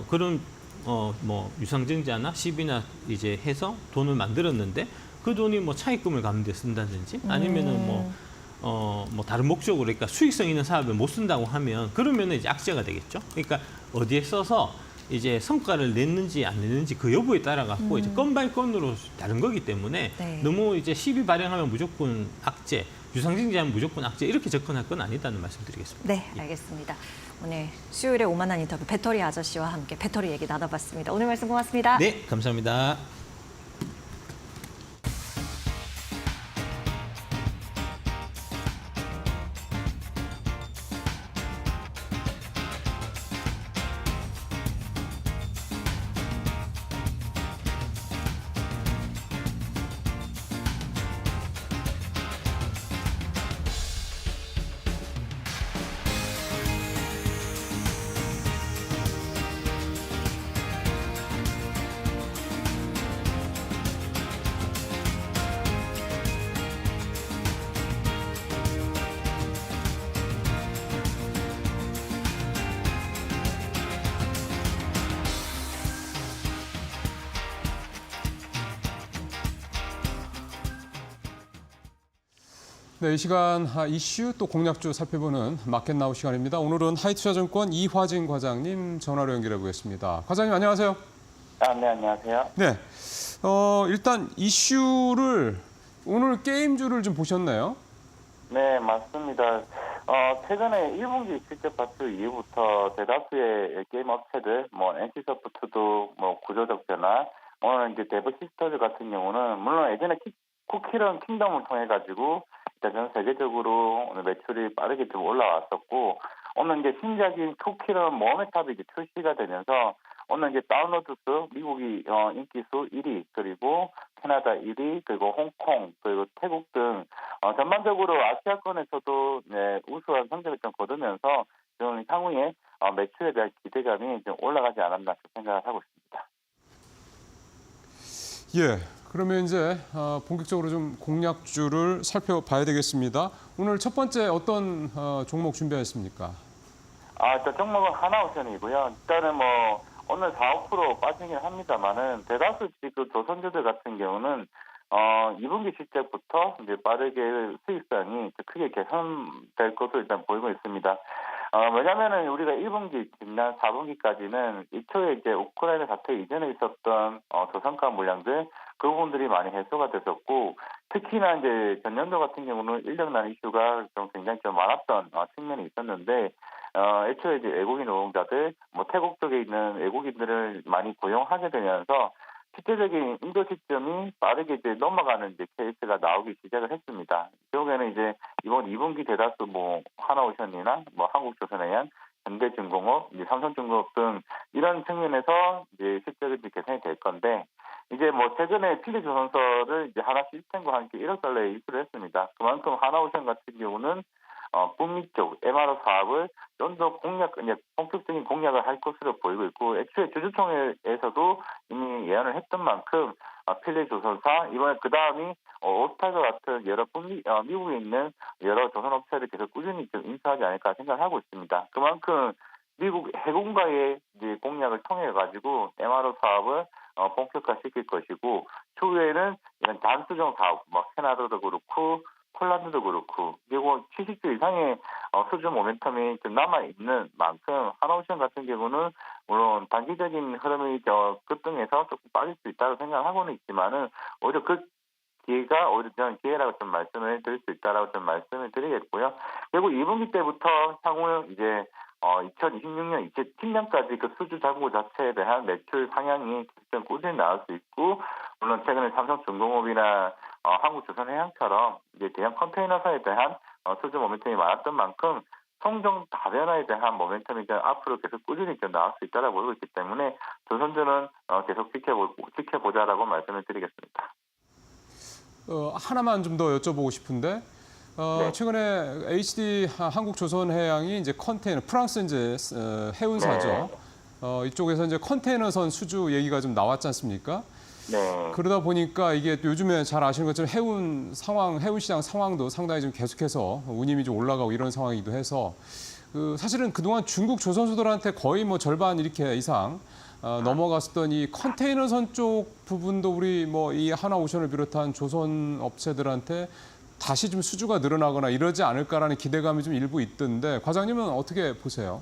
그런 뭐 유상증자나 시비나 이제 해서 돈을 만들었는데 그 돈이 뭐 차입금을 갚는 데 쓴다든지 아니면은 뭐 다른 목적으로 그러니까 수익성 있는 사업에 못 쓴다고 하면 그러면은 이제 악재가 되겠죠. 그러니까 어디에 써서 이제 성과를 냈는지 안 냈는지 그 여부에 따라 갖고 이제 건 바이 건으로 다른 거기 때문에 너무 이제 시비 발행하면 무조건 악재, 유상증자하면 무조건 악재 이렇게 접근할 건 아니다는 말씀드리겠습니다. 네, 알겠습니다. 오늘 수요일에 오만한 인터뷰 배터리 아저씨와 함께 배터리 얘기 나눠봤습니다. 오늘 말씀 고맙습니다. 네, 감사합니다. 네, 이 시간 이슈 또 공략주 살펴보는 마켓 나우 시간입니다. 오늘은 하이투자증권 이화진 과장님 전화로 연결해 보겠습니다. 과장님 안녕하세요. 네, 안녕하세요. 네, 일단 이슈를 오늘 게임주를 좀 보셨나요? 네, 맞습니다. 최근에 1분기 실적 발표 이후부터 대다수의 게임 업체들, 뭐 NC소프트도 뭐 구조적 변화, 오늘 이제 데브 시스터즈 같은 경우는 물론 예전에 쿠키런 킹덤을 통해 가지고 일단 전 세계적으로 오늘 매출이 빠르게 좀 올라왔었고, 오늘 이제 신작인 쿠키런 모험의 탑이 이제 출시가 되면서 오늘 이제 다운로드 수 미국이 인기 수 1위, 그리고 캐나다 1위, 그리고 홍콩, 그리고 태국 등 전반적으로 아시아권에서도 네, 우수한 성적을 좀 거두면서 좀 향후에 매출에 대한 기대감이 좀 올라가지 않았나 생각을 하고 있습니다. 예, 그러면 이제 본격적으로 좀 공략주를 살펴봐야 되겠습니다. 오늘 첫 번째 어떤 종목 준비하셨습니까? 일단 종목은 하나오션이고요. 일단은 뭐 오늘 4, 5% 빠지긴 합니다만은 대다수 지금 조선주들 같은 경우는 2분기 실적부터 이제 빠르게 수익성이 크게 개선될 것으로 일단 보이고 있습니다. 왜냐면은 우리가 1분기, 지난 4분기까지는 이초에 이제 우크라이나 사태 이전에 있었던 저성과 물량들 그 부분들이 많이 해소가 됐었고, 특히나 이제 전년도 같은 경우는 인력난 이슈가 좀 굉장히 좀 많았던 측면이 있었는데, 애초에 이제 외국인 노동자들, 뭐 태국 쪽에 있는 외국인들을 많이 고용하게 되면서 실제적인 인도 시점이 빠르게 이제 넘어가는 이제 케이스가 나오기 시작을 했습니다. 결국에는 이제 이번 2분기 대다수 뭐 하나오션이나 뭐 한국조선해양, 현대중공업, 이제 삼성중공업 등 이런 측면에서 이제 실적이 이제 개선이 될 건데, 이제 뭐 최근에 필리조선소를 이제 하나 시스템과 함께 1억 달러에 입수를 했습니다. 그만큼 하나오션 같은 경우는 북미 쪽 MRO 사업을 좀 더 본격적인 공략을 할 것으로 보이고 있고, 애초에 주주총회에서도 이미 예언을 했던 만큼 필리조선사, 이번에 그 다음이 오스타일과 같은 여러 미국에 있는 여러 조선업체를 계속 꾸준히 좀 인수하지 않을까 생각하고 있습니다. 그만큼 미국 해군과의 이제 공략을 통해 가지고 MRO 사업을 본격화시킬 것이고, 추후에는 이런 단수정 사업, 뭐 캐나다도 그렇고 폴란드도 그렇고, 그리고 70조 이상의 수주 모멘텀이 좀 남아있는 만큼 하나오션 같은 경우는 물론 단기적인 흐름이 급등해서 조금 빠질 수 있다고 생각하고는 있지만은 오히려 그 기회가 오히려 저는 기회라고 좀 말씀을 드릴 수 있다라고 좀 말씀을 드리겠고요. 그리고 2분기 때부터 향후 이제 2026년, 2027년까지 그 수주 잔고 자체에 대한 매출 상향이 좀 꾸준히 나올 수 있고, 물론 최근에 삼성중공업이나 한국조선해양처럼 이제 대형 컨테이너선에 대한 수주 모멘텀이 많았던 만큼 송정 다변화에 대한 모멘텀이 좀 앞으로 계속 꾸준히 좀 나올 수 있다고 보고 있기 때문에 조선주는 계속 지켜보자라고 말씀을 드리겠습니다. 하나만 좀 더 여쭤보고 싶은데, 네. 최근에 HD 한국조선해양이 이제 컨테이너, 프랑스 이제 해운사죠. 이쪽에서 이제 컨테이너선 수주 얘기가 좀 나왔지 않습니까? 네. 그러다 보니까 이게 요즘에 잘 아시는 것처럼 해운 시장 상황도 상당히 좀 계속해서 운임이 좀 올라가고 이런 상황이기도 해서 사실은 그동안 중국 조선소들한테 거의 뭐 절반 이렇게 이상 넘어갔었던 이 컨테이너선 쪽 부분도 우리 뭐 이 하나오션을 비롯한 조선 업체들한테 다시 좀 수주가 늘어나거나 이러지 않을까라는 기대감이 좀 일부 있던데, 과장님은 어떻게 보세요?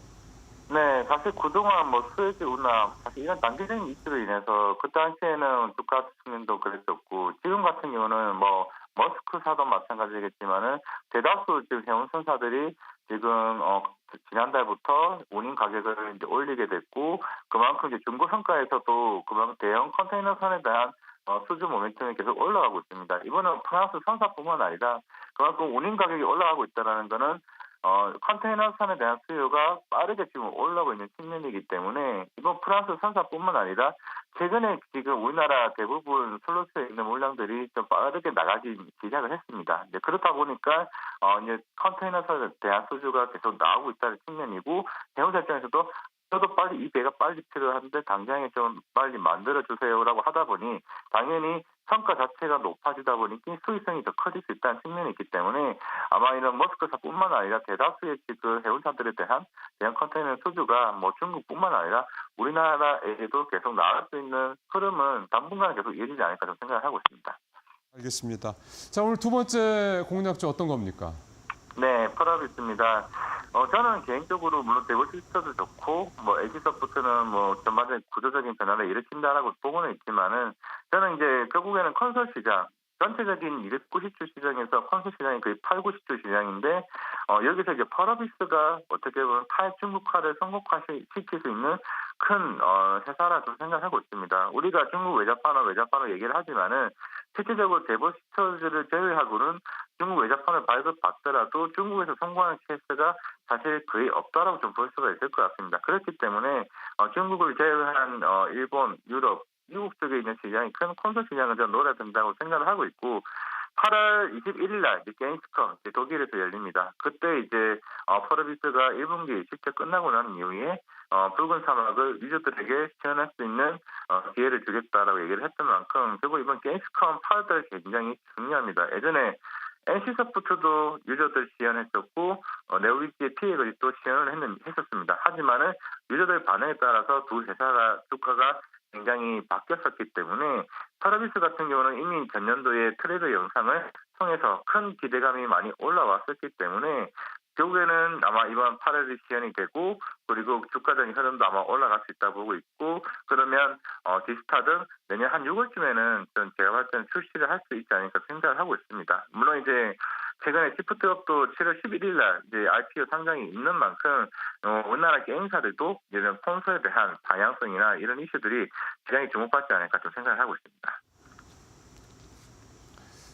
네, 사실 그동안 뭐 수혜지 운항, 사실 이런 단기적인 이슈로 인해서 그 당시에는 주가 측면도 그랬었고, 지금 같은 경우는 뭐 머스크사도 마찬가지겠지만은 대다수 지금 해운선사들이 지금 지난달부터 운임 가격을 이제 올리게 됐고, 그만큼 이제 중고 성과에서도 그만큼 대형 컨테이너선에 대한 수주 모멘텀이 계속 올라가고 있습니다. 이번은 프랑스 선사뿐만 아니라 그만큼 운임 가격이 올라가고 있다는 거는 컨테이너선에 대한 수요가 빠르게 지금 올라오고 있는 측면이기 때문에 이번 프랑스 선사뿐만 아니라 최근에 지금 우리나라 대부분 슬로트에 있는 물량들이 좀 빠르게 나가기 시작을 했습니다. 이제 그렇다 보니까 이제 컨테이너선에 대한 수주가 계속 나오고 있다는 측면이고, 해운사 입장에서도 저도 빨리 이 배가 빨리 필요한데 당장에 좀 빨리 만들어 주세요라고 하다 보니 당연히 성과 자체가 높아지다 보니 수익성이 더 커질 수 있다는 측면이 있기 때문에 아마 이런 머스크사뿐만 아니라 대다수의 지금 해운사들에 대한 대형 컨테이너 수주가 뭐 중국뿐만 아니라 우리나라에도 계속 나올 수 있는 흐름은 당분간 계속 이어지지 않을까 좀 생각을 하고 있습니다. 알겠습니다. 자, 오늘 두 번째 공략주 어떤 겁니까? 네, 펄업 있습니다. 저는 개인적으로 물론 대구 시스터도 좋고, 뭐 LG서프트는 뭐 전반적인 구조적인 변화를 일으킨다라고 보고는 있지만은, 저는 이제 결국에는 컨설 시장, 전체적인 290주 시장에서 콘솔 시장이 거의 8, 90주 시장인데 여기서 이제 펄어비스가 어떻게 보면 탈중국화를 성공시킬 수 있는 큰 회사라 좀 생각하고 있습니다. 우리가 중국 외자판을 얘기를 하지만은 실질적으로 데보시터즈를 제외하고는 중국 외자판을 발급받더라도 중국에서 성공하는 케이스가 사실 거의 없다라고 좀 볼 수가 있을 것 같습니다. 그렇기 때문에 중국을 제외한 일본, 유럽, 미국 쪽에 있는 시장이 큰 콘솔 시장을 좀 노려든다고 생각을 하고 있고 8월 21일 날 게임스컴 독일에서 열립니다. 그때 이제 펄어비스가 1분기 실적 끝나고 난 이후에 붉은 사막을 유저들에게 시연할 수 있는 기회를 주겠다라고 얘기를 했던 만큼 결국 이번 게임스컴 8월달 굉장히 중요합니다. 예전에 NC소프트도 유저들 지원했었고 네오비티의 피해를 또 지원을 했었습니다. 하지만은 유저들 반응에 따라서 두 회사가 주가가 굉장히 바뀌었었기 때문에 펄어비스 같은 경우는 이미 전년도에 트레이더 영상을 통해서 큰 기대감이 많이 올라왔었기 때문에 결국에는 아마 이번 8월이 시연이 되고 그리고 주가적인 흐름도 아마 올라갈 수 있다고 보고 있고 그러면 디스타 등 내년 한 6월쯤에는 제가 봤을 때는 출시를 할 수 있지 않을까 생각을 하고 있습니다. 물론 이제 최근에 시프트업도 7월 11일 날 이제 IPO 상장이 있는 만큼 우리나라 게임사들도 이런 콘솔에 대한 방향성이나 이런 이슈들이 굉장히 주목받지 않을까 좀 생각을 하고 있습니다.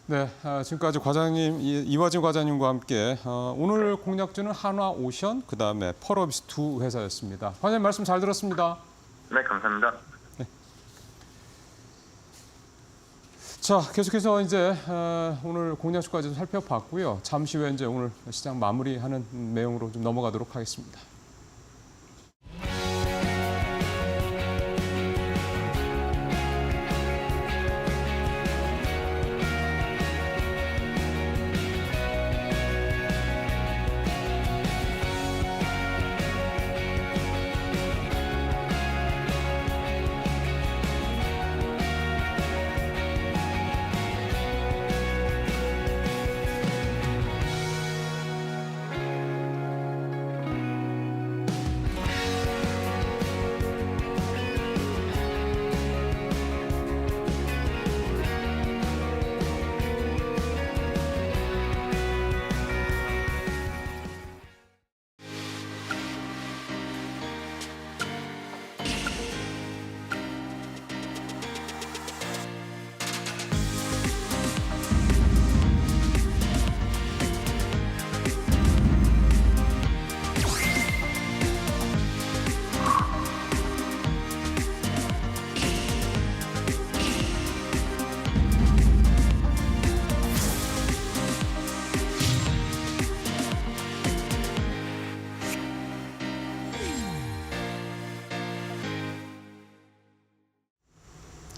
네, 지금까지 과장님 이화진 과장님과 함께 오늘 공략주는 한화오션, 그다음에 펄어비스 두 회사였습니다. 과장님 말씀 잘 들었습니다. 네, 감사합니다. 네. 자, 계속해서 이제 오늘 공략주까지 좀 살펴봤고요. 잠시 후에 이제 오늘 시장 마무리하는 내용으로 좀 넘어가도록 하겠습니다. 네.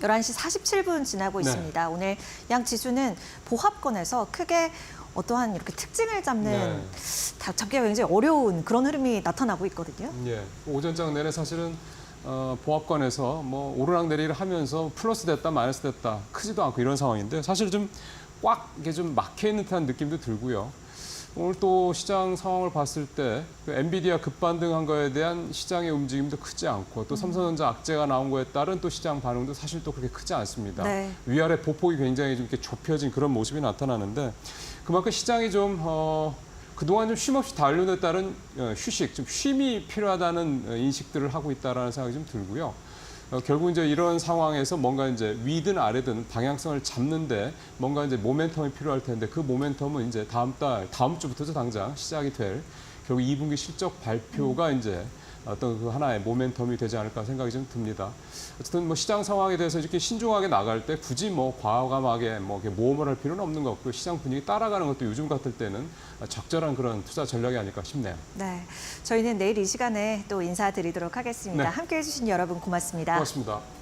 11시 47분 지나고 있습니다. 오늘 양 지수는 보합권에서 크게 어떠한 이렇게 특징을 잡는 잡기가 굉장히 어려운 그런 흐름이 나타나고 있거든요. 예, 오전장 내내 사실은 보합권에서 뭐 오르락내리를 하면서 플러스 됐다 마이너스 됐다 크지도 않고 이런 상황인데 사실 좀 꽉 이게 좀 막혀 있는 듯한 느낌도 들고요. 오늘 또 시장 상황을 봤을 때 엔비디아 급반등한 거에 대한 시장의 움직임도 크지 않고 또 삼성전자 악재가 나온 거에 따른 또 시장 반응도 사실 또 그렇게 크지 않습니다. 네. 위아래 보폭이 굉장히 좀 이렇게 좁혀진 그런 모습이 나타나는데 그만큼 시장이 좀 그동안 좀 쉼없이 달륜에 따른 휴식, 좀 쉼이 필요하다는 인식들을 하고 있다라는 생각이 좀 들고요. 결국 이제 이런 상황에서 뭔가 이제 위든 아래든 방향성을 잡는데 뭔가 이제 모멘텀이 필요할 텐데 그 모멘텀은 이제 다음 주부터 당장 시작이 될 결국 2분기 실적 발표가 이제 어떤 그 하나의 모멘텀이 되지 않을까 생각이 좀 듭니다. 어쨌든 뭐 시장 상황에 대해서 이렇게 신중하게 나갈 때 굳이 뭐 과감하게 뭐 모험을 할 필요는 없는 것 같고 시장 분위기 따라가는 것도 요즘 같을 때는 적절한 그런 투자 전략이 아닐까 싶네요. 네, 저희는 내일 이 시간에 또 인사드리도록 하겠습니다. 네. 함께해 주신 여러분 고맙습니다. 고맙습니다.